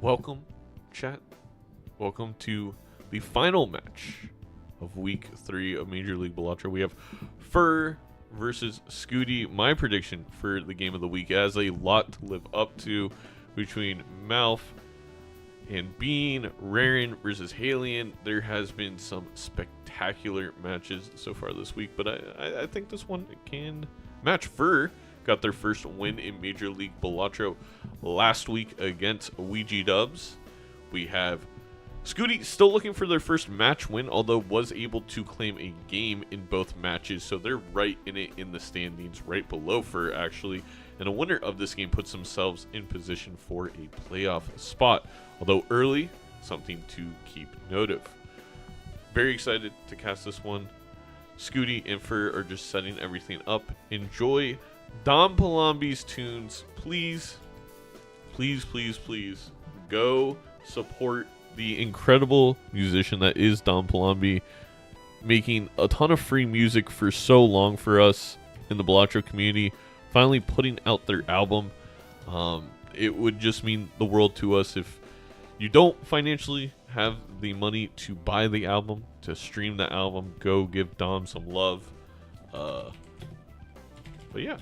Welcome, chat. Welcome to the final match of Week 3 of Major League Balatro. We have FIR versus Skootie. My prediction for the game of the week has a lot to live up to between Malf and Bean, Rarin versus Halion. There has been some spectacular matches so far this week, but I think this one can match. FIR got their first win in Major League Balatro last week against Edzy Seadubbs. We have Skootie still looking for their first match win, although was able to claim a game in both matches, so they're right in it in the standings, right below FIR actually, and a winner of this game puts themselves in position for a playoff spot, although early, something to keep note of. Very excited to cast this one. Skootie and FIR are just setting everything up. Enjoy Dom Palambi's tunes. Please, please, please, please go support the incredible musician that is Dom Palambi, making a ton of free music for so long for us in the Balatro community. Finally putting out their album. It would just mean the world to us if you don't financially have the money to buy the album, to stream the album. Go give Dom some love. But yeah.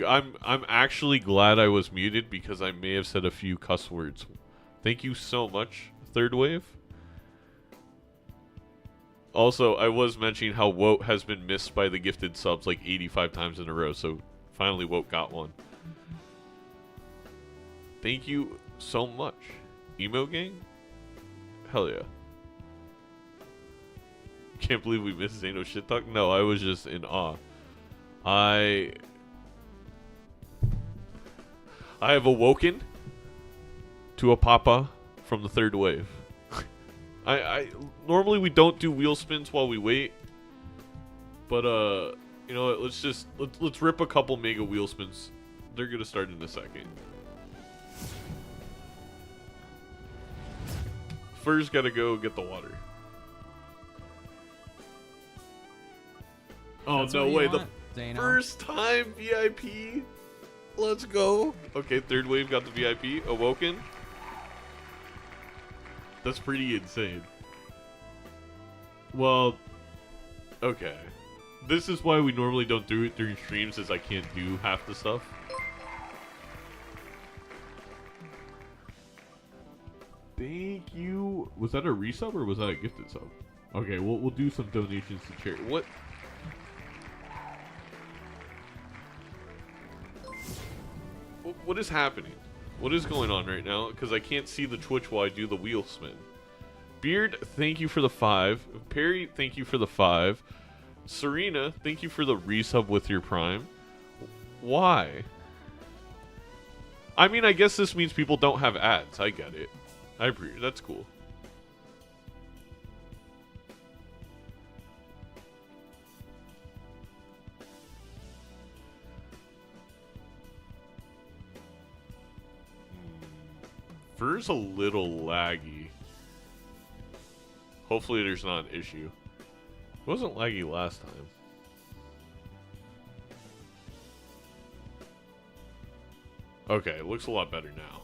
I'm actually glad I was muted because I may have said a few cuss words. Thank you so much, Third Wave. Also, I was mentioning how Woat has been missed by the gifted subs like 85 times in a row, so finally Woat got one. Thank you so much. Emo Gang? Hell yeah. Can't believe we missed Zano shit talk. No, I was just in awe. I have awoken to a papa from the Third Wave. I normally we don't do wheel spins while we wait, but you know what, let's rip a couple mega wheel spins. They're gonna start in a second. First, gotta go get the water. Oh, no way, the first time VIP. Let's go. Okay, Third Wave got the VIP. Awoken. That's pretty insane. Well, okay. This is why we normally don't do it during streams, as I can't do half the stuff. Thank you. Was that a resub or was that a gifted sub? Okay, we'll do some donations to charity. What? What is happening? What is going on right now? Because I can't see the Twitch while I do the wheel spin. Beard, thank you for the 5. Perry, thank you for the 5. Serena, thank you for the resub with your Prime. Why? I mean, I guess this means people don't have ads. I get it. I agree. That's cool. FIR's a little laggy. Hopefully there's not an issue. It wasn't laggy last time. Okay, it looks a lot better now.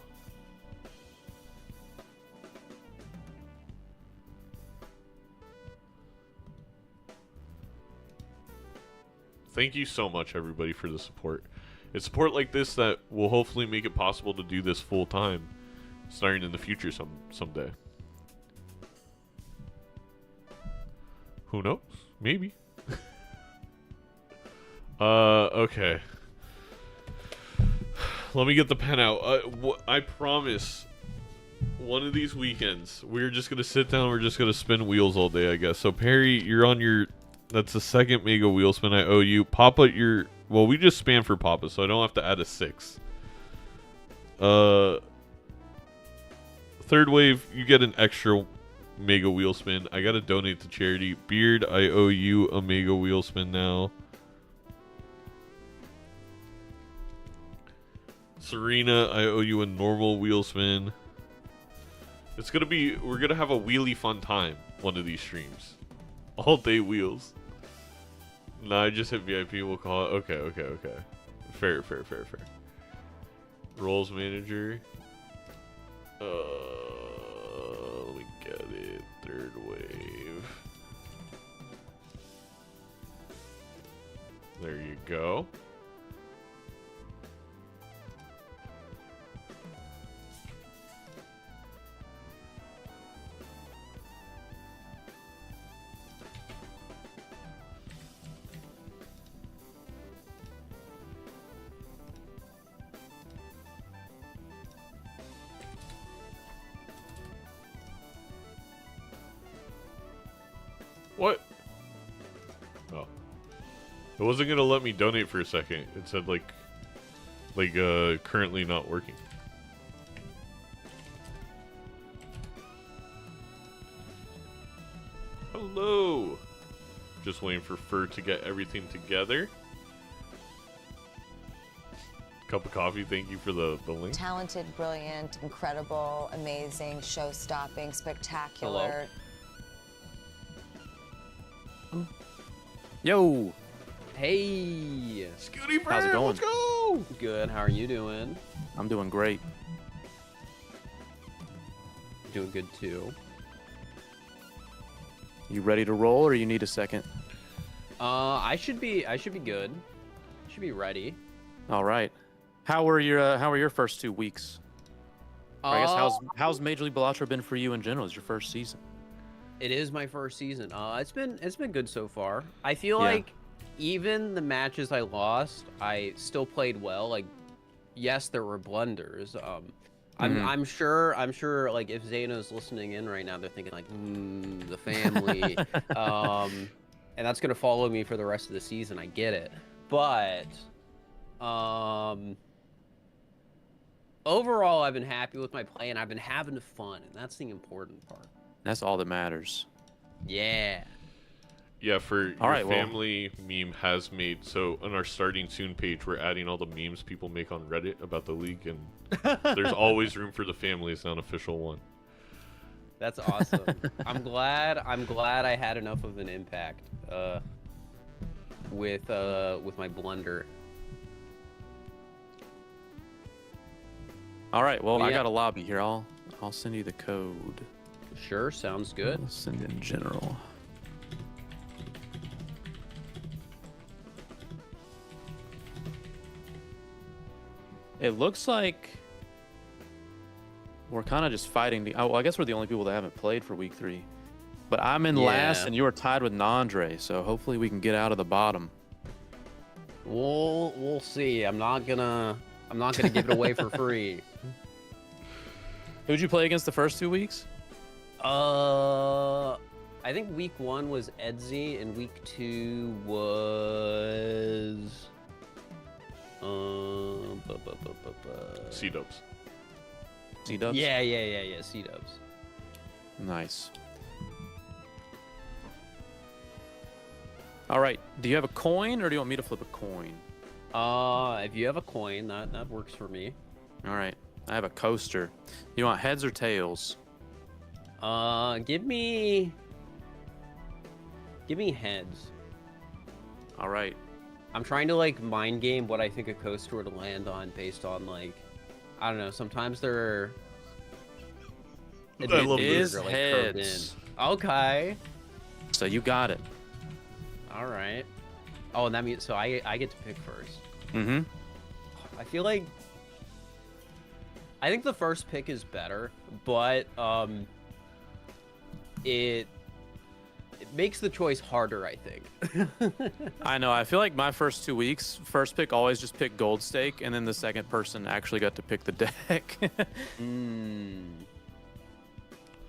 Thank you so much, everybody, for the support. It's support like this that will hopefully make it possible to do this full time, starting in the future someday. Who knows? Maybe. Okay. Let me get the pen out. I promise, one of these weekends, we're just going to sit down, we're just going to spin wheels all day, I guess. So, Perry, you're on your... That's the second mega wheel spin I owe you. Papa, you're... Well, we just spam for Papa, so I don't have to add a 6. Third Wave, you get an extra mega wheel spin. I gotta donate to charity. Beard, I owe you a mega wheel spin now. Serena, I owe you a normal wheel spin. It's gonna be... We're gonna have a wheelie fun time one of these streams. All day wheels. Nah, I just hit VIP. We'll call it. Okay. Fair. Roles manager. Let me get it. Third Wave. There you go. What? Oh. It wasn't gonna let me donate for a second. It said like currently not working. Hello. Just waiting for FIR to get everything together. Cup of coffee, thank you for the link. Talented, brilliant, incredible, amazing, show-stopping, spectacular. Hello. Yo! Hey! Skootie, How's it going? Let's go! Good, how are you doing? I'm doing great. Doing good too. You ready to roll or you need a second? I should be good. Should be ready. All right. How were your first 2 weeks? Or I guess how's Major League Balatro been for you in general? It's your first season. It is my first season. It's been good so far. I feel Yeah. like even the matches I lost, I still played well. Like, yes, there were blunders. I'm sure like if Zano's listening in right now, they're thinking like, the family, and that's gonna follow me for the rest of the season. I get it, but overall, I've been happy with my play, and I've been having fun, and that's the important part. That's all that matters. Yeah. Yeah, for All your right, well- family meme has made, so on our starting soon page, we're adding all the memes people make on Reddit about the league, and there's always room for the family as the unofficial one. That's awesome. I'm glad I had enough of an impact with my blunder. All right. Well, I Yeah. got a lobby here. I'll send you the code. Sure, sounds good. I'll send it in general. It looks like we're kind of just fighting the. Oh, well, I guess we're the only people that haven't played for week 3. But I'm in last, Yeah. and you are tied with Nandre. So hopefully we can get out of the bottom. We'll see. I'm not gonna give it away for free. Who'd you play against the first 2 weeks? I think week 1 was Edzy, and week 2 was Seadubbs. Seadubbs? Yeah, Seadubbs. Nice. All right. Do you have a coin, or do you want me to flip a coin? If you have a coin, that works for me. All right. I have a coaster. You want heads or tails? Give me heads. All right. I'm trying to like mind game what I think a coaster would land on based on like, I don't know. Sometimes they're. I love this. are, like, curved Heads. in. Okay. So you got it. All right. Oh, and that means so I get to pick first. Mm-hmm. I feel like I think the first pick is better, but it makes the choice harder, I think. I know. I feel like my first 2 weeks, first pick always just picked gold stake, and then the second person actually got to pick the deck.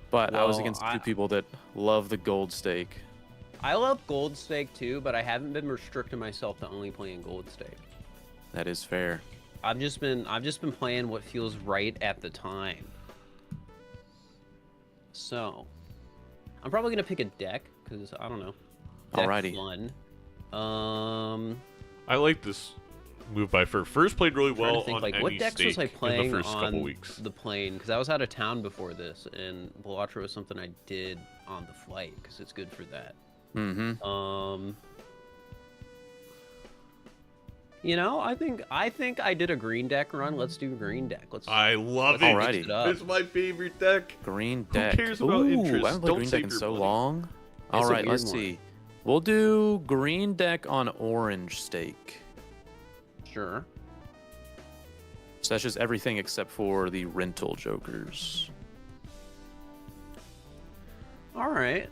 But I was Well, against 2 people that love the gold stake. I love gold stake too, but I haven't been restricting myself to only playing gold stake. That is fair. I've just been playing what feels right at the time. So, I'm probably gonna pick a deck because I don't know. Deck's Alrighty. fun. I like this move by FIR. First played really I'm trying well to think, on like, any what decks was I stake playing in the first couple on weeks. the plane? Because I was out of town before this, and Balatro was something I did on the flight because it's good for that. Mm-hmm. You know, I think I did a green deck run. Let's do green deck. I love it. Alrighty. It up. It's my favorite deck. Green Who deck. cares about Ooh, interest? I haven't played Don't green save deck in your so money. long. a All right, weird let's one. see. We'll do green deck on orange stake. Sure. So that's just everything except for the rental jokers. All right.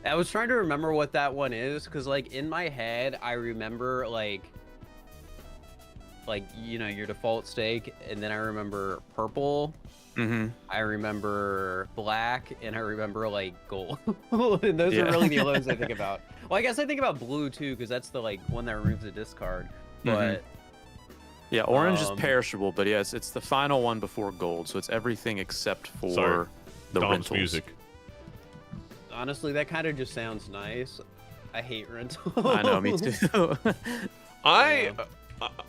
I was trying to remember what that one is because, like, in my head, I remember like you know, your default stake, and then I remember purple. Mm-hmm. I remember black, and I remember like gold. And those Yeah. are really the only ones I think about. Well, I guess I think about blue too, because that's the like one that removes a discard. But Yeah, orange is Um, perishable, but yes, it's the final one before gold, so it's everything except for Sorry. the Dom's rentals. music. honestly, that kind of just sounds nice. I hate rentals. I know, me too. I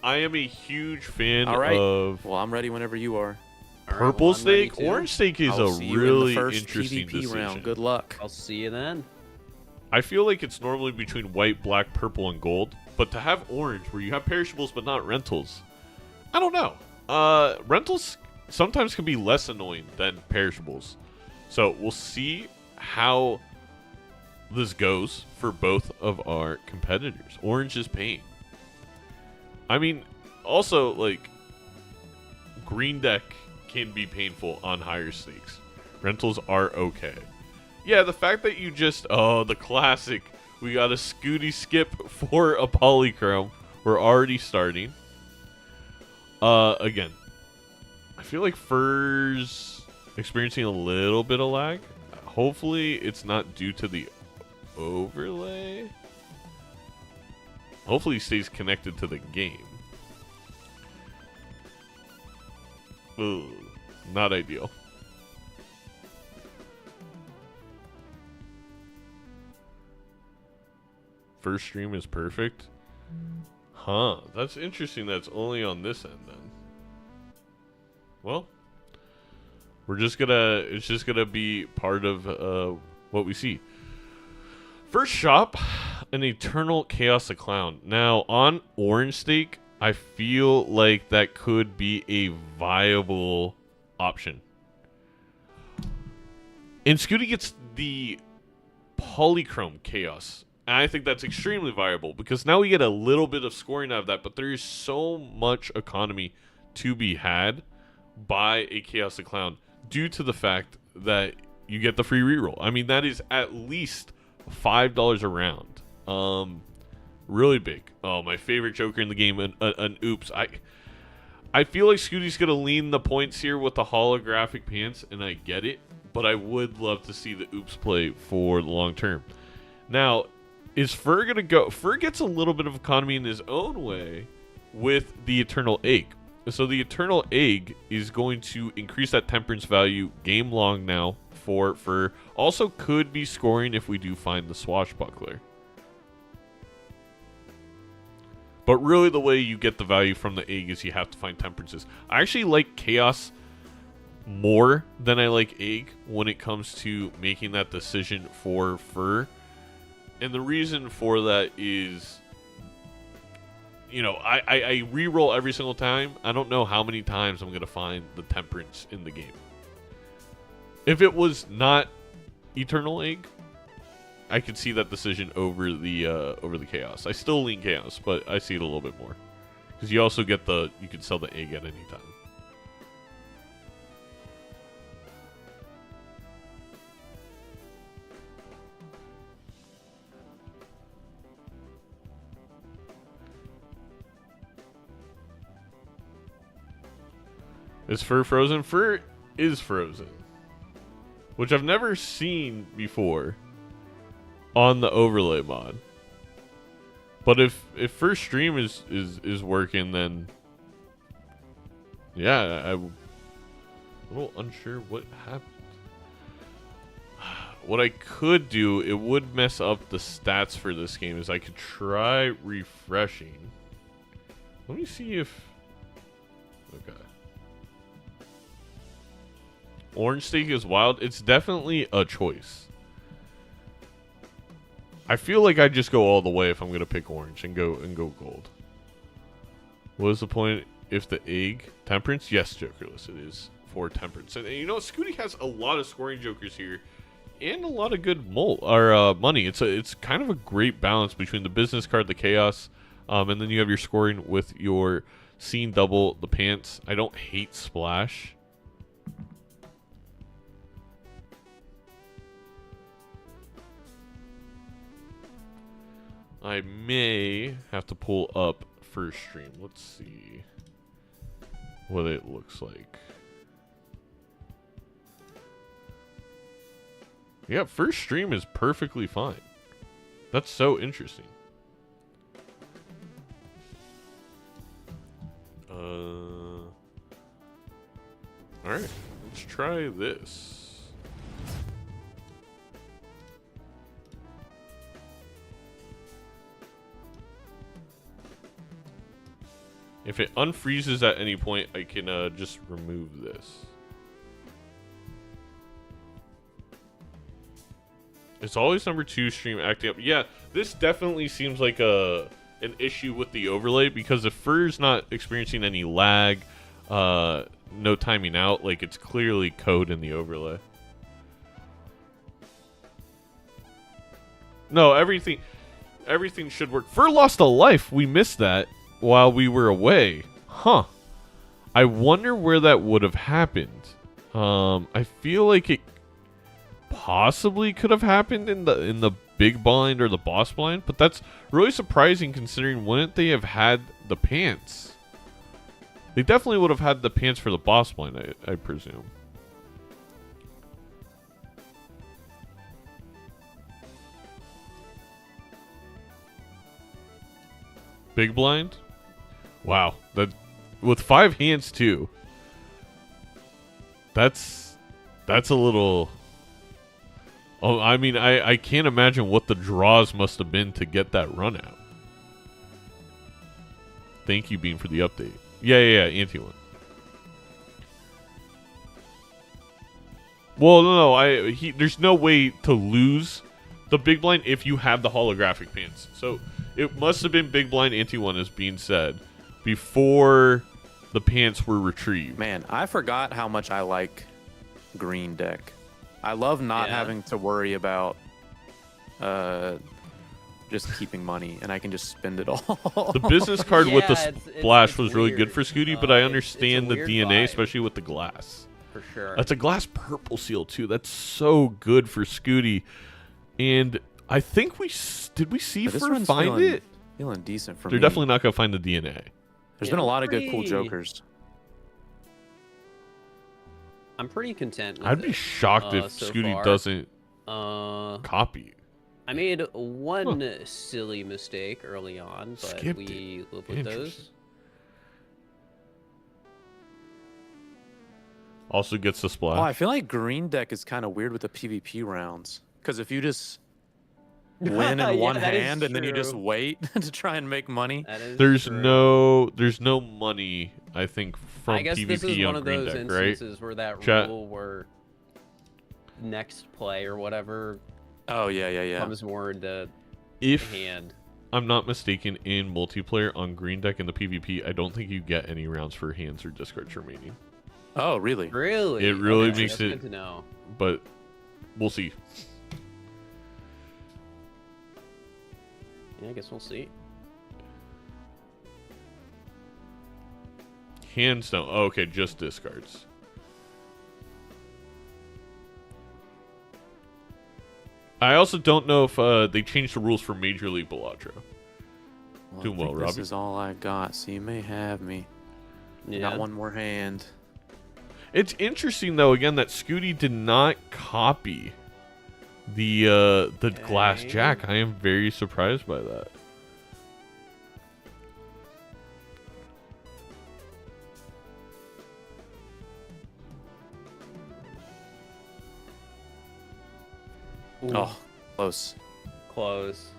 am a huge fan All right. of Well, I'm ready whenever you are. All right, purple well, I'm ready stake. too. Orange stake is I'll a see you really in the first interesting PvP decision. round. Good luck. I'll see you then. I feel like it's normally between white, black, purple, and gold, but to have orange, where you have perishables but not rentals, I don't know. Rentals sometimes can be less annoying than perishables, so we'll see how this goes for both of our competitors. Orange is pain. I mean, also, like, green deck can be painful on higher stakes. Rentals are okay. Yeah, the fact that you just... Oh, the classic. We got a Skootie skip for a polychrome. We're already starting. Again, I feel like FIR's experiencing a little bit of lag. Hopefully, it's not due to the overlay. Hopefully, he stays connected to the game. Ugh, not ideal. First stream is perfect. Huh, that's interesting that's only on this end then. Well, it's just gonna be part of what we see. First shop, an Eternal Chaos the Clown. Now, on Orange Stake, I feel like that could be a viable option. And Skootie gets the Polychrome Chaos. And I think that's extremely viable because now we get a little bit of scoring out of that, but there is so much economy to be had by a Chaos the Clown due to the fact that you get the free reroll. I mean, that is at least $5 a round. Really big. Oh, my favorite Joker in the game, an oops. I feel like Skootie's going to lean the points here with the holographic pants, and I get it, but I would love to see the oops play for the long term. Now, is FIR going to go? FIR gets a little bit of economy in his own way with the Eternal Egg. So the Eternal Egg is going to increase that temperance value game long now for FIR. Also could be scoring if we do find the Swashbuckler. But really the way you get the value from the egg is you have to find temperances. I actually like Chaos more than I like egg when it comes to making that decision for FIR. And the reason for that is, you know, I re-roll every single time. I don't know how many times I'm going to find the temperance in the game. If it was not Eternal Egg, I could see that decision over the Chaos. I still lean Chaos, but I see it a little bit more. Because you also get you can sell the egg at any time. Is FIR frozen? FIR is frozen. Which I've never seen before on the overlay mod. But if first stream is working, then yeah, I'm a little unsure what happened. What I could do, it would mess up the stats for this game, is I could try refreshing. Let me see if... Okay. Orange Stake is wild. It's definitely a choice. I feel like I'd just go all the way if I'm gonna pick orange and go gold. What is the point if the egg temperance? Yes, Jokerless, it is for temperance. And you know, Skootie has a lot of scoring jokers here and a lot of good money. It's kind of a great balance between the business card, the chaos, and then you have your scoring with your scene double, the pants. I don't hate splash. I may have to pull up first stream. Let's see what it looks like. Yeah, first stream is perfectly fine. That's so interesting. Alright, let's try this. If it unfreezes at any point, I can just remove this. It's always number 2 stream acting up. Yeah, this definitely seems like an issue with the overlay, because if FIR's not experiencing any lag, no timing out, like it's clearly code in the overlay. No, everything should work. FIR lost a life. We missed that. while we were away. Huh. I wonder where that would have happened. I feel like it possibly could have happened in the big blind or the boss blind, but that's really surprising considering wouldn't they have had the pants? They definitely would have had the pants for the boss blind, I presume. Big blind? Wow. That with 5 hands too. That's a little. Oh, I mean, I can't imagine what the draws must have been to get that run out. Thank you, Bean, for the update. Yeah, anti one. Well, no, there's no way to lose the big blind if you have the holographic pants. So it must have been big blind anti one, as being said, before the pants were retrieved. Man, I forgot how much I like green deck. I love not having to worry about just keeping money, and I can just spend it all. The business card with the splash it's was really weird. good for Skootie, but I understand the weird DNA, vibe. especially with the glass. For sure. That's a glass purple seal too. That's so good for Skootie. And I think did we see This FIR one's find it? Feeling decent for They're me. definitely not going to find the DNA. There's been a lot of good cool pretty- jokers. I'm pretty content with I'd be it, shocked if so Skootie far. doesn't Uh, copy. I made one silly mistake early on, but Skipped we live with Interesting. those. Also gets the splash. Oh, I feel like green deck is kind of weird with the PvP rounds. Because if you just win in Yeah, one that is hand and then you just true. wait to try and make money. That is There's true. no money, I think, from I guess PvP this is on one of green those deck, right? instances where that Chat. rule where next play or whatever Oh, yeah. comes more into If hand. I'm not mistaken, in multiplayer on green deck in the PvP, I don't think you get any rounds for hands or discards remaining. Oh, really? Really? It really Okay, makes that's it- good to know. But we'll see. Yeah, I guess we'll see. Hands don't. Oh, okay, just discards. I also don't know if they changed the rules for Major League Balatro. Well, Doing I think well, this Robbie. is all I got, so you may have me. Yeah. Got one more hand. It's interesting though, again, that Skootie did not copy the glass Okay. jack. I am very surprised by that. Ooh, Oh, close. close.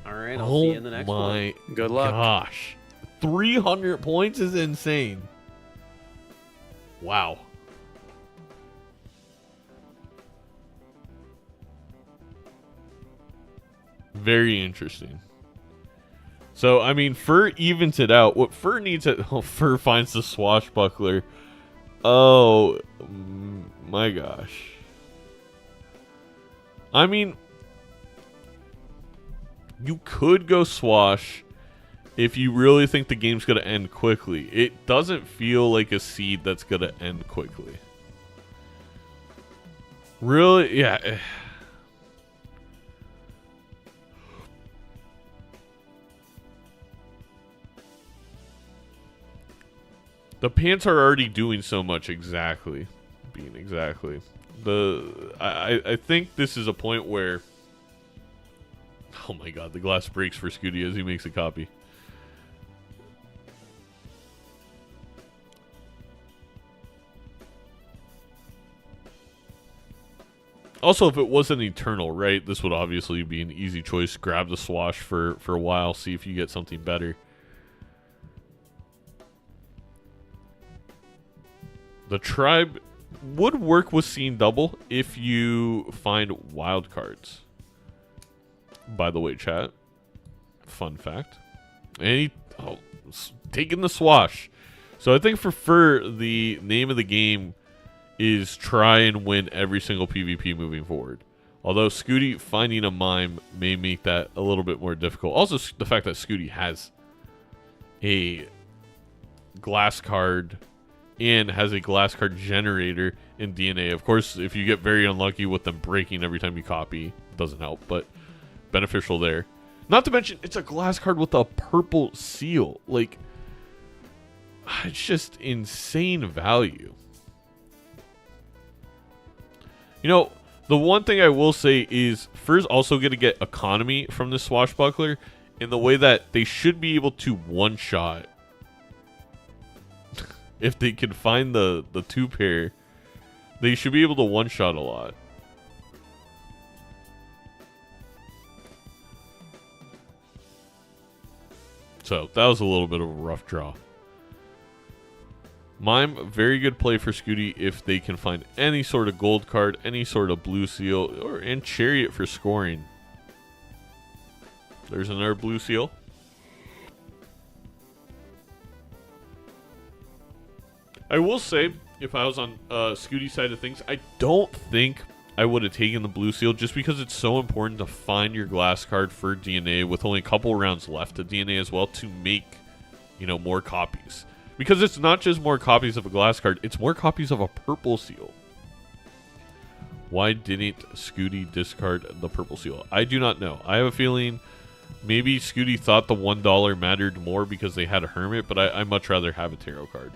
All right, I'll see you in the next one. my Good luck. gosh. 300 points is insane. Wow. Very interesting. So, I mean, FIR evens it out. What FIR needs FIR finds the swashbuckler. Oh, my gosh. I mean, you could go swash if you really think the game's going to end quickly. It doesn't feel like a seed that's going to end quickly. Really? Yeah. The pants are already doing so much exactly. Being exactly. I think this is a point where... Oh my god, the glass breaks for Skootie as he makes a copy. Also, if it wasn't Eternal, right, this would obviously be an easy choice. Grab the swash for a while, see if you get something better. The tribe would work with Scene Double if you find wild cards. By the way, chat. Fun fact. And taking the swash. So I think for FIR, the name of the game is try and win every single PvP moving forward. Although Skootie finding a mime may make that a little bit more difficult. Also, the fact that Skootie has a glass card and has a glass card generator in DNA. Of course, if you get very unlucky with them breaking every time you copy, doesn't help, but beneficial there. Not to mention, it's a glass card with a purple seal. Like, it's just insane value. You know, the one thing I will say is FIR's also going to get economy from this Swashbuckler in the way that they should be able to one-shot if they can find the 2-pair. They should be able to one-shot a lot. So, that was a little bit of a rough draw. Mime, very good play for Skootie if they can find any sort of gold card, any sort of blue seal, and Chariot for scoring. There's another blue seal. I will say, if I was on Skootie's side of things, I don't think I would have taken the blue seal just because it's so important to find your glass card for DNA with only a couple rounds left of DNA as well to make, you know, more copies. Because it's not just more copies of a glass card, it's more copies of a purple seal. Why didn't Skootie discard the purple seal? I do not know. I have a feeling maybe Skootie thought the $1 mattered more because they had a Hermit, but I much rather have a tarot card.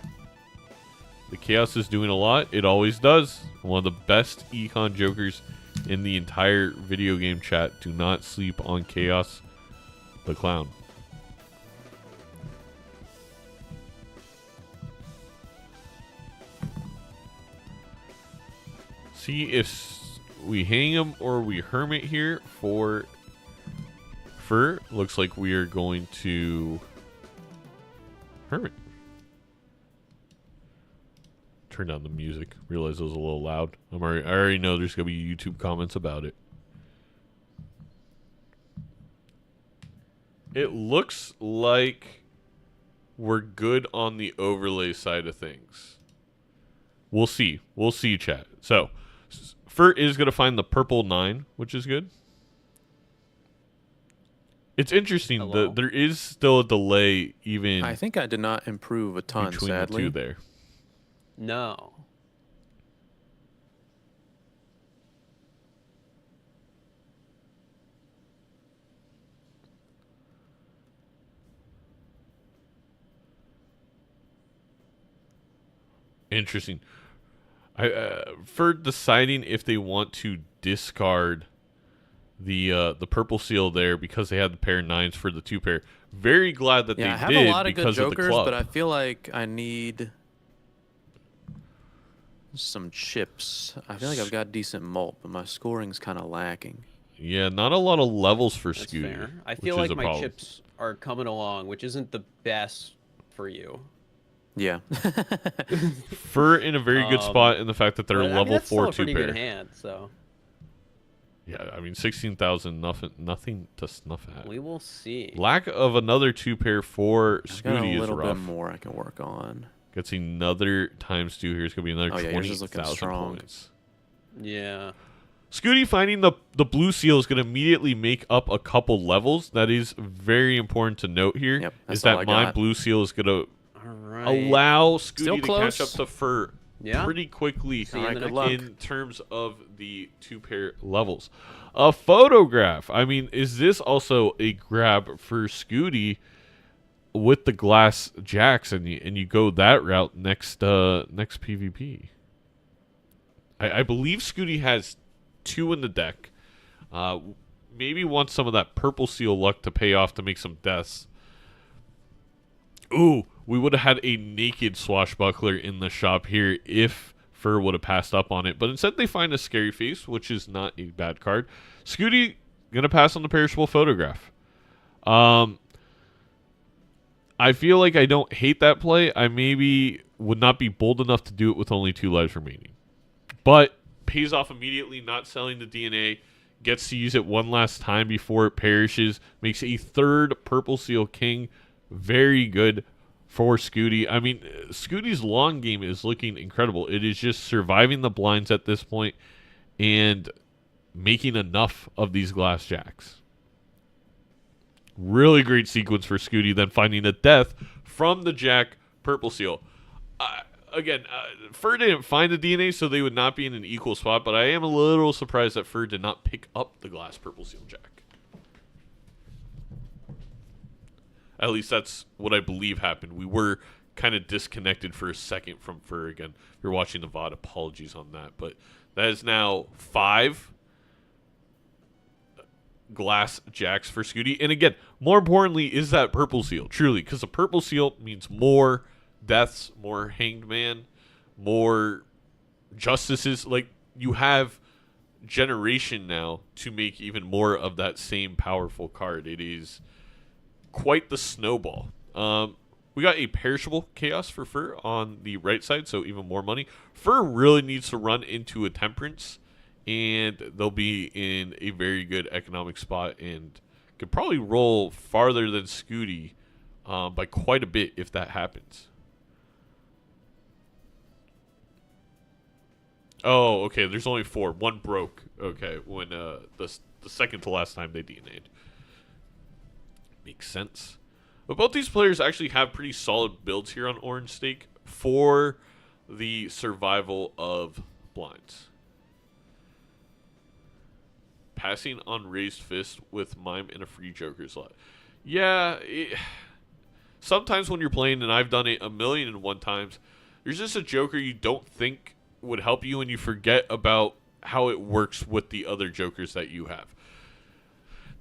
The Chaos is doing a lot. It always does. One of the best econ jokers in the entire video game chat. Do not sleep on Chaos the Clown. See if we hang him or we Hermit here for FIR. Looks like we are going to Hermit. Turn down the music. Realize it was a little loud. I already know there's going to be YouTube comments about it. It looks like we're good on the overlay side of things. We'll see. We'll see, chat. So, FIR is going to find the purple 9, which is good. It's interesting that there is still a delay even I think I did not improve a ton, between sadly. the two there. No. Interesting. For deciding if they want to discard the purple seal there because they had the pair 9s for the 2-pair. Very glad that Yeah, they I have did a lot of good because of the jokers, club. but I feel like I need some chips. I feel like I've got decent mult, but my scoring's kind of lacking. Yeah, not a lot of levels for That's Skootie. fair. I feel like my chips are coming along, which isn't the best for you. Yeah. FIR in a very good spot in the fact that they're But, I mean, level that's 4 still a pretty 2-pair. good hand, so Yeah, I mean 16,000, nothing to snuff at. we will see. Lack of another 2-pair for I've got a Skootie is little rough. bit more I can work on. Gets another times 2 here. It's gonna be another Oh, yeah, yours is looking 20,000 strong. points. Yeah. Skootie finding the blue seal is going to immediately make up a couple levels. That is very important to note here. Yep, Is that's all that I my got. blue seal is going to All right. allow Still Skootie to catch up close. to FIR Yeah. pretty quickly See you in the good next luck. in terms of the 2-pair levels. A photograph. I mean, is this also a grab for Skootie with the glass jacks and you go that route next PvP? I believe Skootie has 2 in the deck. Maybe wants some of that purple seal luck to pay off to make some deaths. Ooh, we would have had a naked Swashbuckler in the shop here if FIR would have passed up on it. But instead they find a Scary Face, which is not a bad card. Skootie going to pass on the Perishable Photograph. I feel like I don't hate that play. I maybe would not be bold enough to do it with only 2 lives remaining. But pays off immediately, not selling the DNA. Gets to use it one last time before it perishes. Makes a 3rd Purple Seal King. Very good for Skootie. I mean, Skootie's long game is looking incredible. It is just surviving the blinds at this point and making enough of these glass jacks. Really great sequence for Skootie, then finding a death from the Jack purple seal. Again, FIR didn't find the DNA, so they would not be in an equal spot, but I am a little surprised that FIR did not pick up the glass purple seal Jack. At least that's what I believe happened. We were kind of disconnected for a second from FIR again. If you're watching the VOD, apologies on that. But that is now 5 glass Jacks for Skootie. And again, more importantly, is that purple seal, truly, because the purple seal means more deaths, more hanged man, more justices. Like, you have generation now to make even more of that same powerful card. It is quite the snowball. We got a perishable chaos for FIR on the right side, so even more money. FIR really needs to run into a temperance, and they'll be in a very good economic spot and could probably roll farther than Skootie by quite a bit if that happens. Oh, okay, there's only 4. 1 broke, okay, when the second to last time they DNA'd. Makes sense. But both these players actually have pretty solid builds here on Orange Stake for the survival of blinds. Passing on Raised Fist with Mime and a free Joker slot. Yeah, sometimes when you're playing, and I've done it 1,000,001 times, there's just a Joker you don't think would help you, and you forget about how it works with the other Jokers that you have.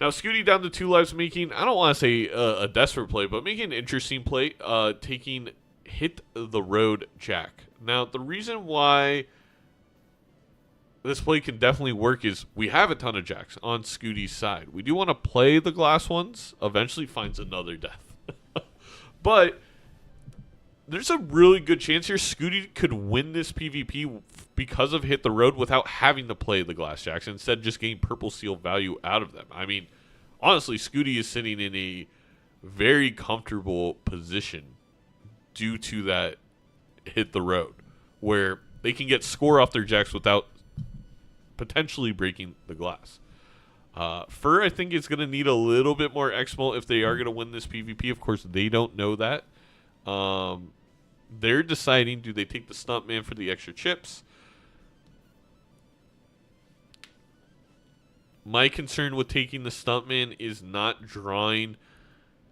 Now, Skootie down to 2 lives, making, I don't want to say a desperate play, but making an interesting play, taking Hit the Road Jack. Now, the reason why this play can definitely work is we have a ton of Jacks on Skootie's side. We do want to play the glass ones, eventually finds another death. But there's a really good chance here Skootie could win this PvP because of Hit the Road without having to play the glass Jacks, instead just getting purple seal value out of them. I mean, honestly, Skootie is sitting in a very comfortable position due to that Hit the Road, where they can get score off their Jacks without potentially breaking the glass. FIR, I think, is going to need a little bit more Exmo if they are going to win this PvP. Of course, they don't know that. They're deciding, do they take the Stuntman for the extra chips? My concern with taking the Stuntman is not drawing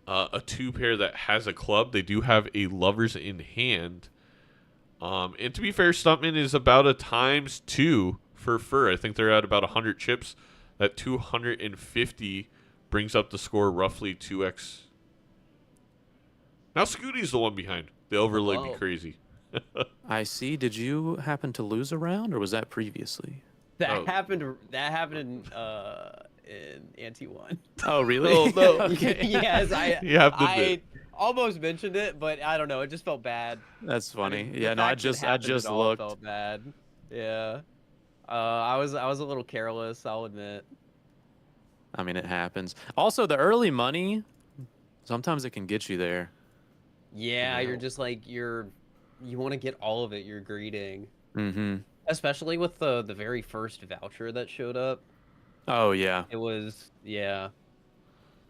a 2-pair that has a club. They do have a Lovers in hand. And to be fair, Stuntman is about a ×2 for FIR. I think they're at about 100 chips. That 250 brings up the score roughly 2x. Now Skootie's the one behind. The overlay be crazy. I see. Did you happen to lose a round, or was that previously? That happened in Ante 1. Oh, really? Oh, no. Okay. Yes, I almost mentioned it, but I don't know. It just felt bad. That's funny. The Yeah, no, I fact that it just happened at all looked. Felt bad. Yeah. I was a little careless, I'll admit. I mean, it happens. Also, the early money, sometimes it can get you there. Yeah, you're just like you want to get all of it. You're greeting. Mm-hmm. Especially with the very first voucher that showed up. Oh yeah. It was yeah.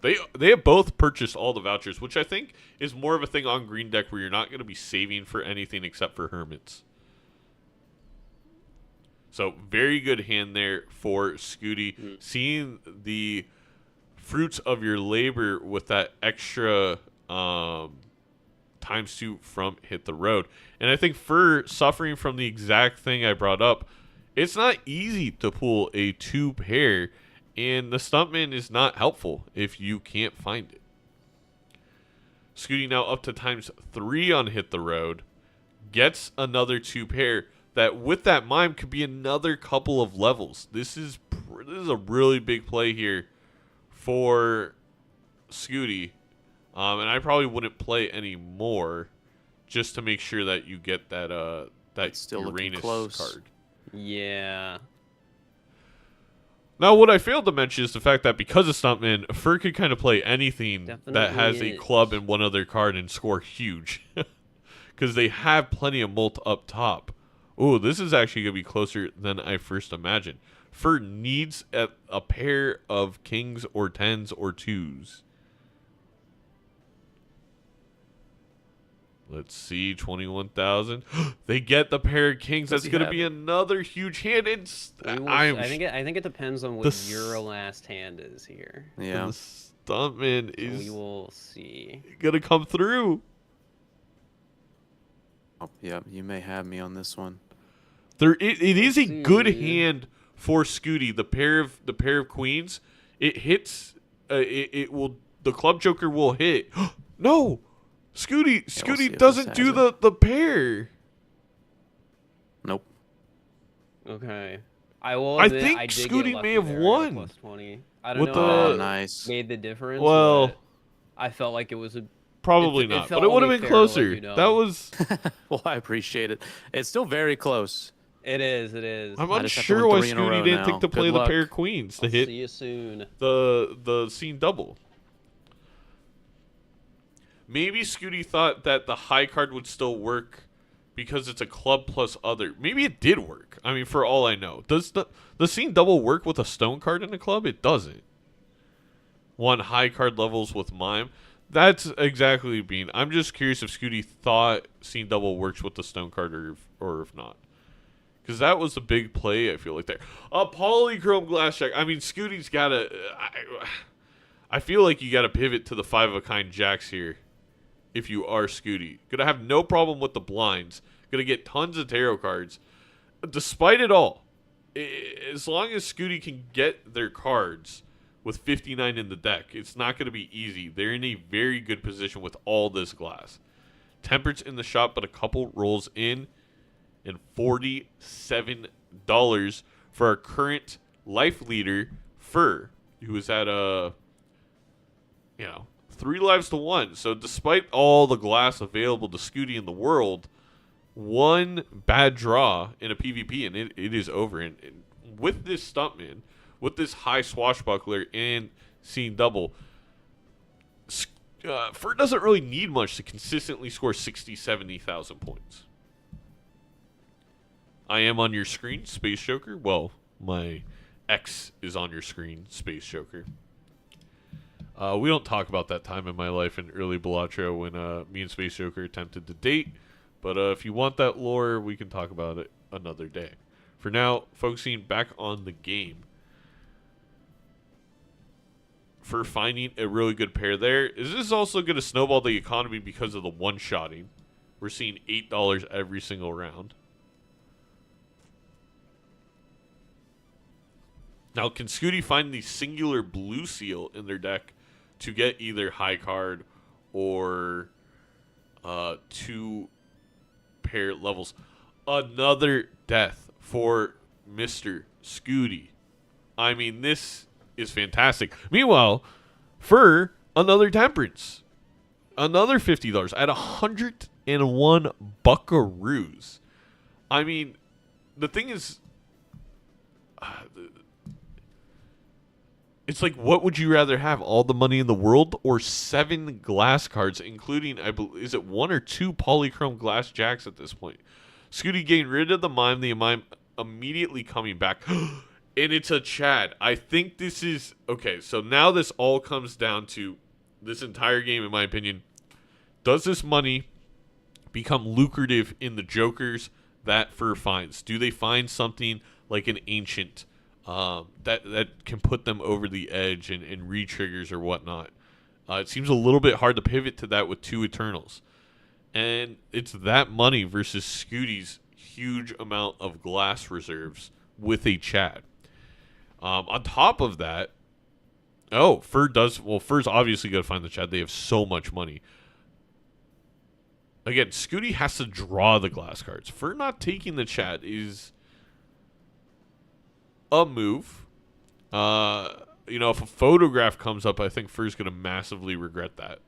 They have both purchased all the vouchers, which I think is more of a thing on Green Deck where you're not going to be saving for anything except for Hermits. So very good hand there for Skootie. Seeing the fruits of your labor with that extra ×2 from Hit the Road. And I think FIR suffering from the exact thing I brought up, it's not easy to pull a 2-pair, and the Stuntman is not helpful if you can't find it. Skootie now up to ×3 on Hit the Road, gets another 2-pair that with that Mime could be another couple of levels. This is a really big play here for Skootie. And I probably wouldn't play any more just to make sure that you get that still Uranus close. card. Yeah. Now, what I failed to mention is the fact that because of Stuntman, FIR could kind of play anything that Definitely has a is. club and one other card and score huge. Because they have plenty of mult up top. Oh, this is actually going to be closer than I first imagined. FIR needs a pair of kings or 10s or 2s. Let's see, 21,000. They get the pair of kings. Does That's he going to have be it? another huge hand. I think it depends on what your last hand is here. Yeah. The stuntman So is we will see. going to come through. Oh, yeah, you may have me on this one. It is a see. good hand for Skootie. The pair of queens. It hits. It will. The club joker will hit. No, Skootie see if this doesn't do has the pair. Nope. Okay. I will I admit, think I did Skootie get lucky may have there. I got won. plus 20. I don't With know the- if Oh, that nice. made the difference. Well, but I felt like it was a. probably it not, felt but it would have only been fair to let closer. you know. That was. Well, I appreciate it. It's still very close. It is. It is. I'm I just have to unsure win why 3 in a Skootie row didn't now. think to Good play the luck. pair of queens to I'll hit see you soon. the scene double. Maybe Skootie thought that the high card would still work because it's a club plus other. Maybe it did work. I mean, for all I know. Does the scene double work with a stone card in a club? It doesn't. One high card levels with mime. That's exactly Bean. I'm just curious if Skootie thought scene double works with the stone card or if not. Because that was a big play, I feel like, there. A polychrome glass check. I mean, Scootie's got to... I feel like you got to pivot to the 5-of-a-kind jacks here if you are Skootie. Gonna have no problem with the blinds. Gonna get tons of tarot cards. Despite it all, as long as Skootie can get their cards with 59 in the deck, it's not going to be easy. They're in a very good position with all this glass. Temperance in the shop, but a couple rolls in. And $47 for our current life leader, FIR, who is at 3 lives to 1. So despite all the glass available to Skootie in the world, one bad draw in a PvP and it is over. And with this stuntman, with this high swashbuckler and scene double, FIR doesn't really need much to consistently score 60, 70,000 points. I am on your screen, Space Joker. Well, my ex is on your screen, Space Joker. We don't talk about that time in my life in early Balatro when me and Space Joker attempted to date. But if you want that lore, we can talk about it another day. For now, focusing back on the game. For finding a really good pair there. Is this also going to snowball the economy because of the one-shotting? We're seeing $8 every single round. Now, can Skootie find the singular blue seal in their deck to get either high card or 2 pair levels? Another death for Mr. Skootie. I mean, this is fantastic. Meanwhile, FIR, another temperance. Another $50 at 101 buckaroos. I mean, the thing is... It's like, what would you rather have? All the money in the world or 7 glass cards, including, is it 1 or 2 polychrome glass jacks at this point? Skootie getting rid of the mime immediately coming back. And it's a Chad. I think this is... Okay, so now this all comes down to this entire game, in my opinion. Does this money become lucrative in the jokers that FIR finds? Do they find something like an ancient... that can put them over the edge and re-triggers or whatnot. It seems a little bit hard to pivot to that with 2 Eternals. And it's that money versus Skootie's huge amount of glass reserves with a Chad. On top of that, FIR's obviously going to find the Chad. They have so much money. Again, Skootie has to draw the glass cards. FIR not taking the Chad is... a move. If a photograph comes up, I think FIR's going to massively regret that.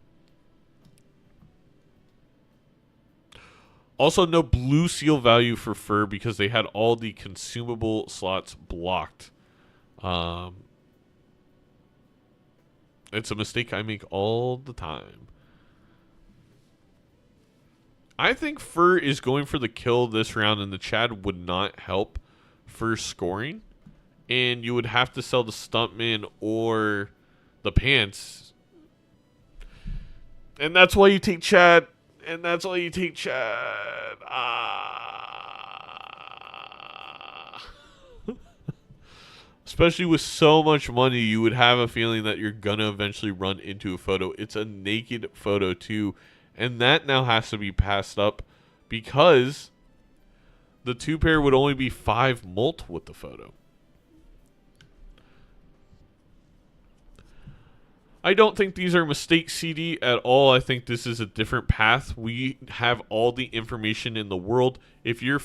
Also, no blue seal value for FIR because they had all the consumable slots blocked. It's a mistake I make all the time. I think FIR is going for the kill this round, and the Chad would not help FIR scoring. And you would have to sell the stuntman or the pants. And that's why you take Chad. And that's all you take, Chad. Especially with so much money, you would have a feeling that you're gonna eventually run into a photo. It's a naked photo too, and that now has to be passed up because the 2-pair would only be 5 mult with the photo. I don't think these are mistakes, CD, at all. I think this is a different path. We have all the information in the world. If you're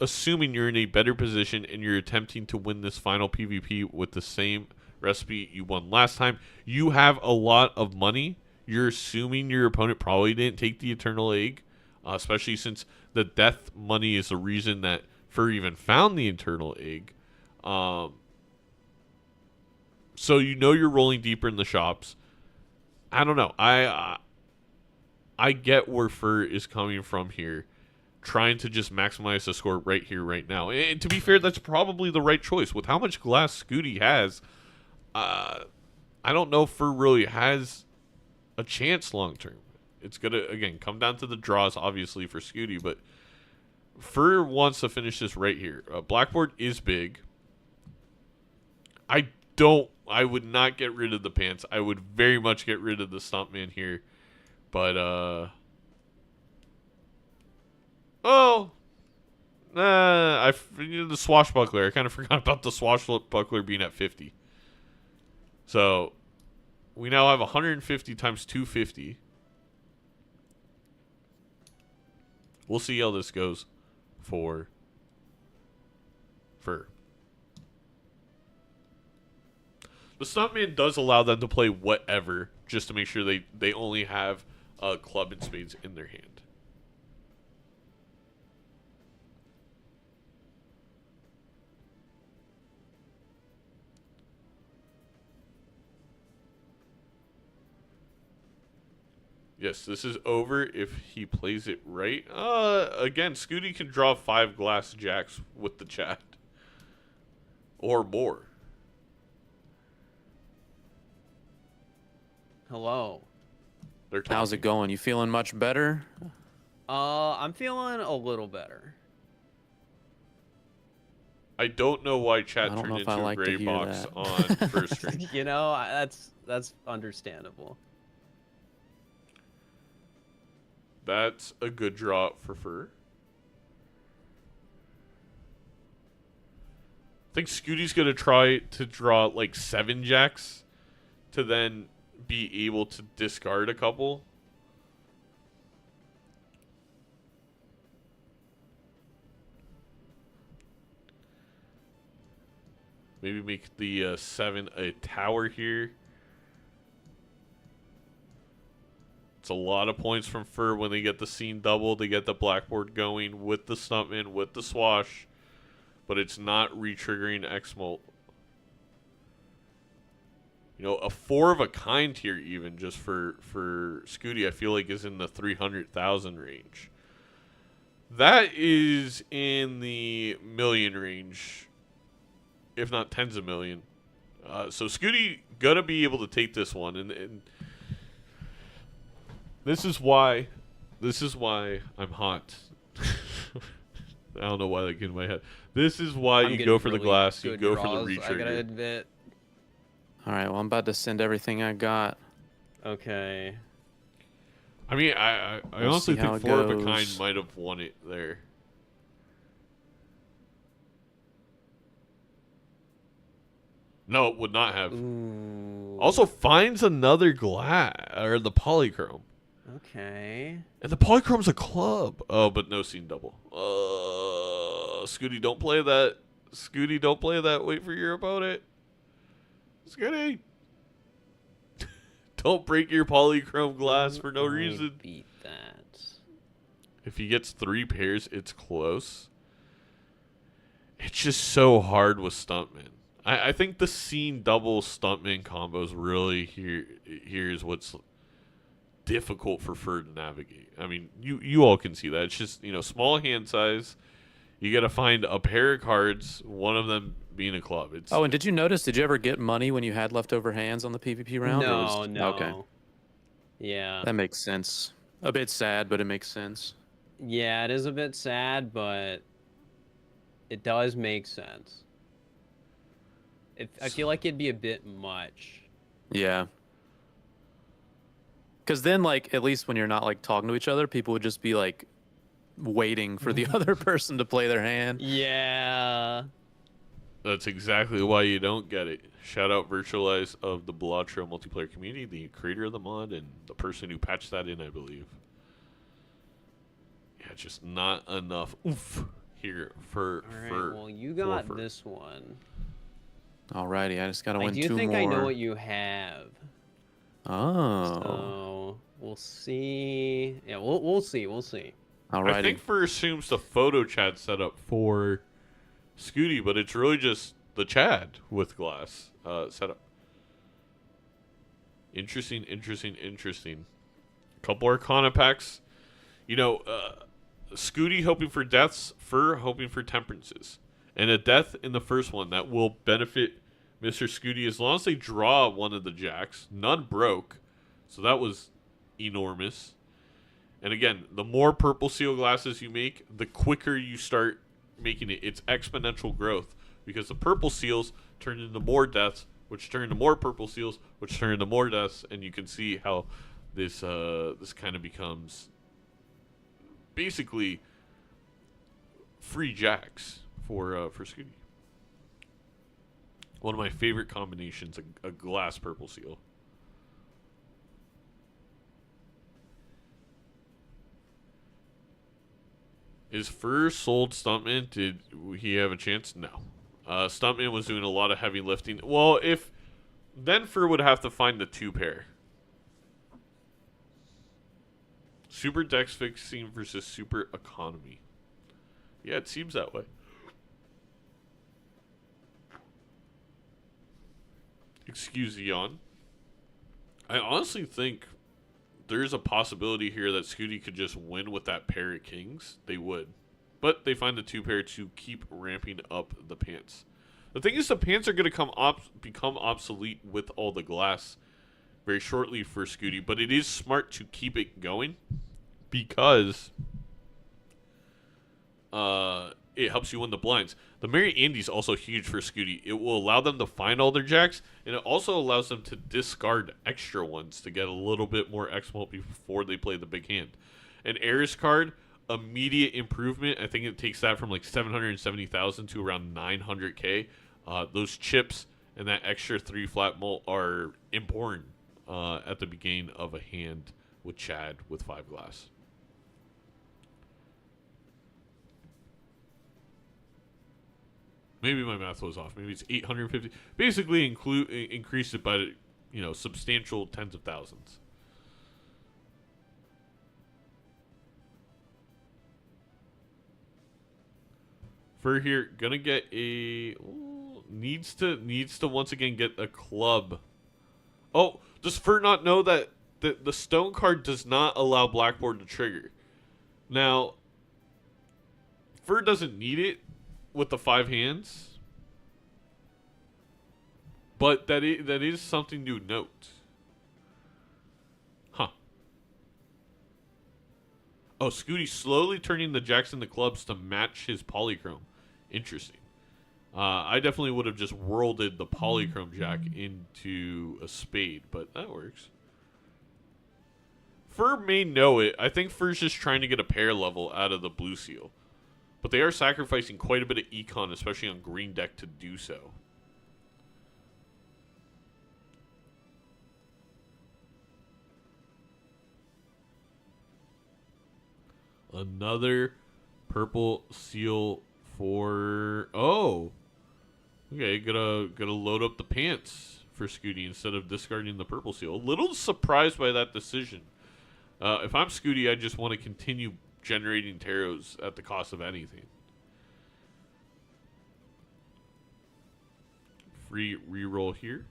assuming you're in a better position and you're attempting to win this final PvP with the same recipe you won last time, you have a lot of money. You're assuming your opponent probably didn't take the Eternal Egg, especially since the death money is the reason that FIR even found the Eternal Egg. So you know you're rolling deeper in the shops. I don't know. I get where FIR is coming from here, trying to just maximize the score right here, right now. And to be fair, that's probably the right choice. With how much glass Skootie has, I don't know if FIR really has a chance long term. It's going to, again, come down to the draws, obviously, for Skootie, but FIR wants to finish this right here. Blackboard is big. I would not get rid of the pants. I would very much get rid of the Stuntman here. But, the swashbuckler. I kind of forgot about the swashbuckler being at 50. So, we now have 150 times 250. We'll see how this goes for FIR. The Stuntman does allow them to play whatever, just to make sure they only have a club and spades in their hand. Yes, this is over if he plays it right. Again, Skootie can draw 5 glass jacks with the chat. Or more. Hello. How's it going? You feeling much better? I'm feeling a little better. I don't know why chat I don't turned know if into I a like to gray hear box that. on first stream. You know, that's understandable. That's a good draw for FIR. I think Skootie's going to try to draw like 7 jacks to then be able to discard a couple. Maybe make the 7 a tower here. It's a lot of points from FIR when they get the scene double. They get the blackboard going with the Stuntman, with the swash. But it's not re-triggering X-Molt. You know, a 4 of a kind here even just for Skootie, I feel like is in the 300,000 range. That is in the million range, if not tens of million. So Skootie gonna be able to take this one, and this is why I'm hot. I don't know why that came in my head. This is why you go for the glass, you go for the re-trigger. I gotta admit. All right, well, I'm about to send everything I got. Okay. I mean, I honestly think 4 of a kind might have won it there. No, it would not have. Ooh. Also finds another glass, or the polychrome. Okay. And the polychrome's a club. Oh, but no scene double. Skootie, don't play that. Skootie, don't play that. Wait for your opponent. Skootie. Don't break your polychrome glass for no reason. Beat that. If he gets 3 pairs, it's close. It's just so hard with Stuntman. I think the scene double Stuntman combos really here's what's difficult for FIR to navigate. I mean, you all can see that. It's just, you know, small hand size. You got to find a pair of cards, one of them being a club. It's Oh, and did you ever get money when you had leftover hands on the PvP round? No. Okay. Yeah. That makes sense. A bit sad, but it makes sense. Yeah, it is a bit sad, but it does make sense. I feel like it'd be a bit much. Yeah. Because then, like, at least when you're not like talking to each other, people would just be like waiting for the other person to play their hand. Yeah. That's exactly why you don't get it. Shout out Virtualize of the Balatro multiplayer community, the creator of the mod, and the person who patched that in, I believe. Yeah, just not enough oomph here for All right, for. well, you got for. this one. Alrighty, I just gotta I win do 2 think more. I know what you have. Oh. So we'll see. Yeah, we'll see. We'll see. Alrighty. I think Fur assumes the photo chat setup for Skootie, but it's really just the Chad with glass setup. Interesting. Couple Arcana packs. You know, Skootie hoping for deaths, Fur hoping for temperances. And a death in the first one that will benefit Mr. Skootie as long as they draw one of the jacks. None broke, so that was enormous. And again, the more purple seal glasses you make, the quicker you start making it. It's exponential growth because the purple seals turn into more deaths, which turn into more purple seals, which turn into more deaths, and you can see how this this kind of becomes basically free jacks for Skootie. One of my favorite combinations, a glass purple seal. Is Fur sold Stuntman? Did he have a chance? No. Stuntman was doing a lot of heavy lifting. Well, then Fur would have to find the 2-pair. Super Dex Fixing versus Super Economy. Yeah, it seems that way. Excuse the yawn. I honestly think there's a possibility here that Skootie could just win with that pair of kings. They would. But they find the 2-pair to keep ramping up the pants. The thing is, the pants are going to become obsolete with all the glass very shortly for Skootie. But it is smart to keep it going because it helps you win the blinds. The Mary Andy's also huge for Skootie. It will allow them to find all their jacks, and it also allows them to discard extra ones to get a little bit more X-Mult before they play the big hand. An Eris card, immediate improvement. I think it takes that from like 770,000 to around 900k. Those chips and that extra 3 flat mult are important at the beginning of a hand with Chad with 5 glass. Maybe my math was off. Maybe it's 850. Basically, increase it by substantial tens of thousands. Fur here gonna get a needs to once again get a club. Oh, does Fur not know that the stone card does not allow Blackboard to trigger? Now, Fur doesn't need it with the 5 hands, but that is something to note. Huh. Oh, Skootie slowly turning the jacks into clubs to match his polychrome. Interesting. I definitely would have just worlded the polychrome jack into a spade, but that works. Fur may know it. I think Fur's just trying to get a pair level out of the blue seal. But they are sacrificing quite a bit of econ, especially on green deck, to do so. Another purple seal for... Oh! Okay, gotta load up the pants for Skootie instead of discarding the purple seal. A little surprised by that decision. If I'm Skootie, I just want to continue generating tarots at the cost of anything. Free reroll here.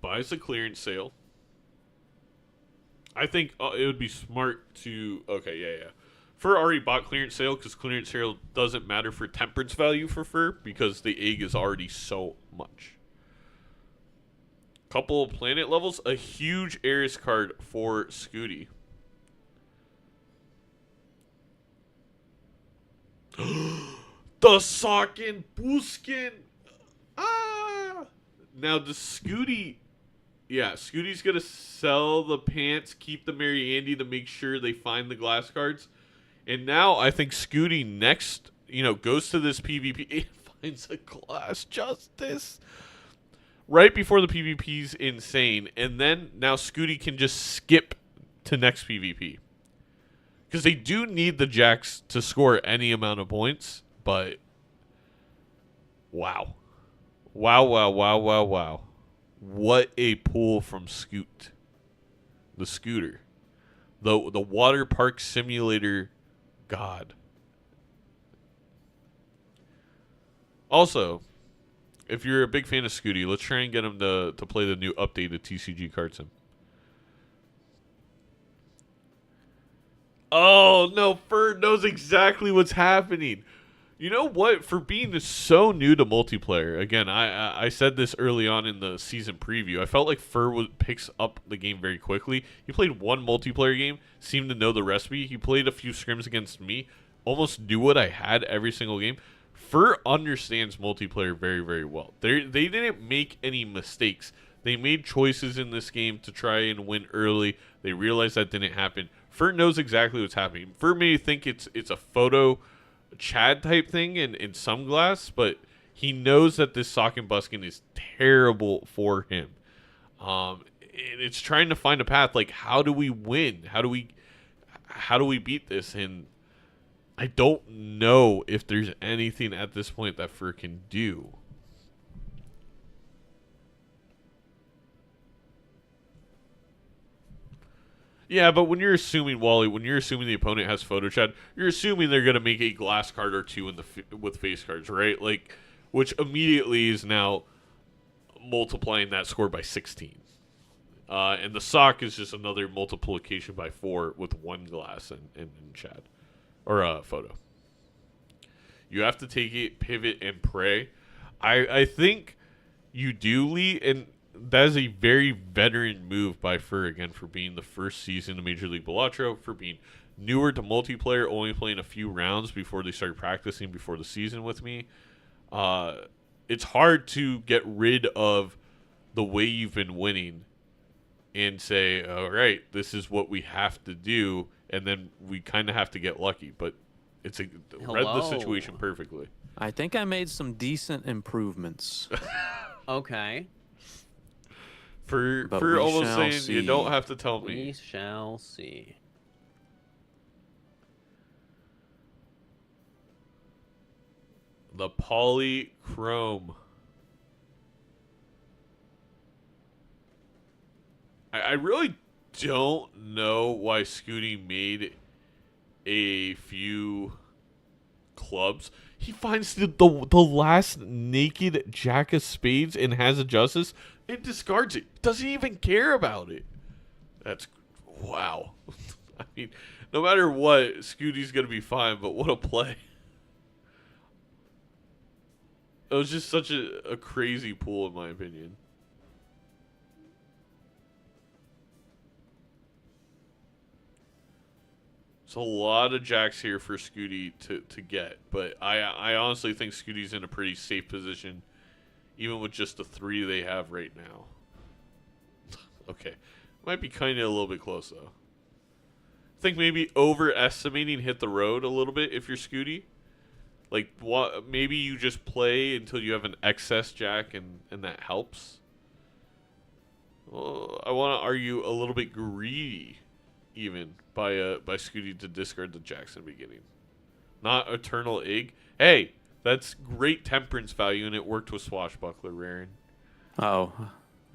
Buys a clearance sale. I think it would be smart to... Okay, yeah. Fur already bought clearance sale because clearance sale doesn't matter for temperance value for fur because the egg is already so much. Couple of planet levels, a huge Ares card for Skootie. The Socken Buskin. Ah! Now the Skootie. Yeah, Scootie's going to sell the pants, keep the Mary Andy to make sure they find the glass cards. And now I think Skootie next, goes to this PvP and finds a glass justice. Right before the PvP's insane. And then now Skootie can just skip to next PvP. Because they do need the Jacks to score any amount of points. But, wow. Wow. What a pull from Scoot. The scooter. The water park simulator god. Also, if you're a big fan of Skootie, let's try and get him to play the new updated TCG card sim. Oh, no, Fur knows exactly what's happening. You know what? For being so new to multiplayer, again, I said this early on in the season preview. I felt like Fur picks up the game very quickly. He played one multiplayer game, seemed to know the recipe. He played a few scrims against me, almost knew what I had every single game. Fur understands multiplayer very, very well. They didn't make any mistakes. They made choices in this game to try and win early. They realized that didn't happen. Fur knows exactly what's happening. Fur may think it's a photo Chad type thing in some glass, but he knows that this sock and buskin is terrible for him. And it's trying to find a path. Like, how do we win? How do we beat this? And I don't know if there's anything at this point that Fur can do. Yeah, but when you're assuming, Wally, when you're assuming the opponent has photo chat, you're assuming they're going to make a glass card or two with face cards, right? Like, which immediately is now multiplying that score by 16. And the sock is just another multiplication by 4 with one glass and chat. Or photo. You have to take it, pivot, and pray. I think you do, Lee, and that is a very veteran move by Fur, again, for being the first season of Major League Balatro, for being newer to multiplayer, only playing a few rounds before they started practicing before the season with me. It's hard to get rid of the way you've been winning and say, all right, this is what we have to do, and then we kind of have to get lucky. But read the situation perfectly. I think I made some decent improvements. Okay. For almost saying see. You don't have to tell me. We shall see. The polychrome. I really don't know why Skootie made a few clubs. He finds the last naked Jack of Spades and has a justice and discards it. Doesn't even care about it. That's wow. I mean, no matter what, Skootie's gonna be fine. But what a play! It was just such a crazy pull, in my opinion. It's a lot of jacks here for Skootie to get, but I honestly think Skootie's in a pretty safe position, even with just the 3 they have right now. Okay, might be kind of a little bit close though. I think maybe overestimating hit the road a little bit if you're Skootie. Like, maybe you just play until you have an excess jack and that helps. Well, I want to argue a little bit greedy, even by Skootie to discard the jacks in the beginning. Not Eternal Egg. Hey, that's great temperance value, and it worked with Swashbuckler, Raren. Oh,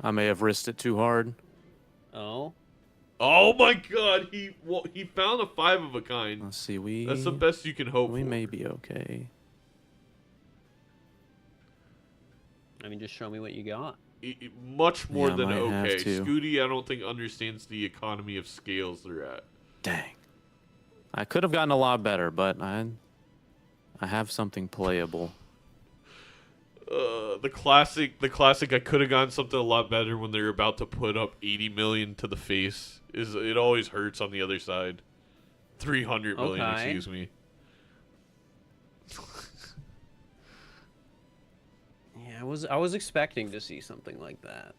I may have risked it too hard. Oh. Oh my God! He found a 5 of a kind. Let's see, That's the best you can hope. We for. may be okay. I mean, just show me what you got. Much more Yeah, than might have okay. to. Skootie, I don't think understands the economy of scales they're at. Dang. I could have gotten a lot better, but I have something playable. The classic. I could have gotten something a lot better when they're about to put up 80 million to the face. It always hurts on the other side. 300 million, Okay. excuse me. Yeah, I was expecting to see something like that.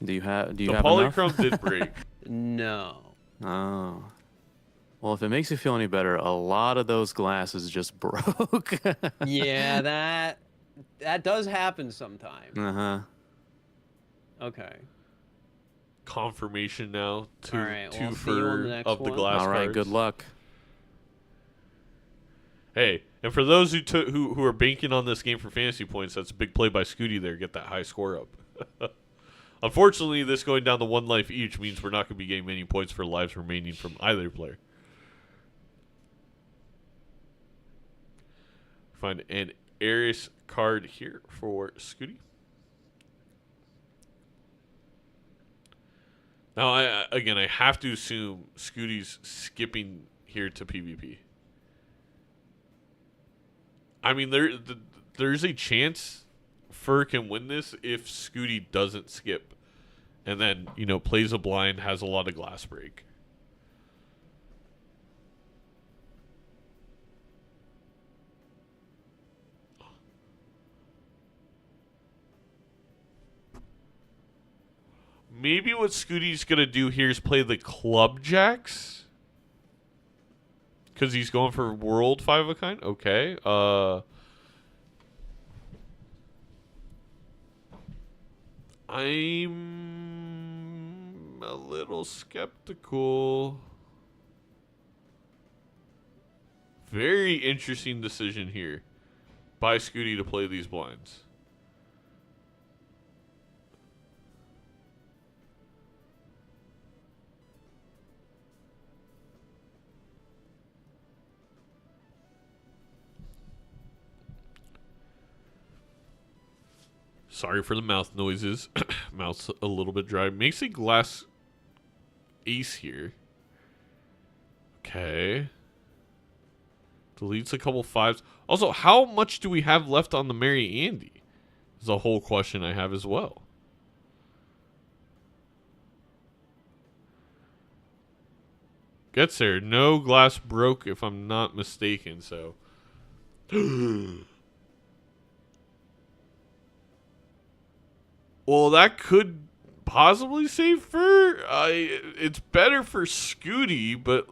Do you have The enough? polychrome did break. No. Oh. Well, if it makes you feel any better, a lot of those glasses just broke. Yeah, that does happen sometimes. Uh-huh. Okay. Confirmation now. Two, All right, well, two I'll see you on for the next of the one. glass All right, cards. good luck. Hey, and for those who are banking on this game for fantasy points, that's a big play by Skootie there. Get that high score up. Unfortunately, this going down to 1 life each means we're not going to be getting many points for lives remaining from either player. Find an Aries card here for Skootie. Now, I have to assume Skootie's skipping here to PvP. I mean, there's a chance FIR can win this if Skootie doesn't skip. And then, plays a blind, has a lot of glass break. Maybe what Skootie's going to do here is play the club jacks. Because he's going for world 5 of a kind? Okay. I'm a little skeptical. Very interesting decision here by Skootie to play these blinds. Sorry for the mouth noises. Mouth's a little bit dry. Makes a glass ace here. Okay. Deletes a couple 5s. Also, how much do we have left on the Mary Andy? Is a whole question I have as well. Gets there. No glass broke if I'm not mistaken, so. Well, that could possibly save FIR. It's better for Skootie, but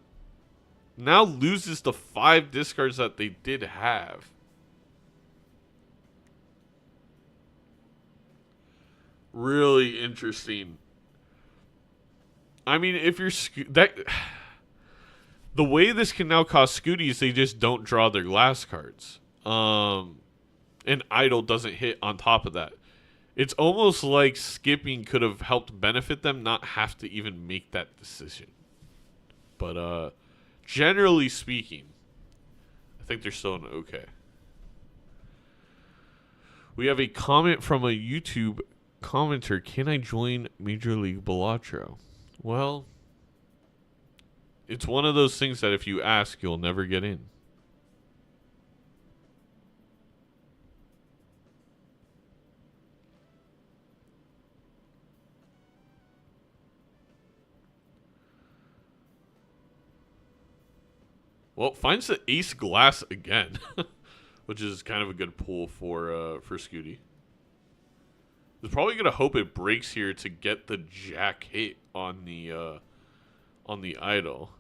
now loses the 5 discards that they did have. Really interesting. I mean, if you're the way this can now cost Skootie is they just don't draw their glass cards. And idle doesn't hit on top of that. It's almost like skipping could have helped benefit them, not have to even make that decision. But generally speaking, I think they're still an okay. We have a comment from a YouTube commenter. Can I join Major League Balatro? Well, it's one of those things that if you ask, you'll never get in. Well, finds the ace glass again, which is kind of a good pull for Skootie. He's probably gonna hope it breaks here to get the jack hit on the idol.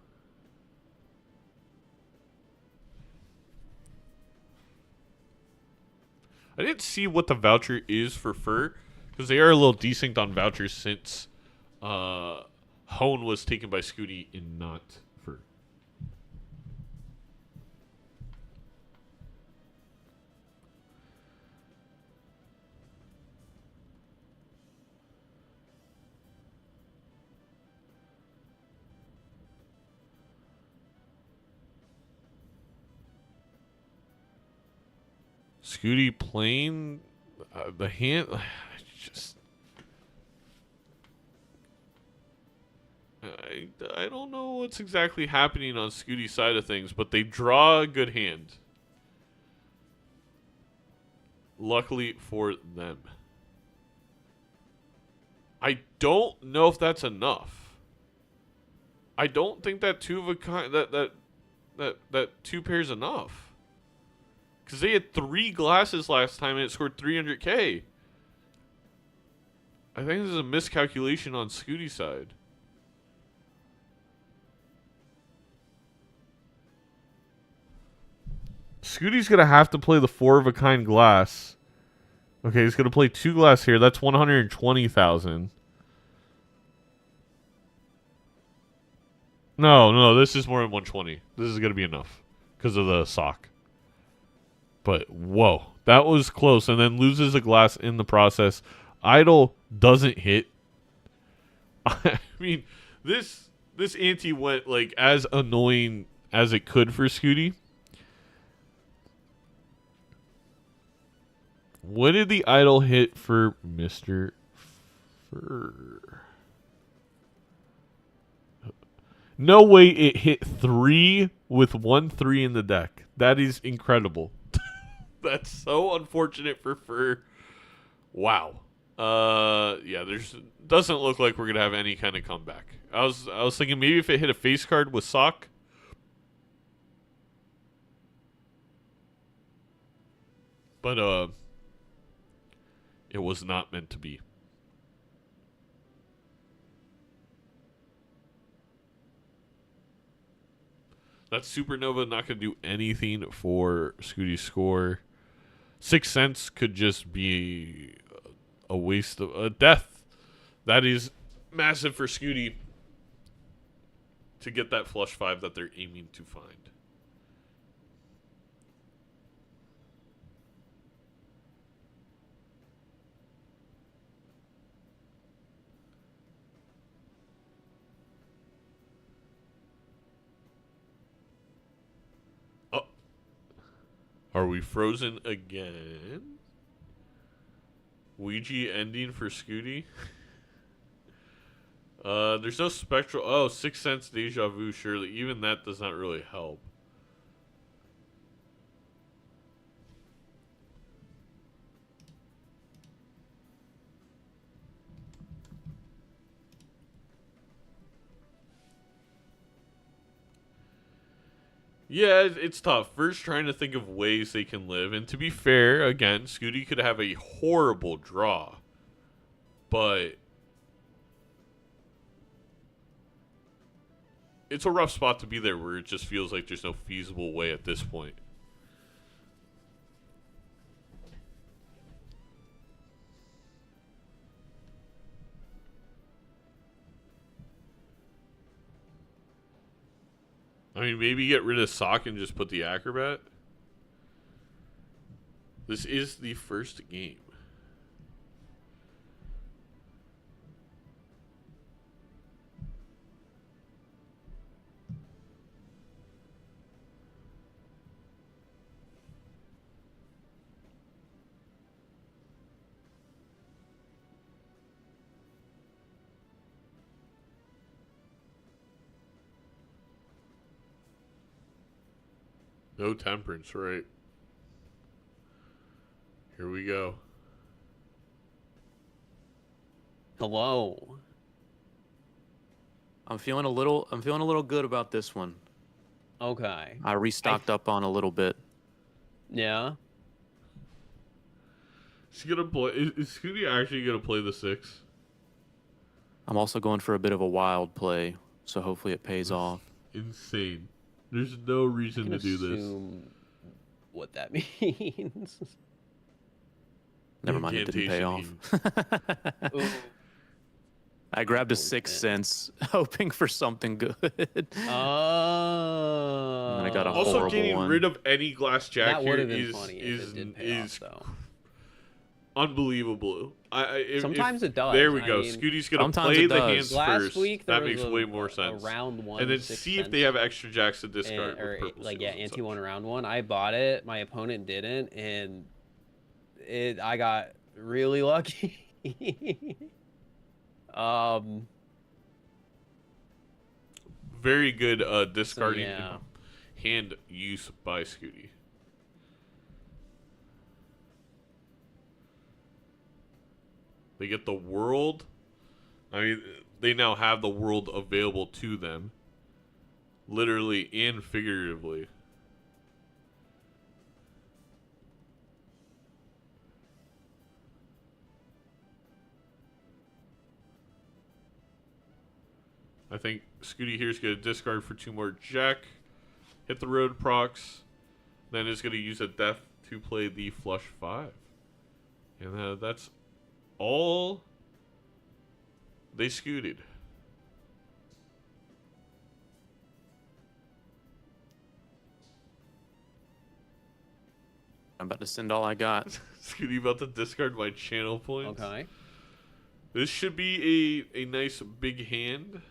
I didn't see what the voucher is for FIR because they are a little desynced on vouchers since Hone was taken by Skootie and not FIR. Skootie playing the hand. Just I don't know what's exactly happening on Skootie's side of things, but they draw a good hand. Luckily for them. I don't know if that's enough. I don't think that two of a kind that two pairs enough. Because they had 3 glasses last time and it scored 300k. I think this is a miscalculation on Skootie's side. Skootie's going to have to play the 4 of a kind glass. Okay, he's going to play 2 glass here. That's 120,000. No, this is more than 120. This is going to be enough because of the sock. But, whoa. That was close. And then loses a glass in the process. Idol doesn't hit. I mean, this ante went like as annoying as it could for Skootie. What did the idol hit for Mr. FIR? No way it hit 3 with 1 3 in the deck. That is incredible. That's so unfortunate for FIR. Wow. Yeah, doesn't look like we're gonna have any kind of comeback. I was thinking maybe if it hit a face card with sock. But it was not meant to be. That Supernova not going to do anything for Skootie's score. 6 cents could just be a waste of a death. That is massive for Skootie to get that flush 5 that they're aiming to find. Are we frozen again? Ouija ending for Skootie? There's no spectral. Oh, 6 cents deja vu, surely. Even that does not really help. Yeah, it's tough. First, trying to think of ways they can live. And to be fair, again, Skootie could have a horrible draw. But it's a rough spot to be there where it just feels like there's no feasible way at this point. I mean, maybe get rid of sock and just put the acrobat. This is the first game. No temperance, right? Here we go. Hello. I'm feeling a little good about this one. Okay. I restocked up on a little bit. Yeah. Is Skootie actually gonna play the 6? I'm also going for a bit of a wild play, so hopefully it pays off. Insane. There's no reason to do this. What that means. Never mind, it didn't pay off. I grabbed a 6 cents, hoping for something good. Oh. And I got a Also, horrible getting one. rid of any glass jack That here would have been is funny if it did pay off, though. Unbelievable. Sometimes it does. There we I go. mean, Skootie's gonna sometimes play it the does. hands Last first. week, That there makes was way more sense. A round 1, and then 6 see if cents. they have extra jacks to discard. Or, with purple like, seals yeah, and ante 1 such. round 1. I bought it. My opponent didn't, and I got really lucky. very good discarding yeah. and hand use by Skootie. They get the world. I mean, they now have the world available to them, literally and figuratively. I think Skootie here is going to discard for 2 more Jack, hit the road procs, then is going to use a death to play the flush 5. And that's all they scooted. I'm about to send all I got. Skootie about to discard my channel points. Okay. This should be a nice big hand.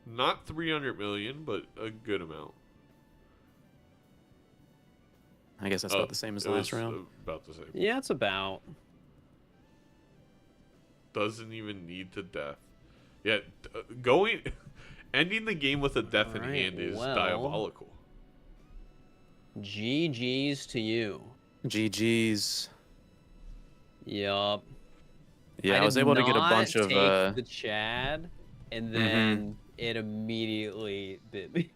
Not 300 million, but a good amount. I guess that's about the same as it last was round. About the same. Yeah, it's about. Doesn't even need to death. Yeah, ending the game with a death in Alright, hand is well. diabolical. GG's to you. GG's. Yup. Yeah, I was able to get a bunch of. Take the Chad, and then it immediately bit me.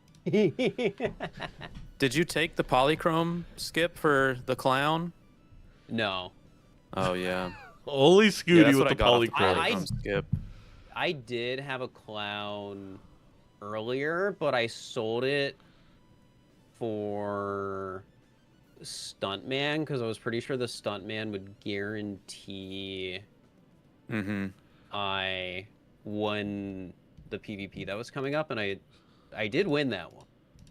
Did you take the polychrome skip for the clown? No. Oh yeah. Only Skootie that's with what the I got off the polychrome. polychrome skip. I did have a clown earlier, but I sold it for Stuntman because I was pretty sure the Stuntman would guarantee I won the PvP that was coming up, and I did win that one.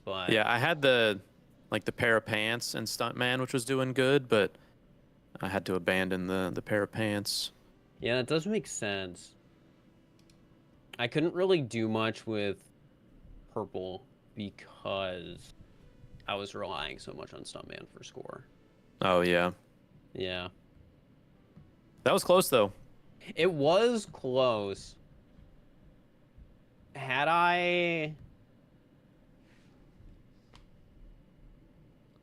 But Yeah, I had the pair of pants and Stuntman, which was doing good, but I had to abandon the pair of pants. yeah, it does make sense. I couldn't really do much with purple because I was relying so much on Stuntman for score. Oh yeah. Yeah. That was close though. It was close. Had I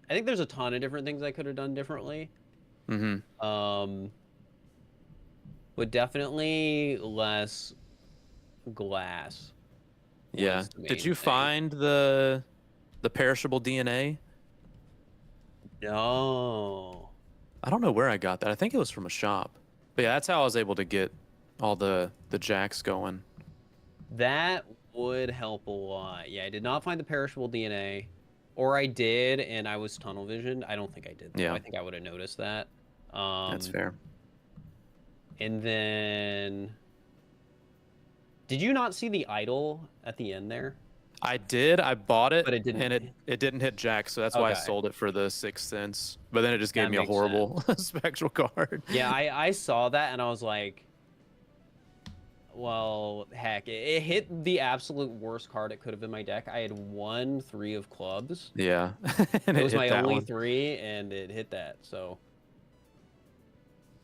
think there's a ton of different things I could have done differently. But definitely less glass. Yeah. was the Did main you thing. find the perishable DNA? No. I don't know where I got that. I think it was from a shop. But yeah, that's how I was able to get all the jacks going. That would help a lot. Yeah, I did not find the perishable DNA. Or I did, and I was tunnel visioned. I don't think I did, though. Yeah. I think I would have noticed that. That's fair. And then... Did you not see the idol at the end there? I did. I bought it, But it didn't- and it didn't hit jack, so that's why I Okay. sold it for the 6 cents. But then it just gave That me a makes horrible spectral card. Yeah, I saw that, and I was like... Well, heck, it hit the absolute worst card it could have in my deck. I had 3 of clubs. Yeah. And It was hit my that only one. 3, and it hit that, so...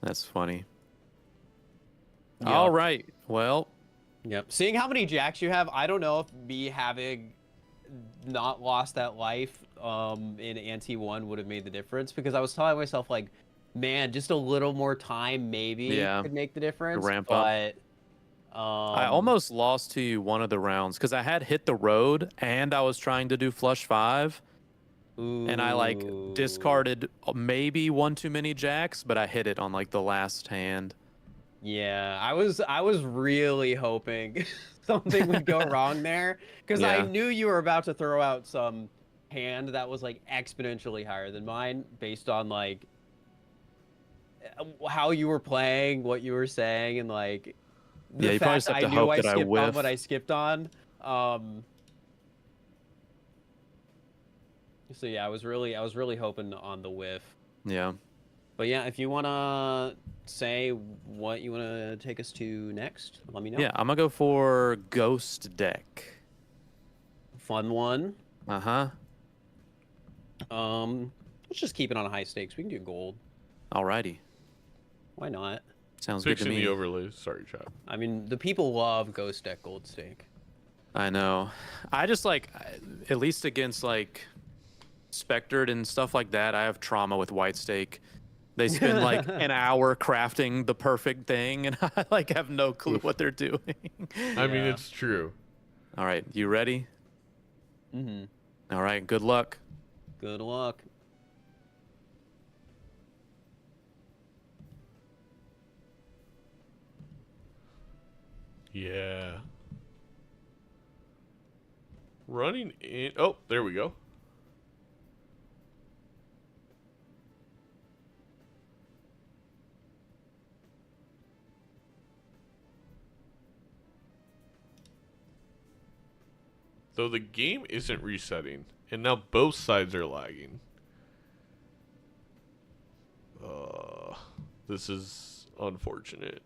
That's funny. Yep. All right. Well, Yep. Seeing how many jacks you have, I don't know if me having not lost that life in Ante 1 would have made the difference, because I was telling myself, like, man, just a little more time maybe could make the difference. ramp up. But I almost lost to you one of the rounds because I had hit the road and I was trying to do flush 5. And I like discarded maybe 1 too many jacks, but I hit it on like the last hand. Yeah, I was really hoping something would go wrong there, because I Yeah. knew you were about to throw out some hand that was like exponentially higher than mine based on like how you were playing, what you were saying, and like the Yeah, you probably fact just have I to knew hope I that I skipped on whiff. what I skipped on. So yeah, I was really hoping on the whiff. Yeah. But yeah, if you wanna say what you wanna take us to next, let me know. Yeah, I'm gonna go for Ghost deck. Fun one. Uh-huh. Let's just keep it on a high stakes. We can do gold. Alrighty. Why not? Sounds good to Fixing me. the overlays. Sorry, chat. I mean, the people love ghost deck gold stake. I know. I just like, at least against like Spectred and stuff like that, I have trauma with White Stake. They spend like an hour crafting the perfect thing, and I like have no clue what they're doing. I mean, it's true. All right, you ready? All right, good luck. Good luck. Yeah. Running in. Oh, there we go. Though the game isn't resetting, and now both sides are lagging. This is unfortunate.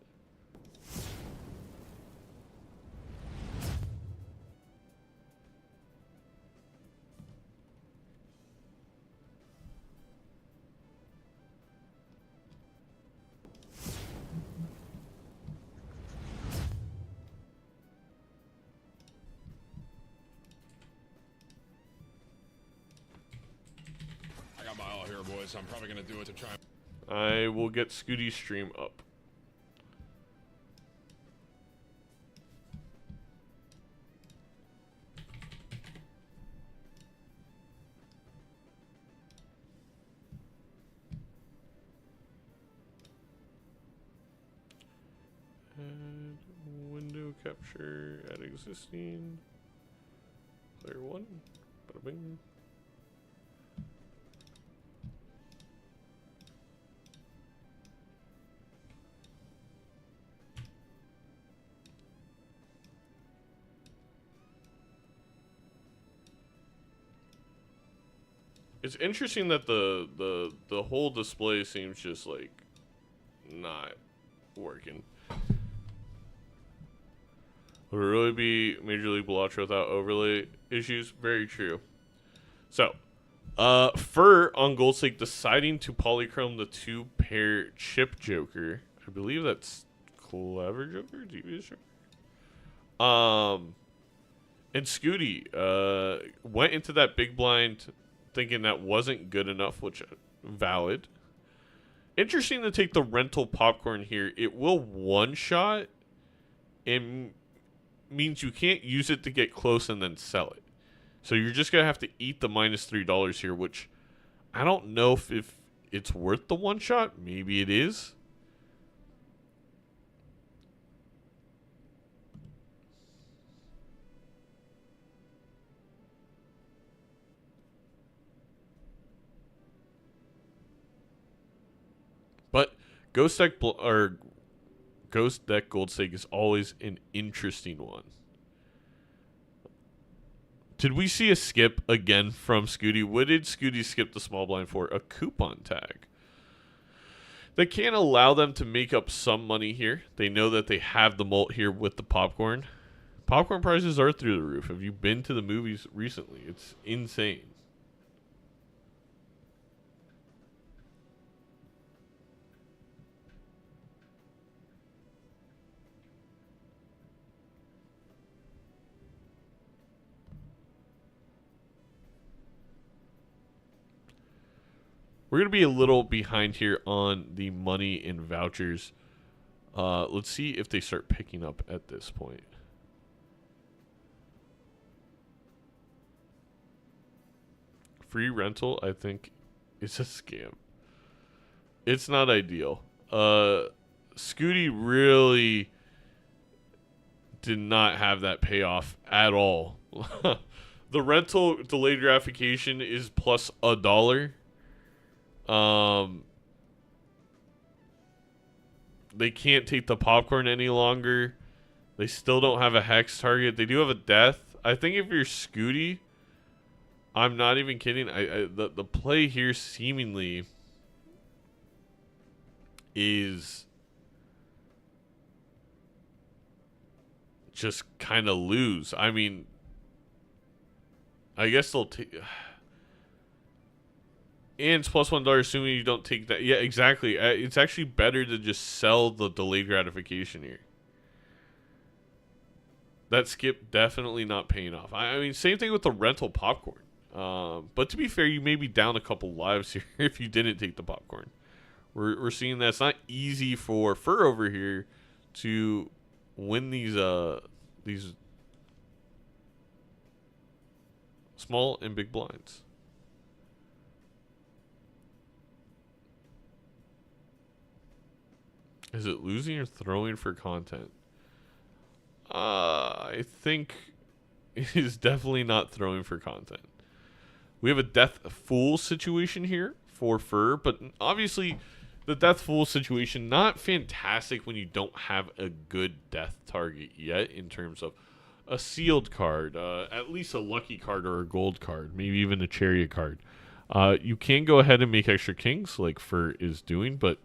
I got my all here, boys. I'm probably gonna do it to try. I will get Skootie's stream up. Add window capture, add existing. Player 1. Bada bing. It's interesting that the whole display seems just like not working. Would it really be Major League Balatro without overlay issues? Very true. So, FIR on Gold Stake deciding to polychrome the 2-pair chip Joker. I believe that's Clever Joker, Devious Joker. And Skootie went into that big blind thinking that wasn't good enough, which valid. Interesting to take the rental popcorn here. It will one-shot and means you can't use it to get close and then sell it. So you're just going to have to eat the -$3 here, which I don't know if it's worth the one-shot. Maybe it is. But Ghost Deck Gold Stake is always an interesting one. Did we see a skip again from Skootie? What did Skootie skip the small blind for? A coupon tag. They can't allow them to make up some money here. They know that they have the mult here with the popcorn. Popcorn prices are through the roof. Have you been to the movies recently? It's insane. We're going to be a little behind here on the money and vouchers. Let's see if they start picking up at this point. Free rental, I think, is a scam. It's not ideal. Skootie really did not have that payoff at all. The rental delayed gratification is plus $1. They can't take the popcorn any longer. They still don't have a hex target. They do have a death. I think if you're Skootie, I'm not even kidding. The play here seemingly is just kind of lose. I mean, I guess they'll take. And it's plus $1 assuming you don't take that. Yeah, exactly. It's actually better to just sell the delayed gratification here. that skip definitely not paying off. I mean, same thing with the rental popcorn. But to be fair, you may be down a couple lives here if you didn't take the popcorn. We're seeing that it's not easy for FIR over here to win these small and big blinds. Is it losing or throwing for content? I think it is definitely not throwing for content. We have a death fool situation here for FIR, but obviously the death fool situation not fantastic when you don't have a good death target yet in terms of a sealed card, at least a lucky card or a gold card, maybe even a chariot card. You can go ahead and make extra kings like FIR is doing, but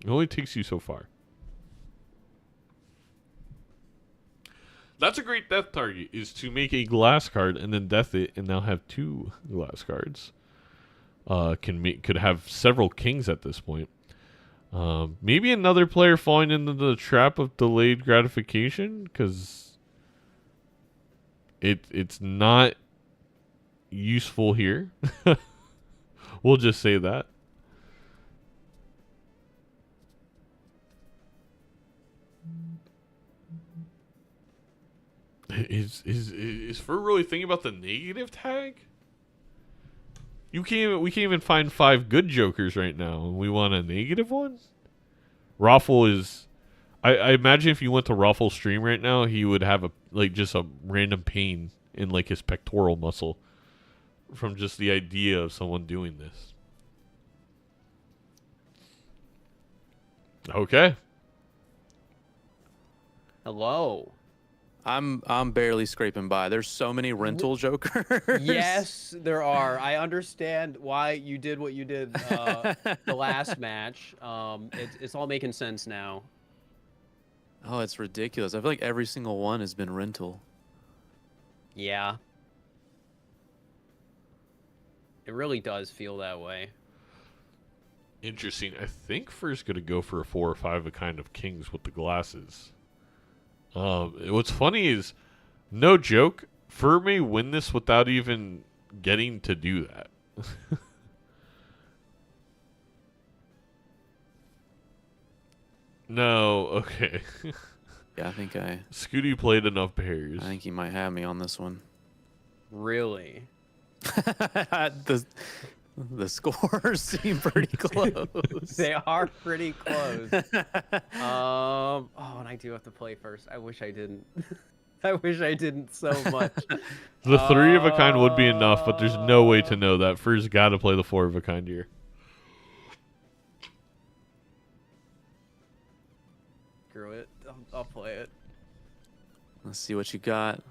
it only takes you so far. That's a great death target, is to make a glass card and then death it and now have 2 glass cards. Could have several kings at this point. Maybe another player falling into the trap of delayed gratification, because it's not useful here. We'll just say that. Is FIR really thinking about the negative tag? We can't even find 5 good jokers right now, and we want a negative one? Raffle is... I imagine if you went to Raffle's stream right now, he would have just a random pain in like his pectoral muscle from just the idea of someone doing this. Okay. Hello. I'm barely scraping by. There's so many rental jokers. Yes, there are. I understand why you did what you did the last match. It's all making sense now. Oh, it's ridiculous. I feel like every single one has been rental. Yeah. It really does feel that way. Interesting. I think FIR's going to go for a 4 or 5 of a kind of kings with the glasses. What's funny is, no joke, FIR may win this without even getting to do that. No, okay. Yeah, I think Skootie played enough pairs. I think he might have me on this one. Really? The scores seem pretty close. They are pretty close. Oh, and I do have to play first. I wish I didn't. I wish I didn't so much. The 3 of a kind would be enough, but there's no way to know that. FIR's got to play the 4 of a kind here. Screw it. I'll play it. Let's see what you got.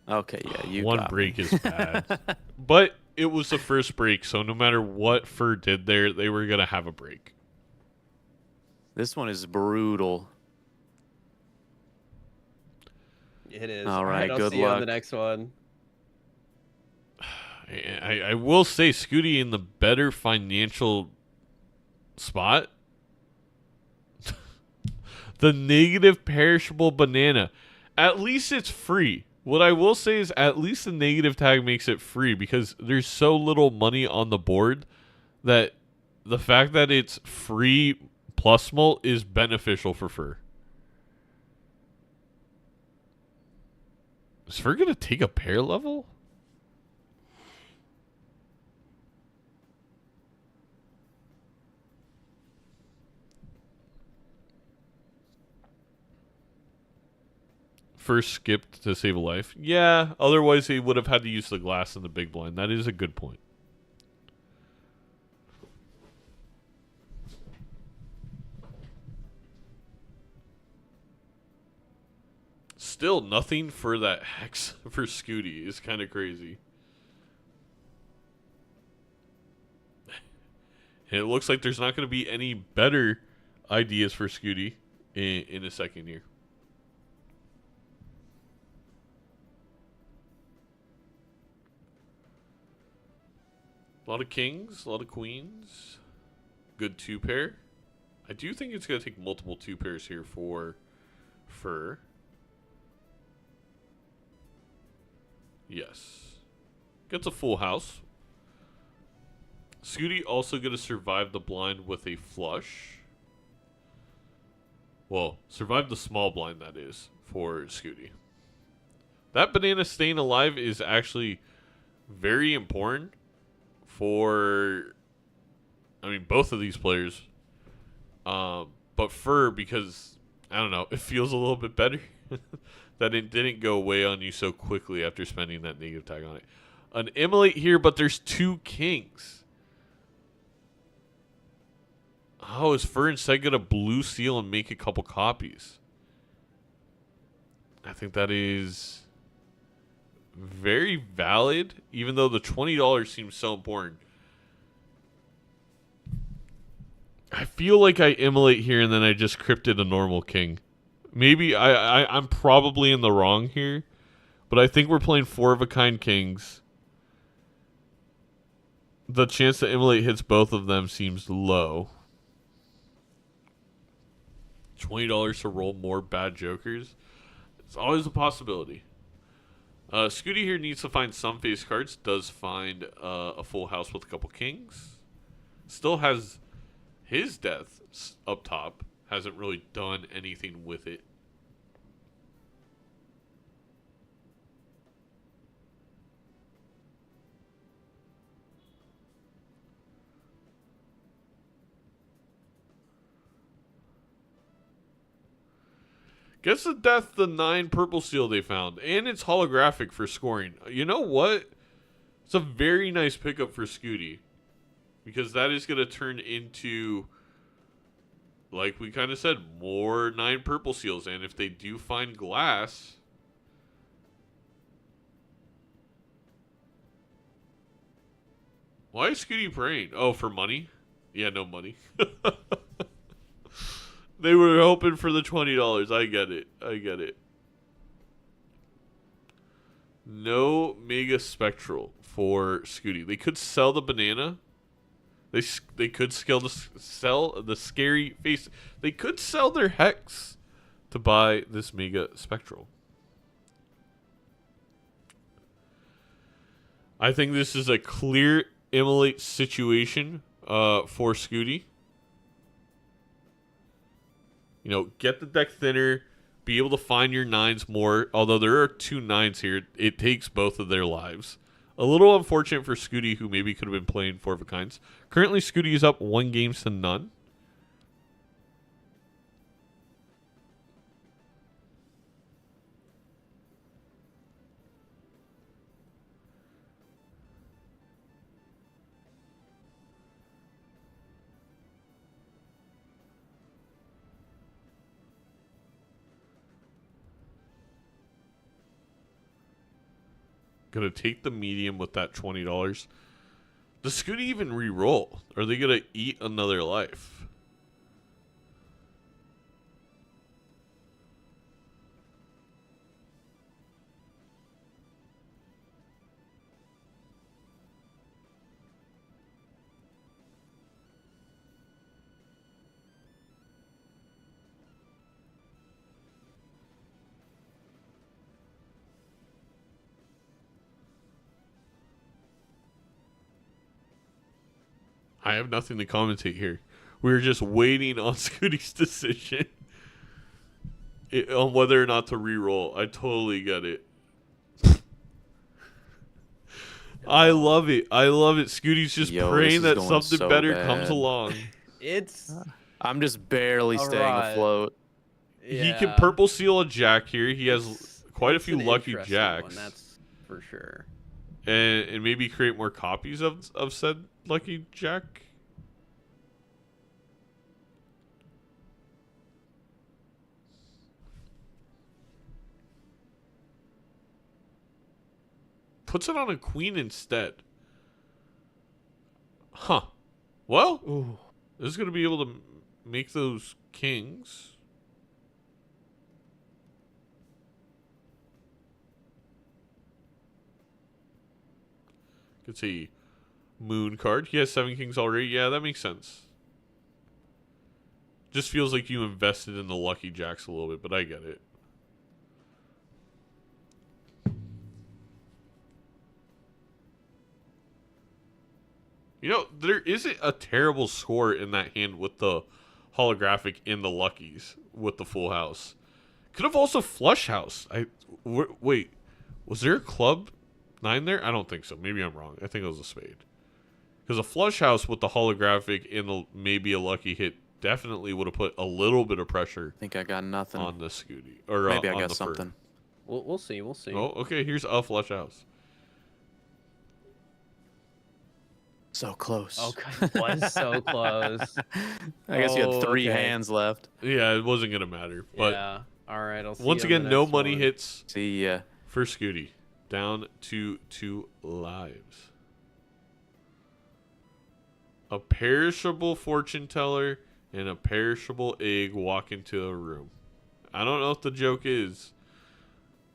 Okay, yeah, you One got break me. is bad. But it was the first break, so no matter what FIR did there, they were going to have a break. This one is brutal. It is. All right, I'll good see you on luck. the next one. I will say Skootie in the better financial spot. The negative perishable banana. At least it's free. What I will say is at least the negative tag makes it free, because there's so little money on the board that the fact that it's free plus mult is beneficial for FIR. Is FIR going to take a pair level? First skipped to save a life. Yeah, otherwise he would have had to use the glass in the big blind. That is a good point. Still nothing for that hex for Skootie is kind of crazy. And it looks like there's not going to be any better ideas for Skootie in a second here. A lot of kings, a lot of queens. Good 2 pair. I do think it's going to take multiple 2 pairs here for FIR. Yes. Gets a full house. Skootie also going to survive the blind with a flush. Well, survive the small blind, that is, for Skootie. That banana staying alive is actually very important for, I mean, both of these players. But FIR, because, I don't know, it feels a little bit better that it didn't go away on you so quickly after spending that negative tag on it. An immolate here, but there's 2 kings. Oh, is FIR instead going to blue seal and make a couple copies? I think that is very valid, even though the $20 seems so important. I feel like I immolate here and then I just crypted a normal king. Maybe I'm probably in the wrong here, but I think we're playing 4-of-a-kind kings. The chance that immolate hits both of them seems low. $20 to roll more bad jokers. It's always a possibility. Skootie here needs to find some face cards. Does find a full house with a couple kings. Still has his death up top. Hasn't really done anything with it. Gets the death the 9 purple seal they found. And it's holographic for scoring. You know what? It's a very nice pickup for Skootie. Because that is going to turn into, like we kind of said, more 9 purple seals. And if they do find glass, why is Skootie praying? Oh, for money? Yeah, no money. They were hoping for the $20. I get it. I get it. No Mega Spectral for Skootie. They could sell the banana. They could sell the scary face. They could sell their Hex to buy this Mega Spectral. I think this is a clear immolate situation for Skootie. You know, get the deck thinner, be able to find your 9s more. Although there are 2 9s here, it takes both of their lives. A little unfortunate for Skootie, who maybe could have been playing 4-of-a-kinds. Currently, Skootie is up 1 game to none. Gonna take the medium with that $20. Does Skootie even re-roll? Are they gonna eat another life? I have nothing to commentate here. We're just waiting on Skootie's decision on whether or not to re-roll. I totally get it. I love it. I love it. Skootie's just praying that something so better comes along. I'm just barely staying afloat. Yeah. He can purple seal a jack here. He has quite a few lucky jacks. That's for sure. And maybe create more copies of said lucky jack. Puts it on a queen instead. Huh. Well, this is going to be able to make those kings. Could see moon card. He has 7 kings already. Yeah, that makes sense. Just feels like you invested in the lucky jacks a little bit, but I get it. You know, there isn't a terrible score in that hand with the holographic in the luckies with the full house. Could have also flush house. Wait, was there a club 9 there? I don't think so. Maybe I'm wrong. I think it was a spade. Because a flush house with the holographic and maybe a lucky hit definitely would have put a little bit of pressure. I think I got nothing On the Skootie. Or maybe I on got the something. We'll see. We'll see. Oh, okay. Here's a flush house. So close. Okay, was so close. I guess you had 3 hands left. Yeah, it wasn't going to matter. But yeah. All right. I'll see once you on again, the no next money one. hits See ya. for Skootie. Down to 2 lives. A perishable fortune teller and a perishable egg walk into a room. I don't know if the joke is.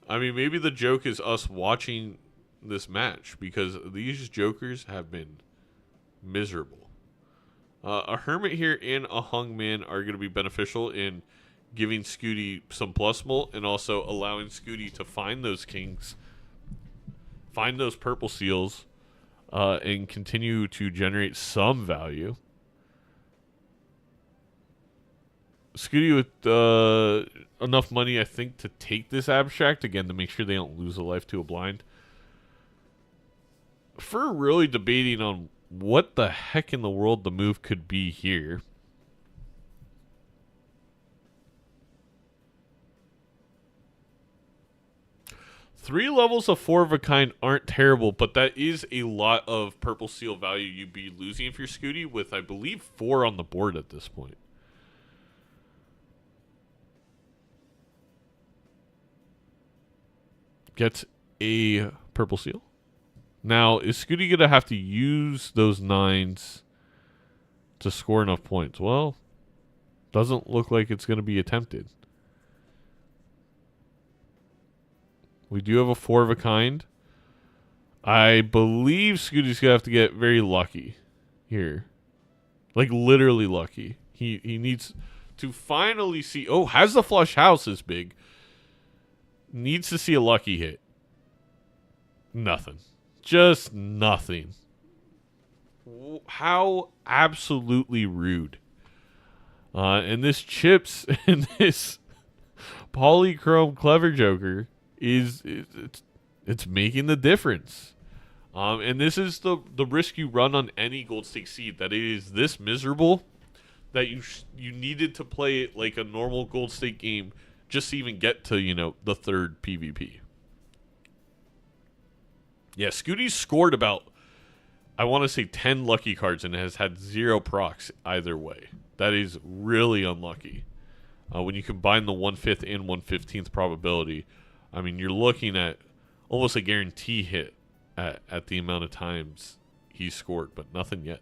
I mean, maybe the joke is us watching this match because these jokers have been miserable. A hermit here and a hung man are going to be beneficial in giving Skootie some plus mult and also allowing Skootie to find those kings, find those purple seals, and continue to generate some value. Skootie with enough money, I think, to take this abstract again to make sure they don't lose a life to a blind. For really debating on what the heck in the world the move could be here. Three levels of 4 of a kind aren't terrible, but that is a lot of purple seal value you'd be losing if you're Skootie with, I believe, 4 on the board at this point. Gets a purple seal. Now, is Skootie going to have to use those 9s to score enough points? Well, doesn't look like it's going to be attempted. We do have a 4 of a kind. I believe Skootie's going to have to get very lucky here. Like, literally lucky. He needs to finally see... Oh, has the flush house is big. Needs to see a lucky hit. Nothing. Just nothing. How absolutely rude. And this chips and this polychrome clever joker it's making the difference. And this is the risk you run on any gold stake seed, that it is this miserable that you needed to play it like a normal gold stake game just to even get to, you know, the 3rd PvP. Yeah, Skootie's scored about, I want to say 10 lucky cards and has had 0 procs either way. That is really unlucky. When you combine the 1/5 and 1/15th probability, I mean, you're looking at almost a guarantee hit at the amount of times he's scored, but nothing yet.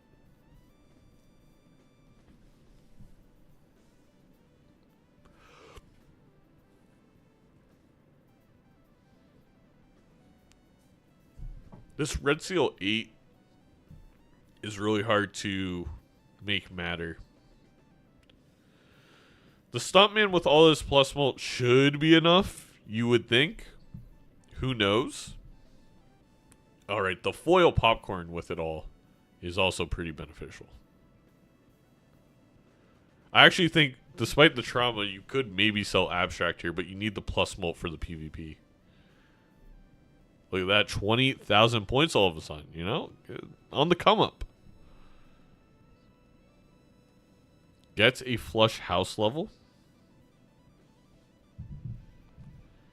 This Red Seal 8 is really hard to make matter. The Stuntman with all his plus mult should be enough, you would think. Who knows? Alright, the foil popcorn with it all is also pretty beneficial. I actually think, despite the trauma, you could maybe sell abstract here, but you need the plus mult for the PvP. Look at that, 20,000 points all of a sudden, you know? On the come up. Gets a flush house level.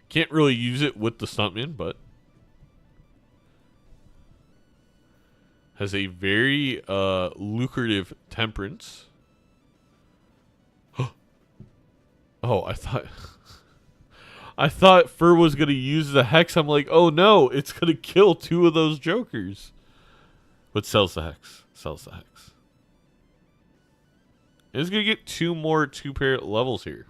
Can't really use it with the Stuntman, but has a very lucrative temperance. Oh, I thought FIR was going to use the Hex. I'm like, oh no, it's going to kill 2 of those jokers. But sells the Hex. Sells the Hex. And it's going to get 2 more 2-pair levels here.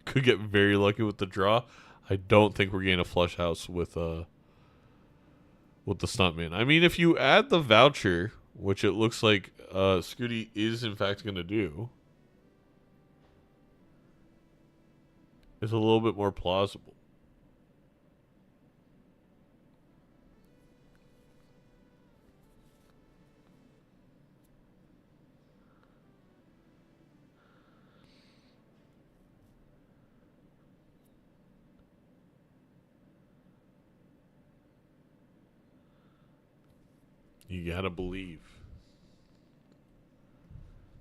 Could get very lucky with the draw. I don't think we're getting a flush house with the Stuntman. I mean, if you add the voucher, which it looks like Skootie is in fact going to do, it's a little bit more plausible. You gotta believe.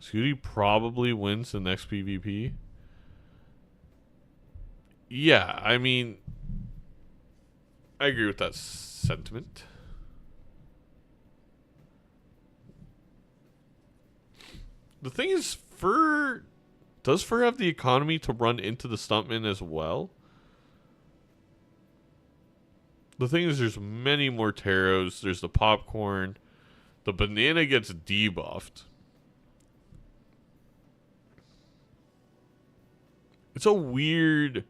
Skootie probably wins the next PvP. Yeah, I mean, I agree with that sentiment. The thing is, does FIR have the economy to run into the stuntman as well? The thing is, there's many more taros. There's the popcorn. The banana gets debuffed. It's a weird.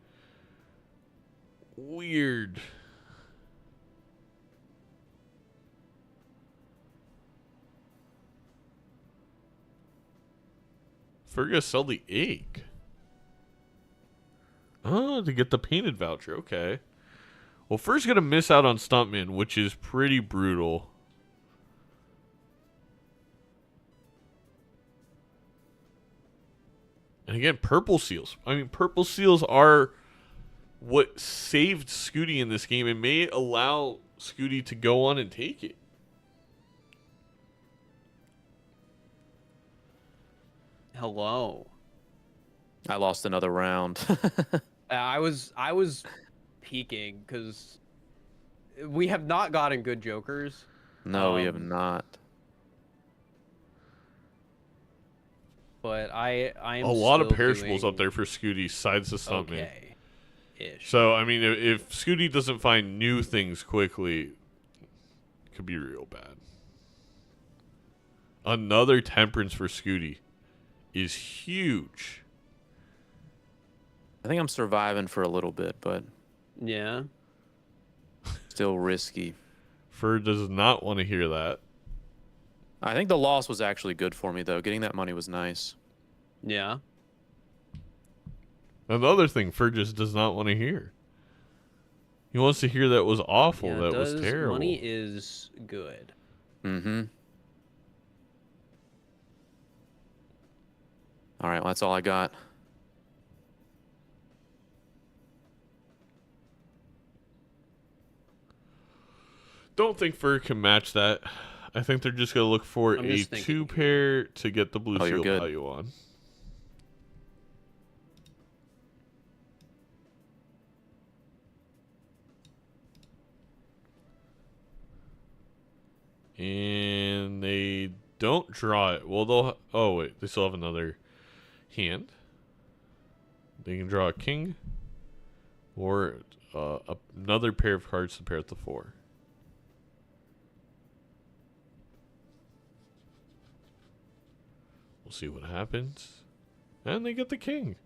FIR gonna sell the egg. Oh, to get the painted voucher. Okay. Well, FIR's gonna miss out on Stuntman, which is pretty brutal. And again, purple seals. I mean, purple seals are what saved Skootie in this game and may allow Skootie to go on and take it. Hello. I lost another round. I was peeking because we have not gotten good jokers. No, we have not. But I am a lot of still perishables doing up there for Skootie, sides the Stuntman. okay-ish. So, I mean, if Skootie doesn't find new things quickly, it could be real bad. Another temperance for Skootie is huge. I think I'm surviving for a little bit, but Yeah. still risky. FIR does not want to hear that. I think the loss was actually good for me, though. Getting that money was nice. Yeah. Another thing FIR just does not want to hear. He wants to hear that was awful, Yeah, that was terrible. Money is good. Mm-hmm. All right, well, that's all I got. Don't think FIR can match that. I think they're just going to look for I'm a just thinking 2-pair to get the blue Oh, you're seal good. value on. And they don't draw it. Well, they'll... Oh, wait. They still have another hand. They can draw a king. Or another pair of cards to pair with the 4. We'll see what happens. And they get the king.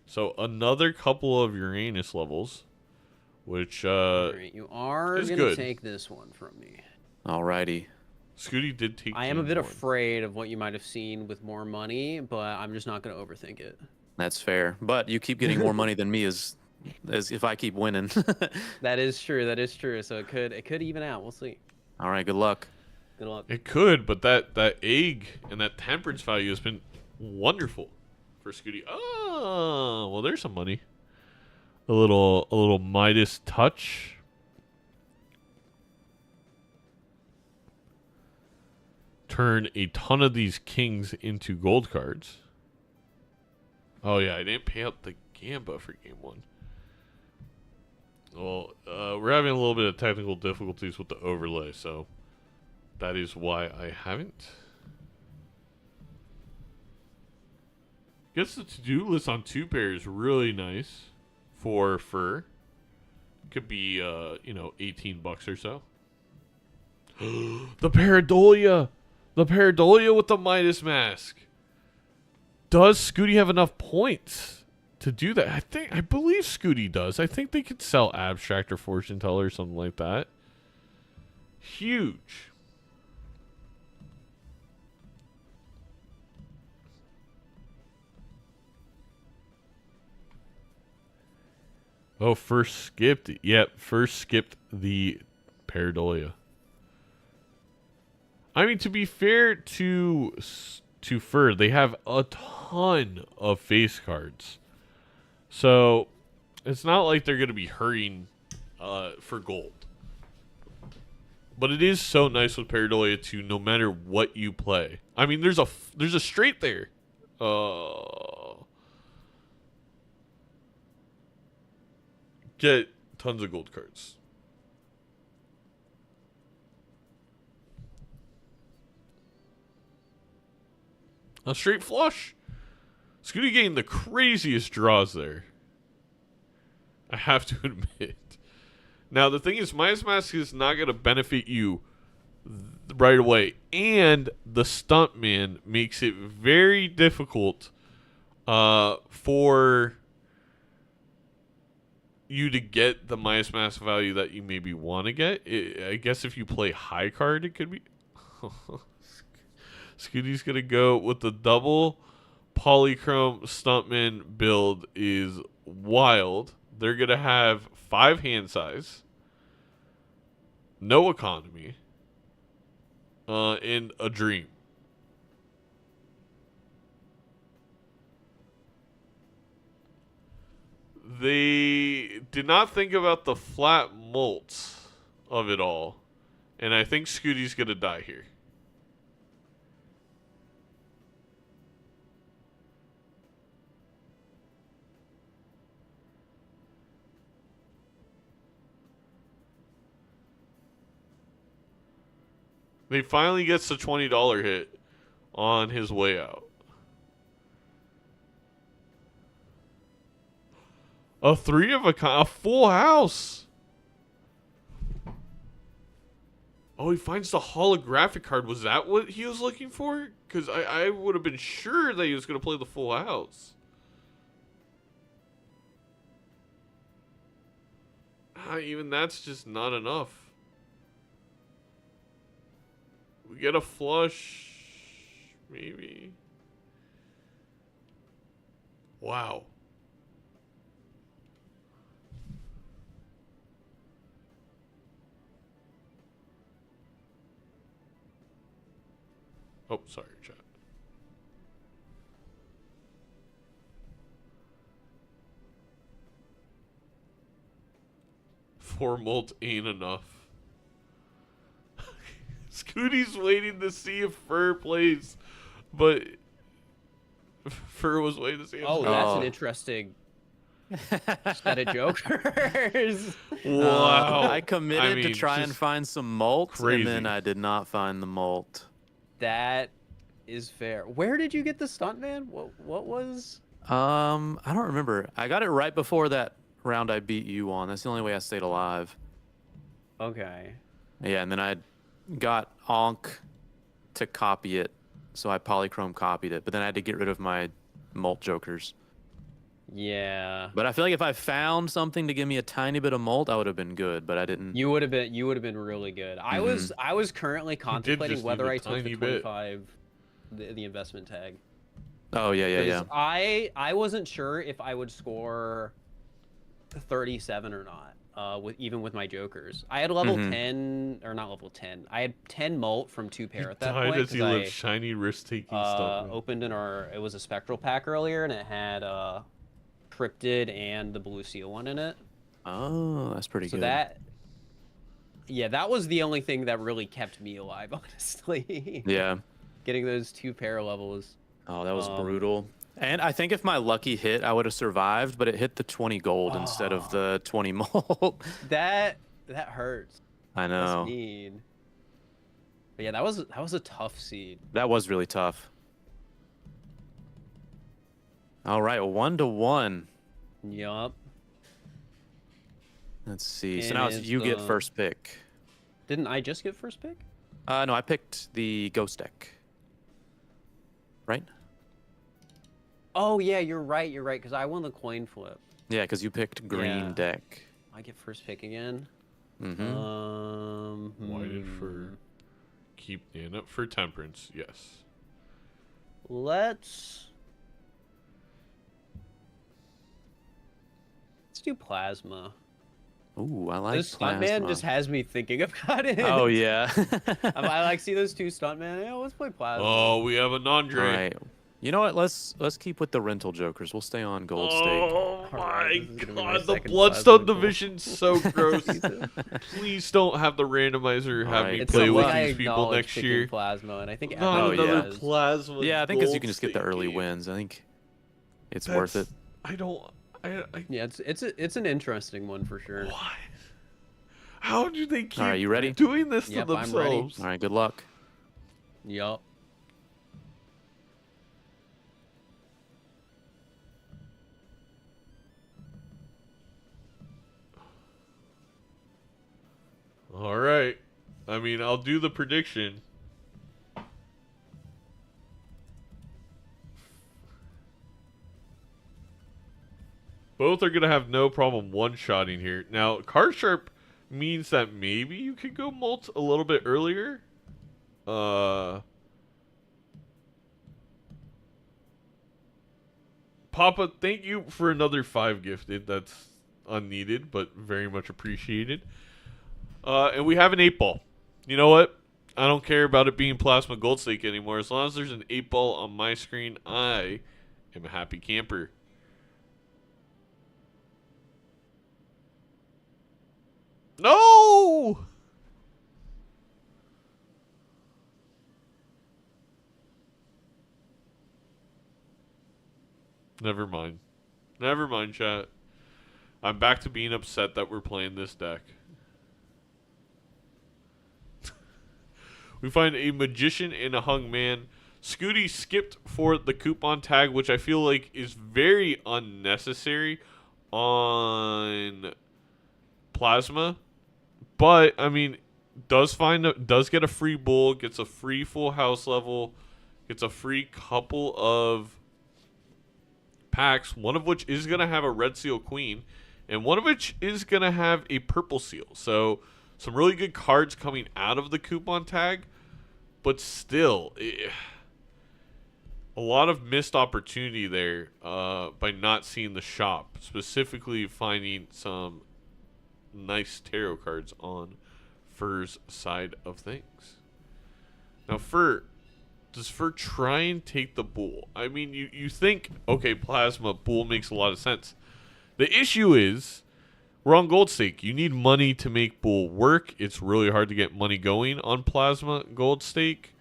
So another couple of Uranus levels. Which All right, you are is going to good. take this one from me. Alrighty. Skootie did take I am a bit game one. afraid of what you might have seen with more money, but I'm just not going to overthink it. That's fair. But you keep getting more money than me as if I keep winning. That is true. That is true. So it could even out. We'll see. All right, good luck. Good luck. It could, but that egg and that temperance value has been wonderful for Skootie. Oh, well, there's some money. A little Midas touch. Turn a ton of these kings into gold cards. Oh yeah, I didn't pay out the Gamba for game 1. Well, we're having a little bit of technical difficulties with the overlay, so that is why I haven't. Guess the to-do list on 2-pair is really nice for FIR. Could be, $18 or so. The Pareidolia! The Pareidolia with the Midas mask. Does Skootie have enough points to do that? I believe Skootie does. I think they could sell Abstract or Fortune Teller or something like that. Huge. Oh, first skipped. Yep, first skipped the Pareidolia. I mean, to be fair to FIR, they have a ton of face cards. So, it's not like they're going to be hurrying for gold. But it is so nice with Pareidolia to no matter what you play. I mean, there's a straight there. Get tons of gold cards. A straight flush. Skootie getting the craziest draws there. I have to admit. Now, the thing is, Midas Mask is not going to benefit you right away. And the Stuntman makes it very difficult for you to get the Midas Mask value that you maybe want to get. I guess if you play high card, it could be... Skootie's going to go with the double Polychrome Stuntman build is wild. They're going to have 5 hand size, no economy, and a dream. They did not think about the flat molts of it all, and I think Skootie's going to die here. He finally gets the $20 hit on his way out. A 3 of a kind, a full house. Oh, he finds the holographic card. Was that what he was looking for? Because I would have been sure that he was going to play the full house. Even that's just not enough. We get a flush, maybe. Wow. Oh, sorry, chat. Four molt ain't enough. Skootie's waiting to see if FIR plays, but FIR was waiting to see him. Oh, that's an interesting set of jokers. Wow. I committed to try and find some molt, and then I did not find the molt. That is fair. Where did you get the Stuntman? What was? I don't remember. I got it right before that round I beat you on. That's the only way I stayed alive. Okay. Yeah, and then I got Onk to copy it, so I polychrome copied it, but then I had to get rid of my molt jokers. Yeah. But I feel like if I found something to give me a tiny bit of molt, I would have been good, but I didn't. You would have been really good. I was currently contemplating whether I took the 25 the investment tag. Oh yeah. I wasn't sure if I would score 37 or not. Even with my jokers, I had level 10 or not level 10. I had 10 molt from 2 pair at that point. As he lived shiny risk-taking stuff. Opened it was a spectral pack earlier, and it had cryptid and the blue seal one in it. Oh, that's pretty good. That was the only thing that really kept me alive, honestly. Yeah. Getting those 2 pair levels. Oh, that was brutal. And I think if my lucky hit, I would have survived, but it hit the 20 gold instead of the 20 molt. That hurts. I know. That's mean. But yeah, that was a tough seed. That was really tough. All right, 1-1. Yup. Let's see. So now you get first pick. Didn't I just get first pick? No, I picked the ghost deck. Right? Oh yeah, you're right, because I won the coin flip. Yeah, because you picked green deck. I get first pick again. Why did FIR keep Nana for temperance? Yes. Let's do plasma. Ooh, I like this plasma. Stuntman just has me thinking about it. Oh yeah. I like see those 2 Stuntman. Yeah, let's play plasma. Oh, we have an Andre. All right. You know what? Let's keep with the rental jokers. We'll stay on gold stake. Oh my my This is gonna be my god, the second Bloodstone plasma pull. division's so gross. Please don't have the randomizer have me Alright, play something with I these people acknowledge next picking year. Plasma, and I think Not Oh, everyone another yeah. does. plasma. Yeah, I think because you can gold just get the early stake game. wins. I think it's worth it. I don't. I Yeah, it's an interesting one for sure. what? How do they keep Alright, you ready? doing this Yep, to I'm ready. themselves? All right, good luck. Yup. All right. I mean, I'll do the prediction. Both are going to have no problem one-shotting here. Now, card sharp means that maybe you could go molt a little bit earlier. Papa, thank you for another 5 gifted. That's unneeded, but very much appreciated. And we have an 8-ball. You know what? I don't care about it being plasma gold stake anymore. As long as there's an 8-ball on my screen, I am a happy camper. No! Never mind. Never mind, chat. I'm back to being upset that we're playing this deck. We find a magician and a hung man. Skootie skipped for the coupon tag, which I feel like is very unnecessary on Plasma. But I mean, does get a free bull, gets a free full house level, gets a free couple of packs, one of which is gonna have a red seal queen, and one of which is gonna have a purple seal. So some really good cards coming out of the coupon tag, but still, a lot of missed opportunity there by not seeing the shop, specifically finding some nice tarot cards on FIR's side of things. Now, does FIR try and take the bull? I mean, you think, okay, plasma, bull makes a lot of sense. The issue is, we're on gold stake. You need money to make bull work. It's really hard to get money going on plasma gold stake.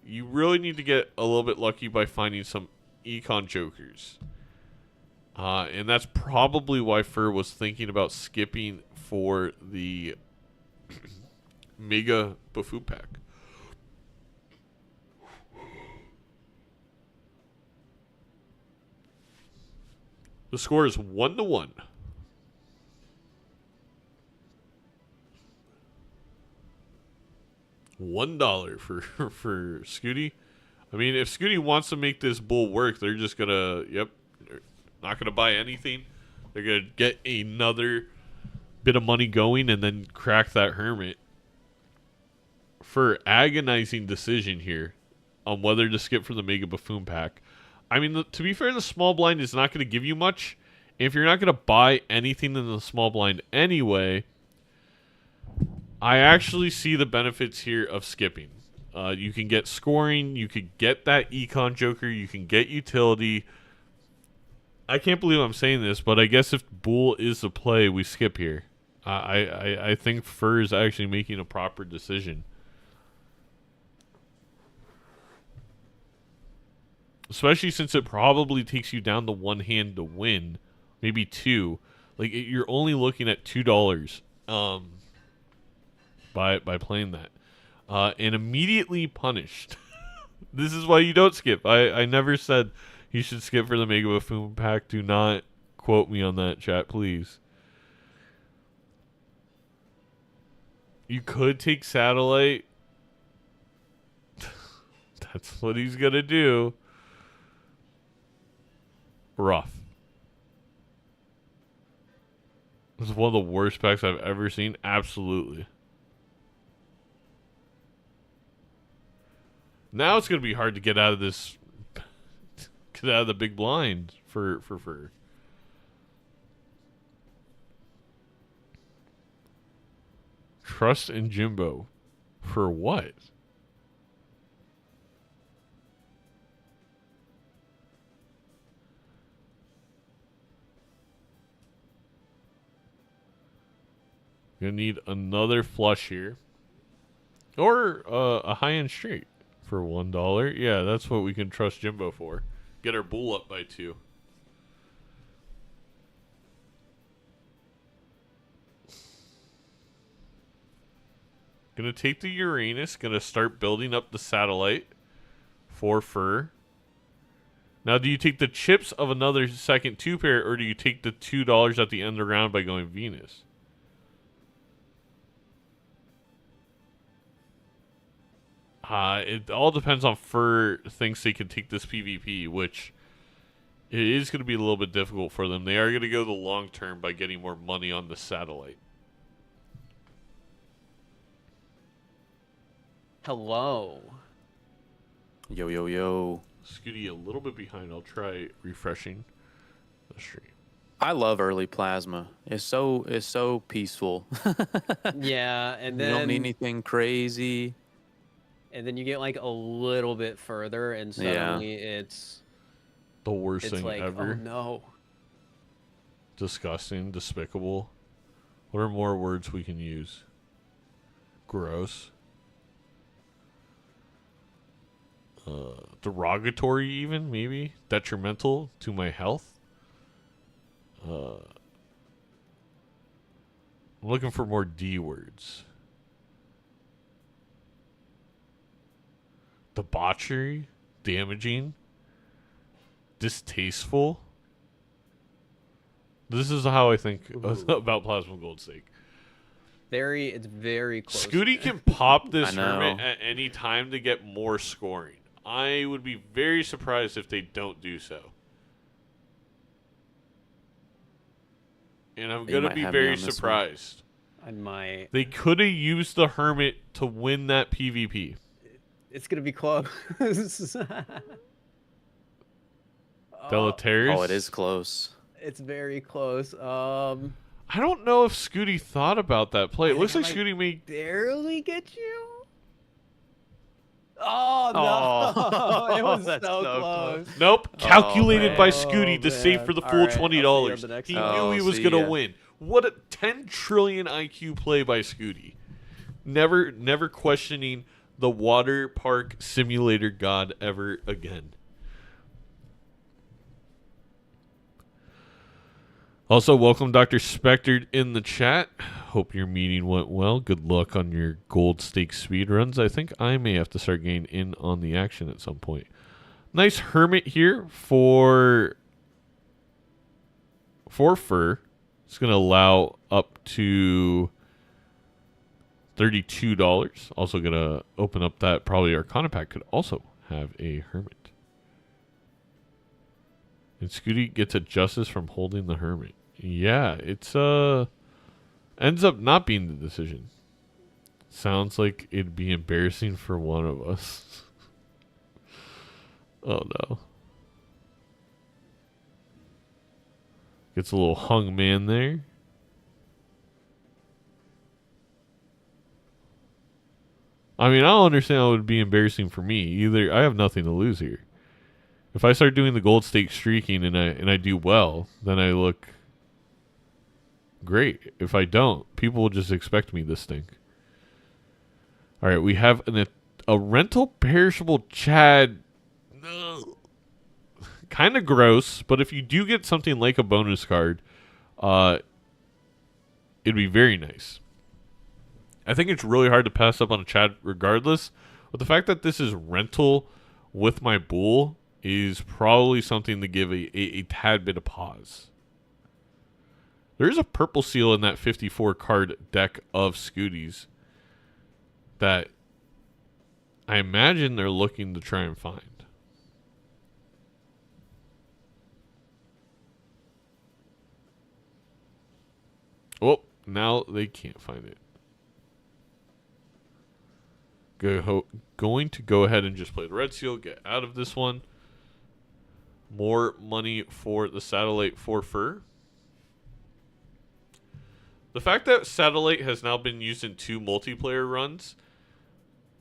You really need to get a little bit lucky by finding some econ jokers. And that's probably why FIR was thinking about skipping for the Mega Buffoon pack. The score is 1-1. $1 for Skootie. I mean, if Skootie wants to make this bull work, they're just gonna, they're not gonna buy anything. They're gonna get another bit of money going and then crack that hermit. For agonizing decision here on whether to skip for the Mega Buffoon pack. I mean, to be fair, the small blind is not going to give you much. If you're not going to buy anything in the small blind anyway, I actually see the benefits here of skipping. You can get scoring. You could get that econ joker. You can get utility. I can't believe I'm saying this, but I guess if bull is the play, we skip here. I think FIR is actually making a proper decision. Especially since it probably takes you down to one hand to win. Maybe two. Like, you're only looking at $2 by playing that. And immediately punished. This is why you don't skip. I never said you should skip for the Mega Buffoon pack. Do not quote me on that, chat, please. You could take Satellite. That's what he's going to do. Rough. This is one of the worst packs I've ever seen. Absolutely. Now it's going to be hard to get out of this. Get out of the big blind for FIR. Trust in Jimbo. For what? Gonna need another flush here. Or a high-end straight for $1. Yeah, that's what we can trust Jimbo for. Get our bull up by 2. Gonna take the Uranus. Gonna start building up the satellite for FIR. Now, do you take the chips of another second 2-pair, or do you take the $2 at the end of the round by going Venus? It all depends on FIR thinks they can take this PvP, which it is going to be a little bit difficult for them. They are going to go the long term by getting more money on the satellite. Hello. Yo, yo, yo. Skootie a little bit behind. I'll try refreshing the stream. I love early plasma. It's so peaceful. Yeah, and then you don't need anything crazy. And then you get like a little bit further, and suddenly it's the worst thing like, ever. Oh no! Disgusting, despicable. What are more words we can use? Gross. Derogatory, even maybe detrimental to my health. I'm looking for more D words. Debauchery, damaging, distasteful. This is how I think about Plasma Gold Stake. It's very close. Skootie can pop this I know. hermit at any time to get more scoring. I would be very surprised if they don't do so. And I'm going to might be have me very on this one. surprised. I might. They could have used the hermit to win that PvP. It's gonna be close. Deleterious? Oh, it is close. It's very close. I don't know if Skootie thought about that play. It looks like might Skootie made... barely get you. Oh no! Oh, It was that's so so close. Nope. Calculated by man. Skootie to Oh, save for the man. full All right, I'll see you on $20. the next He one. knew he Oh, was see going to ya. win. What a 10 trillion IQ play by Skootie. Never questioning the water park simulator god ever again. Also, welcome Dr. Spectre in the chat. Hope your meeting went well. Good luck on your gold stake speed runs. I think I may have to start getting in on the action at some point. Nice hermit here for FIR. It's going to allow up to $32. Also going to open up that probably Arcana pack could also have a hermit. And Skootie gets a justice from holding the hermit. Yeah, it's ends up not being the decision. Sounds like it'd be embarrassing for one of us. Oh no. Gets a little hung man there. I mean, I don't understand how it would be embarrassing for me. Either I have nothing to lose here. If I start doing the gold stake streaking and I do well, then I look great. If I don't, people will just expect me to stink. All right, we have a rental perishable Chad. Kind of gross, but if you do get something like a bonus card, it'd be very nice. I think it's really hard to pass up on a Chad regardless, but the fact that this is rental with my bull is probably something to give a tad bit of pause. There is a purple seal in that 54 card deck of Skooties that I imagine they're looking to try and find. Oh, now they can't find it. Going to go ahead and just play the red seal, get out of this one. More money for the satellite for FIR. The fact that satellite has now been used in 2 multiplayer runs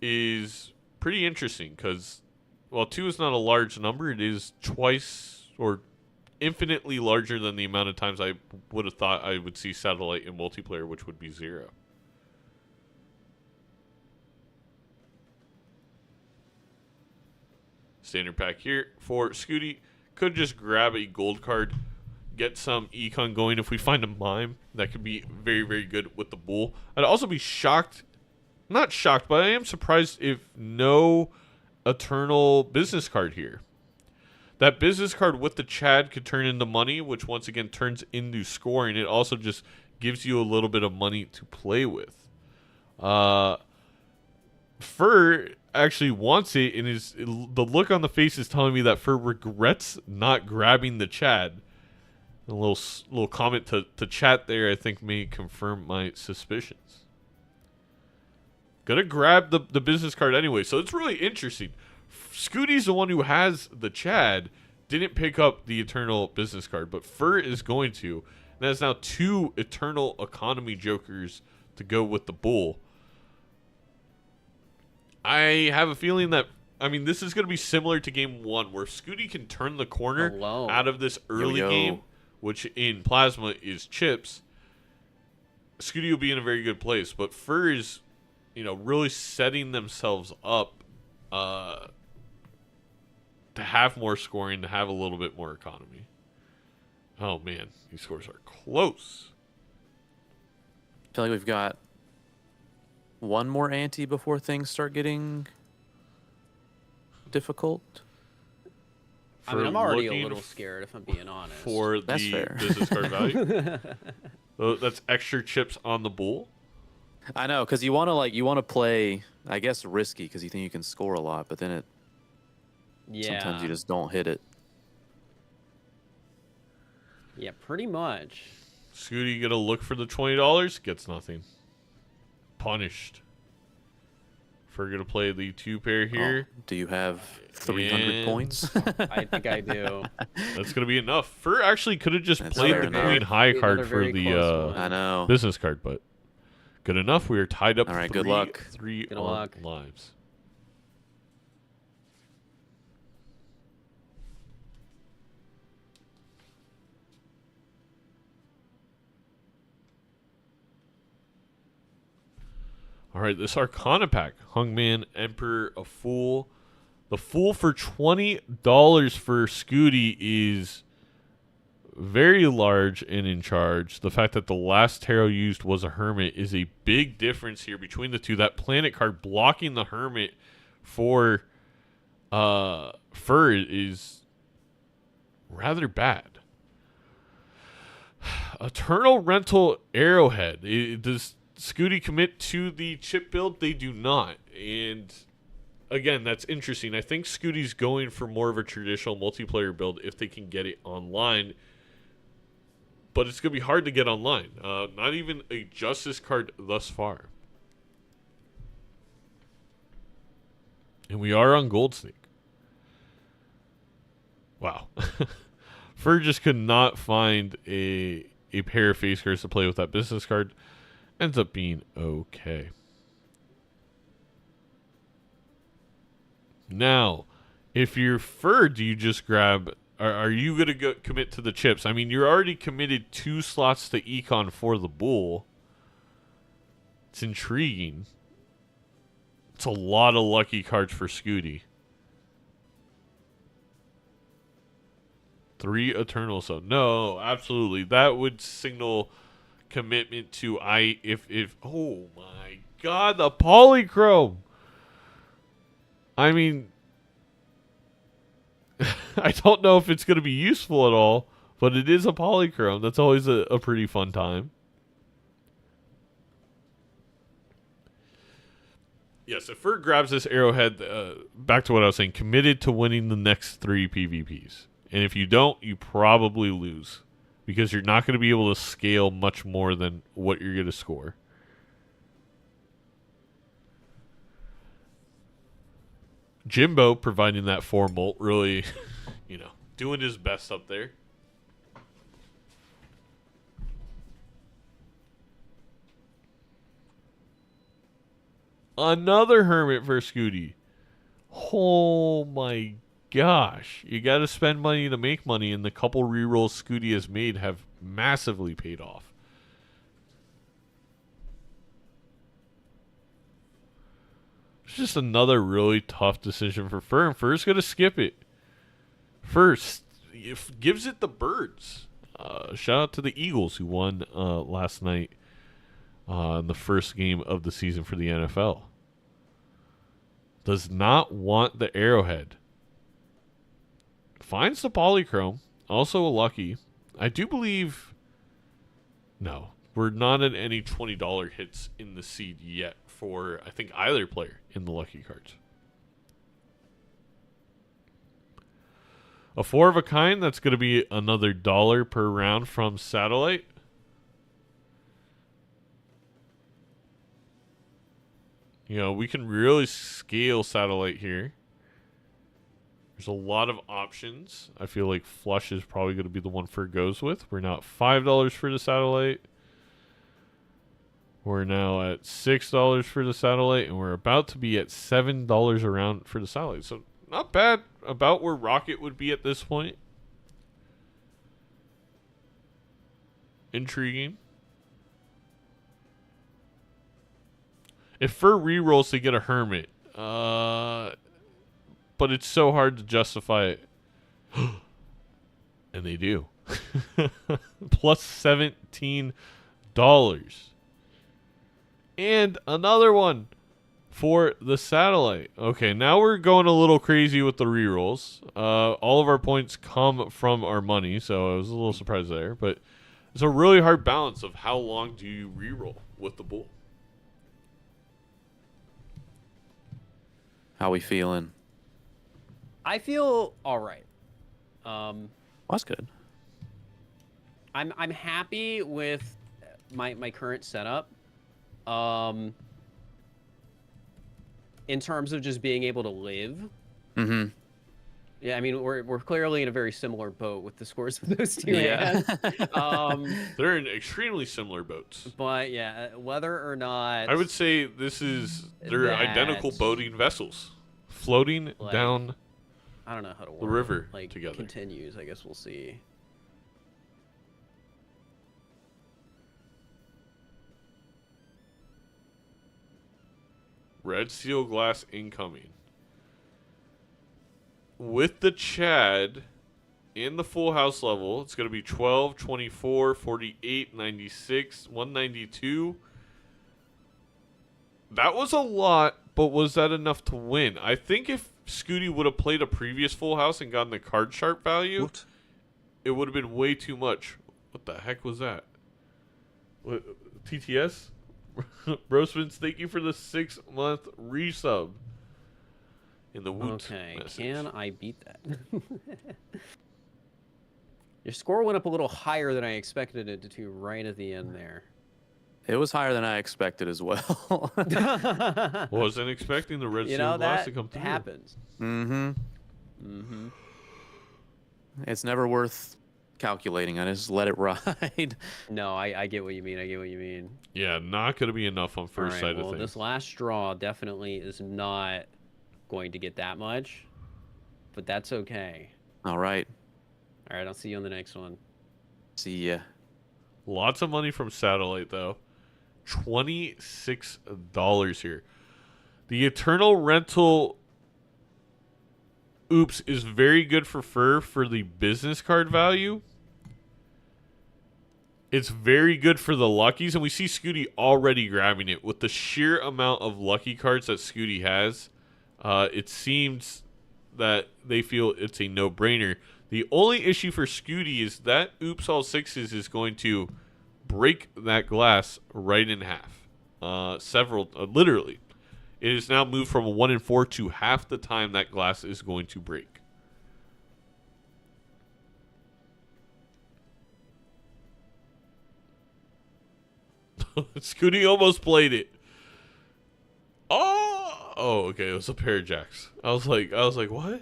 is pretty interesting because while 2 is not a large number, it is twice or infinitely larger than the amount of times I would have thought I would see Satellite in multiplayer, which would be 0. Standard pack here for Skootie. Could just grab a gold card, get some econ going. If we find a mime, that could be very, very good with the bull. I'd also be shocked, not shocked, but I am surprised if no eternal business card here. That business card with the Chad could turn into money, which once again turns into scoring. It also just gives you a little bit of money to play with. FIR actually wants it, and the look on the face is telling me that FIR regrets not grabbing the Chad. A little comment to chat there, I think, may confirm my suspicions. Gonna grab the business card anyway, so it's really interesting. Skootie's the one who has the Chad, didn't pick up the Eternal business card, but FIR is going to. And that's now 2 Eternal economy jokers to go with the bull. I have a feeling that, I mean, this is going to be similar to game 1, where Skootie can turn the corner out of this early game, which in Plasma is chips. Skootie will be in a very good place, but FIR is, really setting themselves up to have more scoring, to have a little bit more economy. Oh, man. These scores are close. I feel like we've got one more ante before things start getting difficult. I mean, I'm already a little scared, if I'm being honest. For That's the fair. business card value. That's extra chips on the bull. I know, because you want to play, I guess, risky, because you think you can score a lot, but then sometimes you just don't hit it. Yeah, pretty much. Skootie gonna look for the $20, gets nothing. Punished. FIR gonna play the 2 pair here. Oh, do you have 300 points? I think I do. That's gonna be enough. FIR actually could have just That's played fair the enough. Queen High card for very close the I know. business card, but good enough. We are tied up. All right, good luck. 3 Good on luck. lives. All right, this Arcana pack. Hungman, Emperor, a Fool. The Fool for $20 for Skootie is very large and in charge. The fact that the last tarot used was a Hermit is a big difference here between the two. That planet card blocking the Hermit for FIR is rather bad. Eternal Rental Arrowhead. Does Skootie commit to the chip build? They do not. And again, that's interesting. I think Skootie's going for more of a traditional multiplayer build if they can get it online. But it's going to be hard to get online. Not even a Justice card thus far. And we are on Gold Snake. Wow. FIR just could not find a pair of face cards to play with that business card. Ends up being okay. Now, if you're FIR, do you just grab... Are you going to commit to the chips? I mean, you're already committed 2 slots to Econ for the Bull. It's intriguing. It's a lot of lucky cards for Skootie. 3 Eternal, so no, absolutely. That would signal commitment to if oh my god, the polychrome. I mean, I don't know if it's going to be useful at all, but it is a polychrome. That's always a pretty fun time. Yes, if FIR grabs this arrowhead, back to what I was saying, committed to winning the next 3 PvPs. And if you don't, you probably lose, because you're not going to be able to scale much more than what you're going to score. Jimbo providing that 4 molt, really, doing his best up there. Another Hermit for Skootie. Oh my gosh. You got to spend money to make money, and the couple rerolls Skootie has made have massively paid off. It's just another really tough decision for FIR, and FIR's going to skip it. First, gives it the birds. Shout out to the Eagles who won last night in the first game of the season for the NFL. Does not want the Arrowhead. Finds the Polychrome. Also a lucky. I do believe... No. We're not at any $20 hits in the seed yet for, I think, either player in the lucky cards. A 4 of a kind, that's going to be another $1 per round from Satellite. You know, we can really scale Satellite here. There's a lot of options. I feel like Flush is probably going to be the one FIR goes with. We're now at $5 for the Satellite. We're now at $6 for the Satellite, and we're about to be at $7 around for the Satellite. So not bad, about where Rocket would be at this point. Intriguing. If FIR rerolls to get a Hermit, but it's so hard to justify it. And they do. Plus $17. And another one for the Satellite. Okay, now we're going a little crazy with the rerolls. All of our points come from our money, so I was a little surprised there. But it's a really hard balance of how long do you reroll with the bull. How we feeling? I feel all right. That's good. I'm happy with my current setup. In terms of just being able to live. Mm-hmm. Yeah, I mean we're clearly in a very similar boat with the scores of those two. Yeah. They're in extremely similar boats. But yeah, whether or not I would say they're identical boating vessels floating down I don't know how to the river like together. Continues, I guess we'll see. Red Steel Glass incoming. With the Chad in the full house level, it's going to be 12, 24, 48, 96, 192. That was a lot, but was that enough to win? I think if Skootie would have played a previous full house and gotten the card sharp value, it would have been way too much. What the heck was that? What, TTS? Brosmans, thank you for the 6-month resub. In the Woot message. Can I beat that? Your score went up a little higher than I expected it to right at the end there. It was higher than I expected as well. Wasn't expecting the Red Steel Glass to come through. Happens. Mm-hmm. Mm-hmm. It's never worth calculating. I just let it ride. No, I get what you mean. I get what you mean. Yeah, not going to be enough on first sight of things. This last straw definitely is not going to get that much, but that's okay. All right. All right, I'll see you on the next one. See ya. Lots of money from Satellite, though. $26 here. The Eternal Rental Oops is very good for FIR for the business card value. It's very good for the luckies, and we see Skootie already grabbing it. With the sheer amount of lucky cards that Skootie has, it seems that they feel it's a no-brainer. The only issue for Skootie is that Oops All Sixes is going to break that glass right in half. Literally. It is now moved from a 1 in 4 to half the time that glass is going to break. Skootie almost played it. Oh, okay. It was a pair of jacks. I was like, what?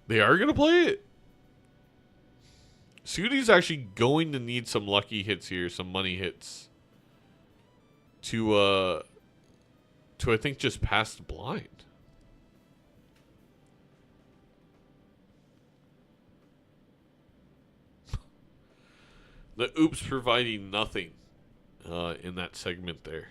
They are gonna play it. Skootie's actually going to need some lucky hits here, some money hits, to I think just pass the blind. The oops providing nothing in that segment there.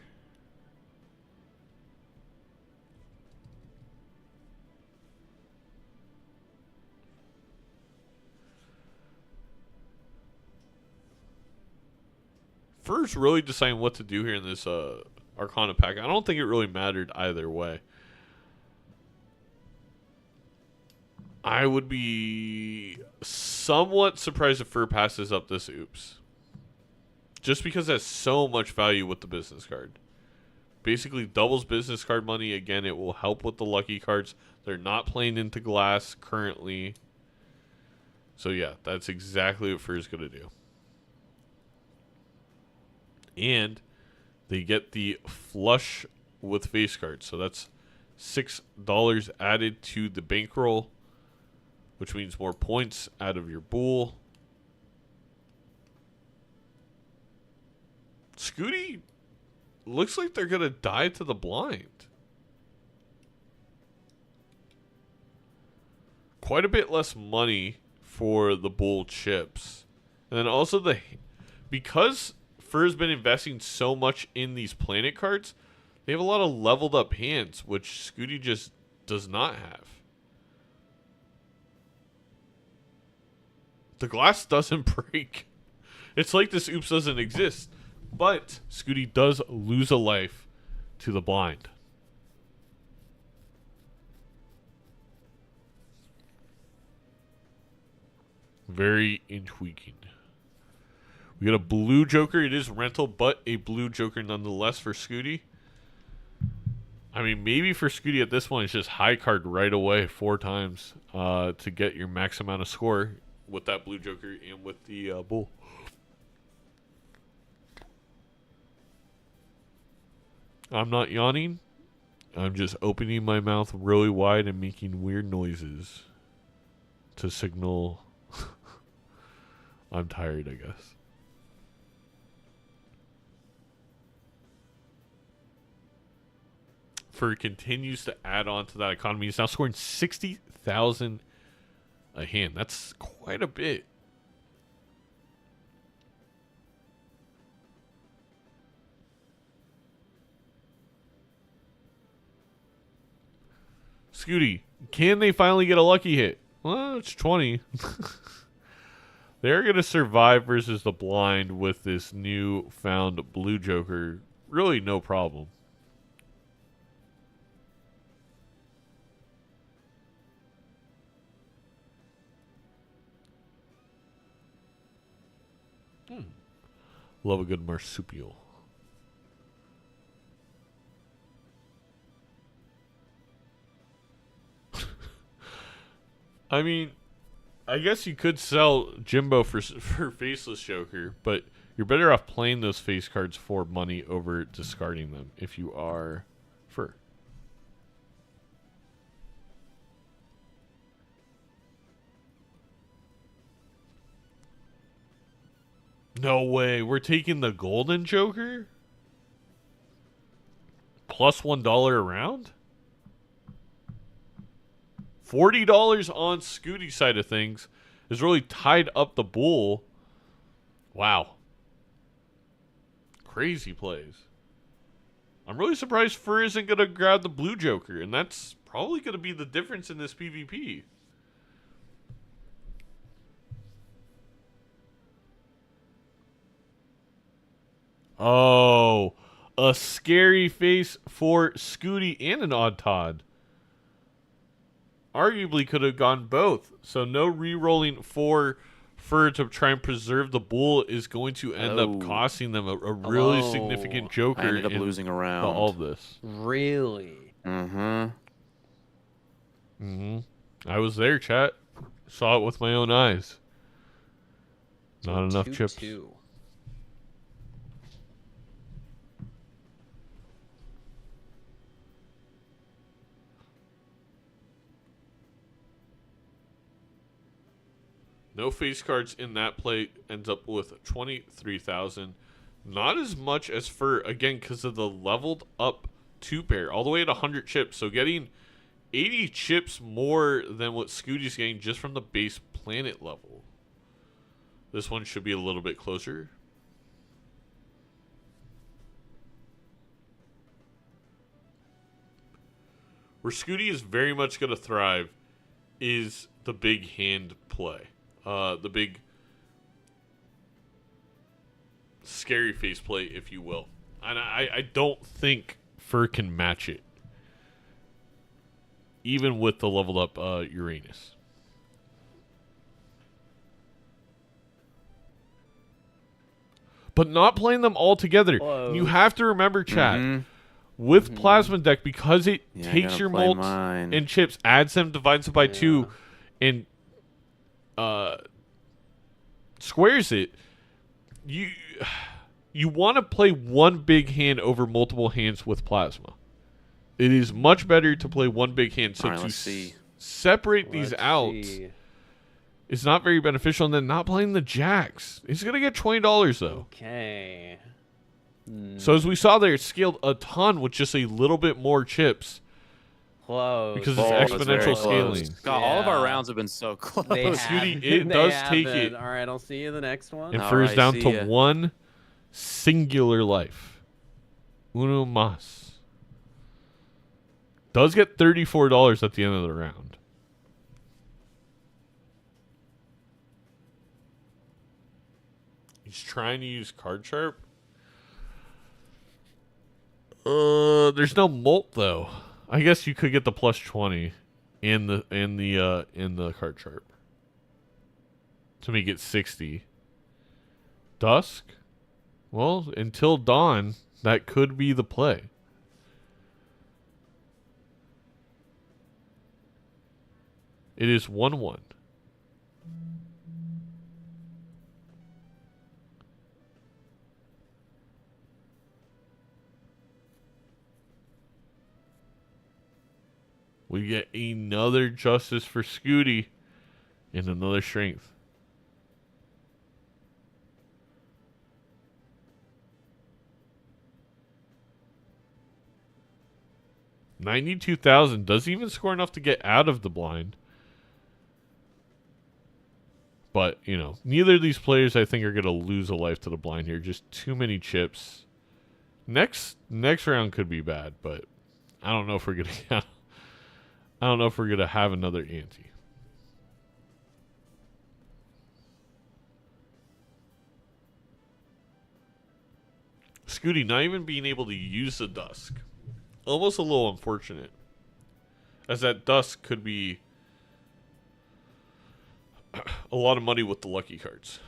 FIR's really deciding what to do here in this Arcana pack. I don't think it really mattered either way. I would be somewhat surprised if FIR passes up this oops. Just because it has so much value with the business card. Basically doubles business card money. Again, it will help with the lucky cards. They're not playing into glass currently. So yeah, that's exactly what FIR is going to do. And they get the flush with face cards. So that's $6 added to the bankroll, which means more points out of your pool. Skootie looks like they're going to die to the blind. Quite a bit less money for the bull chips. And then also because FIR's been investing so much in these planet cards, they have a lot of leveled up hands, which Skootie just does not have. The glass doesn't break. It's like this oops doesn't exist. But Skootie does lose a life to the blind. Very intriguing. We got a blue Joker. It is rental, but a blue Joker nonetheless for Skootie. I mean, maybe for Skootie at this point, it's just high card right away 4 times to get your max amount of score with that blue Joker and with the bull. I'm not yawning. I'm just opening my mouth really wide and making weird noises to signal I'm tired, I guess. FIR continues to add on to that economy. He's now scoring 60,000 a hand. That's quite a bit. Skootie, can they finally get a lucky hit? Well, it's 20. They're going to survive versus the blind with this new found blue Joker. Really no problem. Love a good marsupial. I mean, I guess you could sell Jimbo for Faceless Joker, but you're better off playing those face cards for money over discarding them if you are FIR. No way. We're taking the golden Joker? Plus $1 a round? $40 on Skootie side of things is really tied up the bull. Wow. Crazy plays. I'm really surprised FIR isn't going to grab the blue Joker, and that's probably going to be the difference in this PvP. Oh, a scary face for Skootie and an odd Todd. Arguably could have gone both. So no re-rolling for FIR to try and preserve the bull is going to end up costing them a really significant Joker. I ended up losing a round. All of this. Really? Mm-hmm. Mm-hmm. I was there, chat. Saw it with my own eyes. Not enough 2-2. chips. No face cards in that play, ends up with 23,000. Not as much as FIR, again, because of the leveled up 2-pair, all the way at 100 chips. So getting 80 chips more than what Skootie's getting just from the base planet level. This one should be a little bit closer. Where Skootie is very much going to thrive is the big hand play. The big scary face play, if you will. And I don't think FIR can match it. Even with the leveled up Uranus. But not playing them all together. Whoa. You have to remember, chat, with Plasma Deck, because it takes your molts and chips, adds them, divides it by 2, and squares it, you want to play one big hand over multiple hands with Plasma. It is much better to play one big hand. So to separate these out is not very beneficial. And then not playing the jacks. He's going to get $20 though. Okay. So as we saw there, it scaled a ton with just a little bit more chips. Close. Because it's exponential scaling. God, all of our rounds have been so close. Skootie, it does take it. All right, I'll see you in the next one. And FIR's down to one singular life. Uno mas. Does get $34 at the end of the round. He's trying to use Card Sharp. There's no molt though. I guess you could get the plus 20 in the Card Sharp to make it 60. Dusk? Well, until dawn, that could be the play. It is 1-1. We get another justice for Skootie and another strength. $92,000 doesn't even score enough to get out of the blind. But, you know, neither of these players, I think, are going to lose a life to the blind here. Just too many chips. Next round could be bad, but I don't know if we're going to I don't know if we're going to have another ante. Skootie not even being able to use the Dusk. Almost a little unfortunate. As that Dusk could be a lot of money with the lucky cards.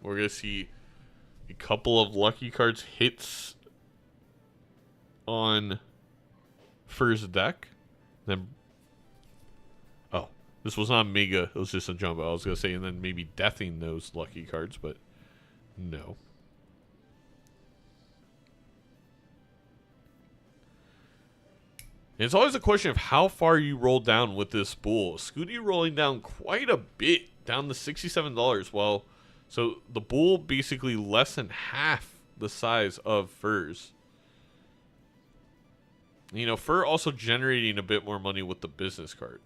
We're going to see a couple of lucky cards hits on FIR's deck. Then, oh, this was not Mega. It was just a jumbo. I was going to say, and then maybe deathing those lucky cards, but no. And it's always a question of how far you roll down with this bull. Skootie rolling down quite a bit, down to $67. While so the bull basically less than half the size of FIR's. You know, FIR also generating a bit more money with the business card.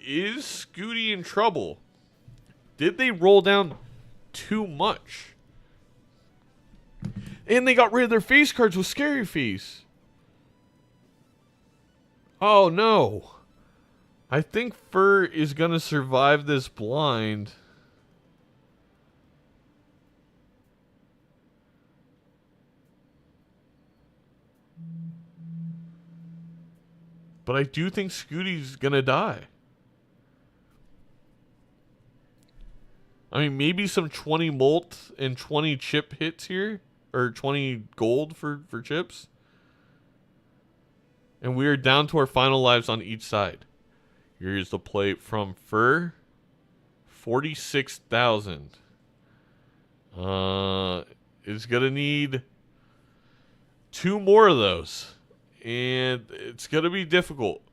Is Skootie in trouble? Did they roll down too much? And they got rid of their face cards with Scary Face. Oh no. I think FIR is going to survive this blind. But I do think Skootie's going to die. I mean, maybe some 20 molt and 20 chip hits here. Or 20 gold for chips. And we are down to our final lives on each side. Here's the play from FIR. 46,000. It's going to need 2 more of those. And it's going to be difficult.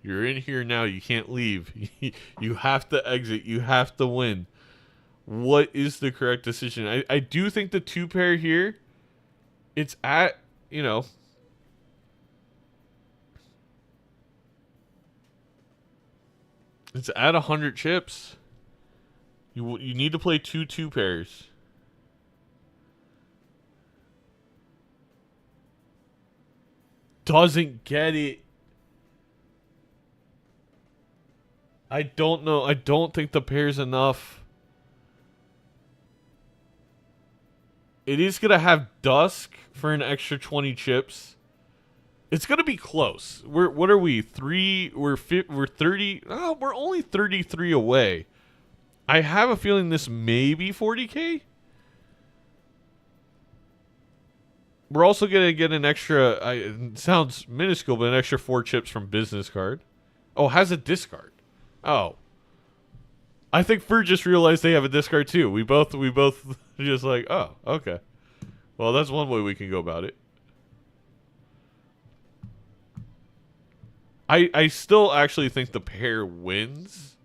You're in here now. You can't leave. You have to exit. You have to win. What is the correct decision? I do think the 2-pair here, it's at, you know, it's at 100 chips. You need to play 2-pairs. Doesn't get it. I don't know. I don't think the pair's enough. It is going to have Dusk for an extra 20 chips. It's going to be close. What are we? 3 we're 30. Oh, we're only 33 away. I have a feeling this may be 40k. We're also going to get an extra, it sounds minuscule, but an extra 4 chips from business card. Oh, has a discard. Oh. I think FIR just realized they have a discard too. We both just like, oh, okay. Well, that's one way we can go about it. I still actually think the pair wins.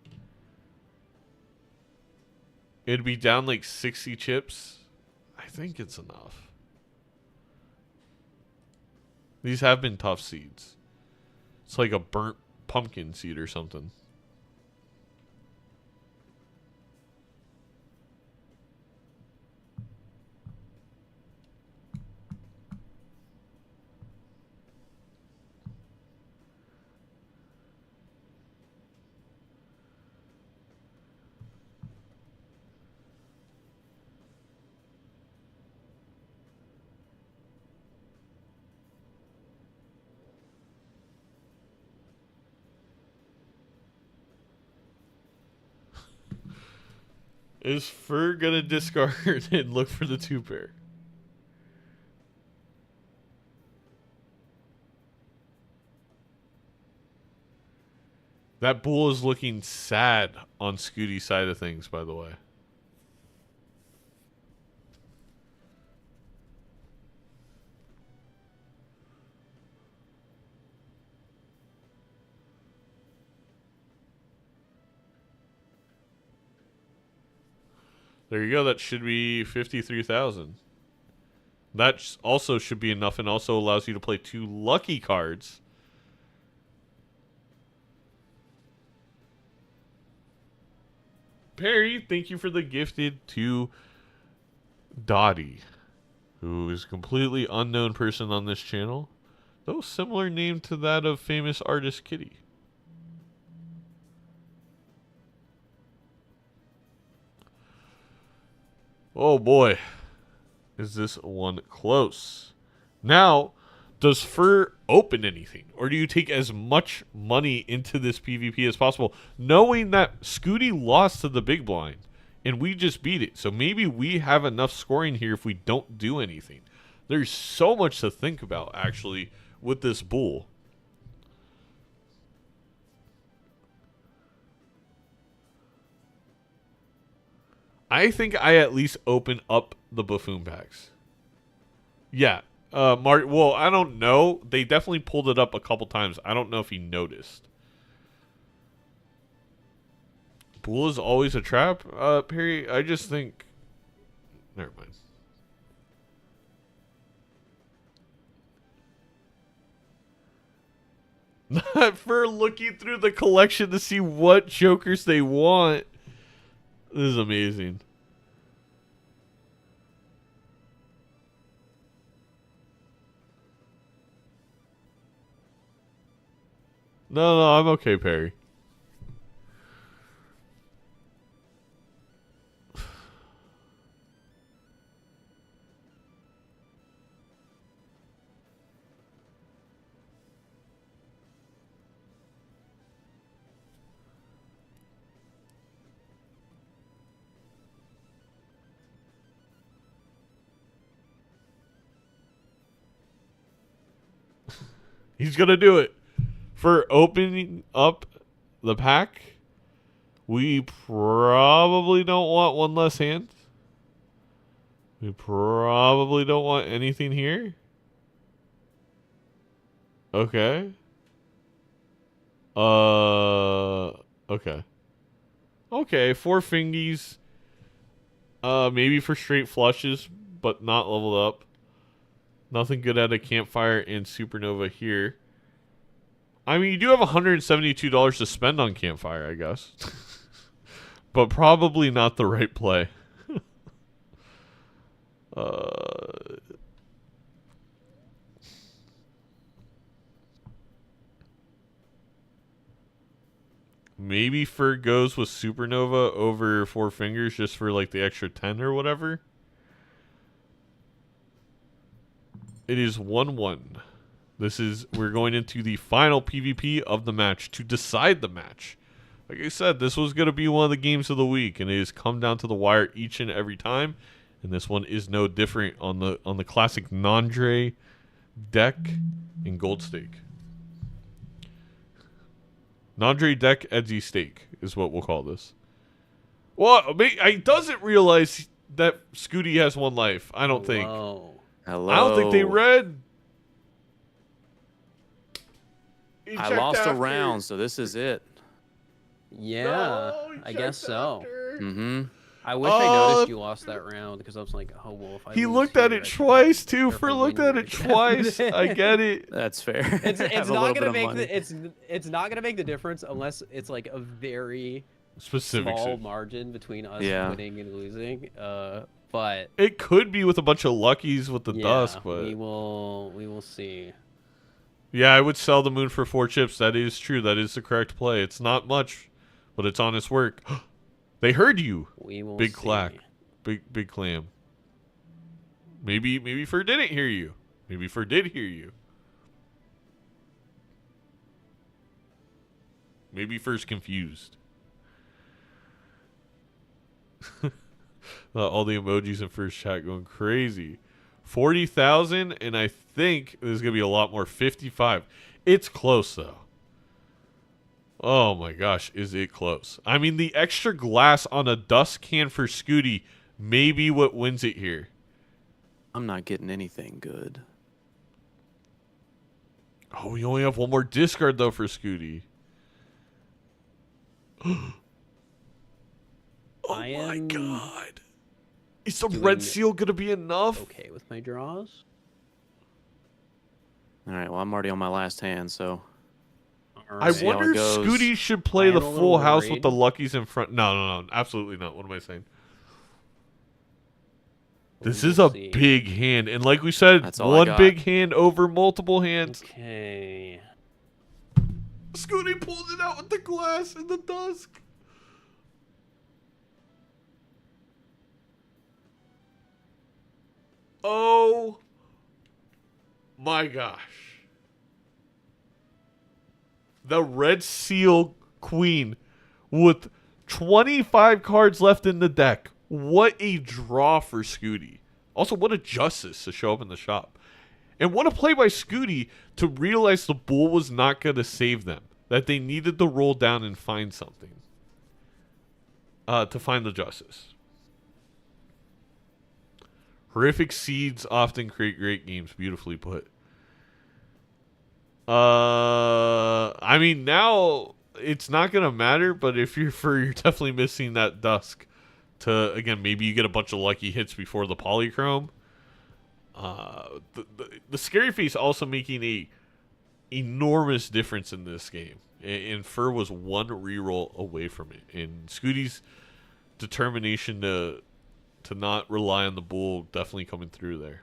It'd be down like 60 chips. I think it's enough. These have been tough seeds. It's like a burnt pumpkin seed or something. Is FIR gonna discard and look for the 2-pair? That bull is looking sad on Skootie's side of things, by the way. There you go. That should be 53,000. That also should be enough and also allows you to play 2 lucky cards. Perry, thank you for the gifted to Dottie, who is a completely unknown person on this channel, though similar name to that of famous artist Kitty. Oh boy, is this one close. Now, does FIR open anything? Or do you take as much money into this PvP as possible, knowing that Skootie lost to the big blind, and we just beat it? So maybe we have enough scoring here if we don't do anything. There's so much to think about, actually, with this bull. I think I at least open up the buffoon packs. Yeah. Well, I don't know. They definitely pulled it up a couple times. I don't know if he noticed. Bull is always a trap, Perry. I just think... Never mind. Not for looking through the collection to see what jokers they want. This is amazing. No, I'm okay, Perry. He's gonna do it. For opening up the pack, we probably don't want one less hand. We probably don't want anything here. Okay. Okay. Okay, 4 fingies. Maybe for straight flushes, but not leveled up. Nothing good at a campfire and supernova here. I mean, you do have $172 to spend on campfire, I guess. But probably not the right play. Maybe FIR goes with supernova over 4 fingers just for like the extra 10 or whatever. It is 1-1. We're going into the final PvP of the match to decide the match. Like I said, this was going to be one of the games of the week, and it has come down to the wire each and every time. And this one is no different on the classic Nandre deck in Gold Stake. Nandre deck Edzy Stake is what we'll call this. Well, I doesn't realize that Skootie has 1 life. I don't think. Hello. I don't think they read. I lost a round, so this is it. Yeah, No, I guess so. Mm-hmm. I wish I noticed you lost that round because I was like, oh well. If I He lose looked at here, it I twice should too. definitely FIR looked win at here. it twice. I get it. That's fair. It's Have a not little gonna bit of make money. it's not gonna make the difference unless it's like a very Specific. small margin between us Yeah. winning and losing. But It could be with a bunch of luckies with the yeah, dusk, but we will see. yeah, I would sell the moon for 4 chips. That is true. That is the correct play. It's not much, but it's honest work. They heard you. We will Big see. clack. Big clam. Maybe FIR didn't hear you. Maybe FIR did hear you. Maybe FIR's confused. All the emojis in FIR's chat going crazy. 40,000, and I think there's gonna be a lot more. 55. It's close though. Oh my gosh, is it close? I mean, the extra glass on a dust can for Skootie may be what wins it here. I'm not getting anything good. Oh, we only have 1 more discard though for Skootie. Oh I my am god. Is the doing red seal gonna be enough? Okay with my draws. All right, well, I'm already on my last hand, so All I right. see how wonder it if goes. Skootie should play I the am a full little house worried. with the luckies in front. No, absolutely not. What am I saying? This We is will a see. big hand, and like we said, That's all I 1 got. big hand over multiple hands. Okay. Skootie pulled it out with the glass in the dusk. Oh my gosh. The red seal queen with 25 cards left in the deck. What a draw for Skootie. Also, what a justice to show up in the shop. And what a play by Skootie to realize the bull was not going to save them. That they needed to roll down and find something. To find the justice. Horrific seeds often create great games. Beautifully put. I mean, now it's not going to matter, but if you're FIR, you're definitely missing that dusk. To, again, maybe you get a bunch of lucky hits before the polychrome. The scary face also making a enormous difference in this game, and FIR was 1 reroll away from it. And Skootie's determination to not rely on the bull definitely coming through there.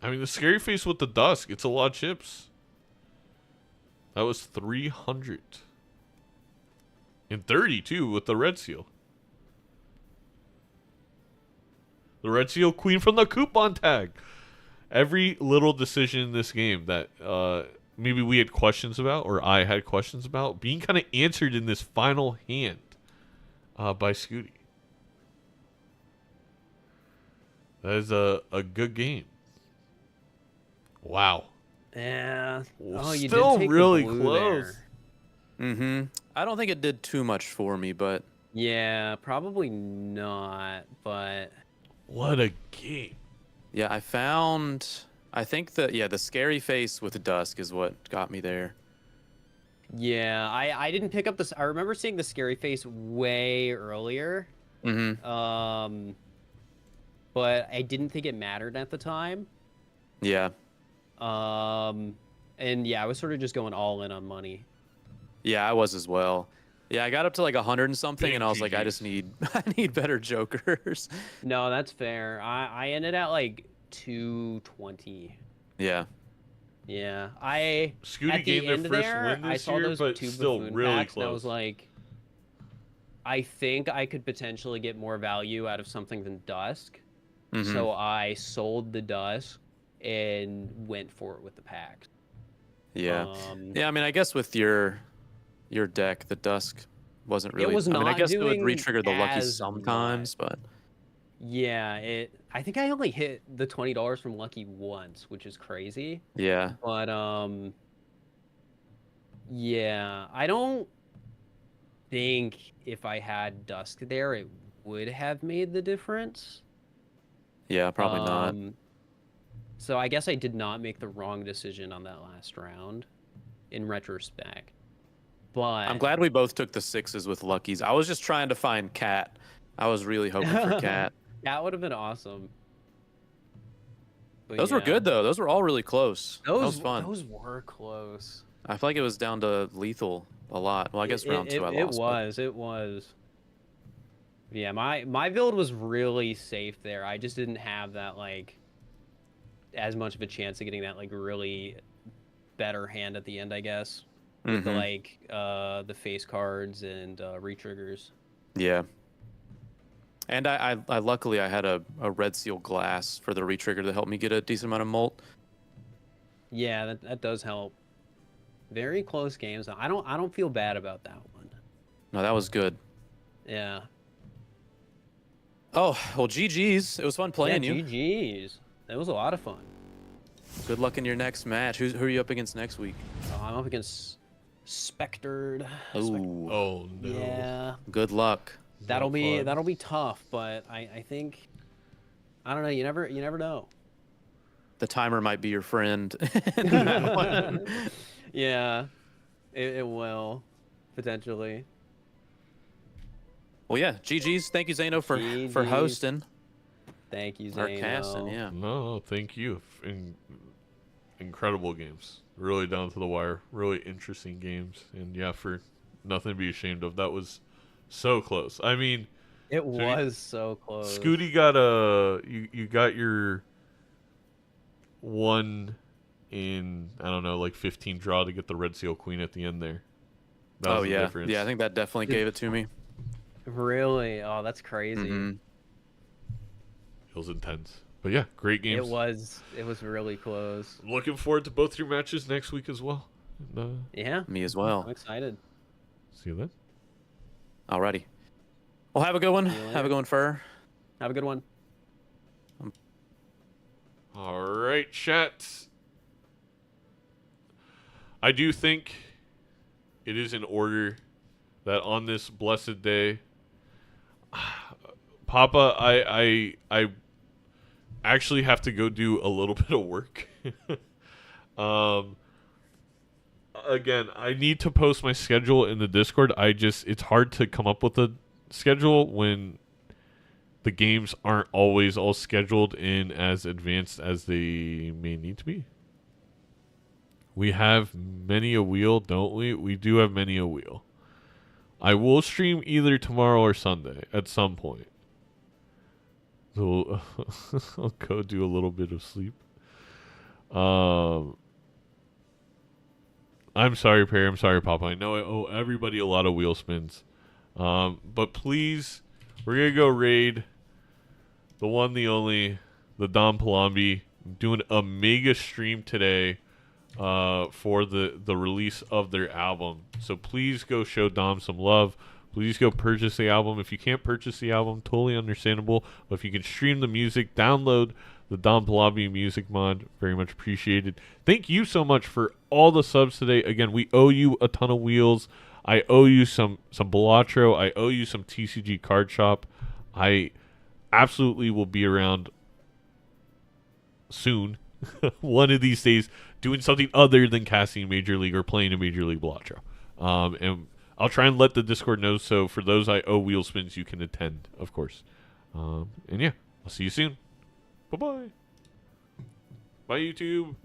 I mean, the scary face with the dusk, it's a lot of chips. That was 300. And 32 with the red seal. The red seal queen from the coupon tag. Every little decision in this game that maybe we had questions about, or I had questions about, being kind of answered in this final hand by Skootie. That is a good game. Wow. Yeah. Oh, you Still did take really the blue close. there. Mm-hmm. I don't think it did too much for me, but Yeah, probably not, but What a game. yeah, I found I think the scary face with Dusk is what got me there. Yeah, I didn't pick up this. I remember seeing the scary face way earlier. Mm-hmm. But I didn't think it mattered at the time. Yeah. And yeah, I was sort of just going all in on money. Yeah, I was as well. Yeah, I got up to like 100 and something, and I was like, I need better jokers. No, that's fair. I ended at like 220. Yeah. Yeah, Skootie at the gained their end first there, win I this saw year, those but two still buffoon really packs, and I close. was like, I think I could potentially get more value out of something than Dusk. Mm-hmm. So I sold the Dusk and went for it with the packs. Yeah. Yeah, I mean, I guess with your deck, the Dusk wasn't really. It was I mean, I not guess it would doing re-trigger the Lucky as sometimes, but yeah, I think I only hit the $20 from Lucky once, which is crazy. yeah. But yeah, I don't think if I had Dusk there, it would have made the difference. Yeah, probably not. So I guess I did not make the wrong decision on that last round, in retrospect. But I'm glad we both took the 6s with Luckies. I was just trying to find Cat. I was really hoping for Cat. That would have been awesome. But Those were good though. Those were all really close. That was fun. Those were close. I feel like it was down to lethal a lot. Well, I guess round 2 I lost. It was. Yeah, my build was really safe there. I just didn't have that like as much of a chance of getting that like really better hand at the end, I guess. With the like the face cards and re-triggers. Yeah. And I luckily I had a red seal glass for the re-trigger to help me get a decent amount of molt. Yeah, that does help. Very close games. I don't feel bad about that one. No, that was good. Yeah. Oh, well, GG's. It was fun playing you. GG's. That was a lot of fun. Good luck in your next match. Who are you up against next week? I'm up against Spectred. Ooh. Oh no. Yeah. Good luck. That'll be tough, but I think I don't know, you never know. The timer might be your friend. Yeah. It will potentially. Well, yeah, GG's. Thank you, Zano, for hosting. Thank you, Or Zano. casting, yeah. No, thank you. Incredible games. Really down to the wire. Really interesting games. And yeah, for nothing to be ashamed of. That was so close. I mean, It was so close. Skootie got you got your one in, I don't know, like 15 draw to get the Red Seal Queen at the end there. That was the yeah. difference. Yeah, I think that definitely gave it to me. Really? Oh, that's crazy. Mhm. It was intense. But yeah, great games. It was really close. Looking forward to both your matches next week as well. And, Yeah. Me as well. I'm excited. see you then. Alrighty. Well, have a good one. See you later. Have a good one, Fur. Have a good one. All right, chat. I do think it is in order that on this blessed day, Papa, I actually have to go do a little bit of work. Again, I need to post my schedule in the Discord. It's hard to come up with a schedule when the games aren't always all scheduled in as advanced as they may need to be. We have many a wheel, don't we? We do have many a wheel. I will stream either tomorrow or Sunday at some point. So I'll go do a little bit of sleep. I'm sorry, Perry. I'm sorry, Papa. I know I owe everybody a lot of wheel spins. But please, we're going to go raid the one, the only, the Dom Palombi. I'm doing a mega stream today for the release of their album. So please go show Dom some love. Please go purchase the album. If you can't purchase the album, totally understandable. But if you can stream the music, download the Dom Palombi music mod. Very much appreciated. Thank you so much for all the subs today. Again, we owe you a ton of wheels. I owe you some Balatro. I owe you some TCG Card Shop. I absolutely will be around soon one of these days doing something other than casting Major League or playing a Major League Balatro. And I'll try and let the Discord know, so for those I owe wheel spins, you can attend, of course. And yeah, I'll see you soon. Bye-bye. Bye, YouTube.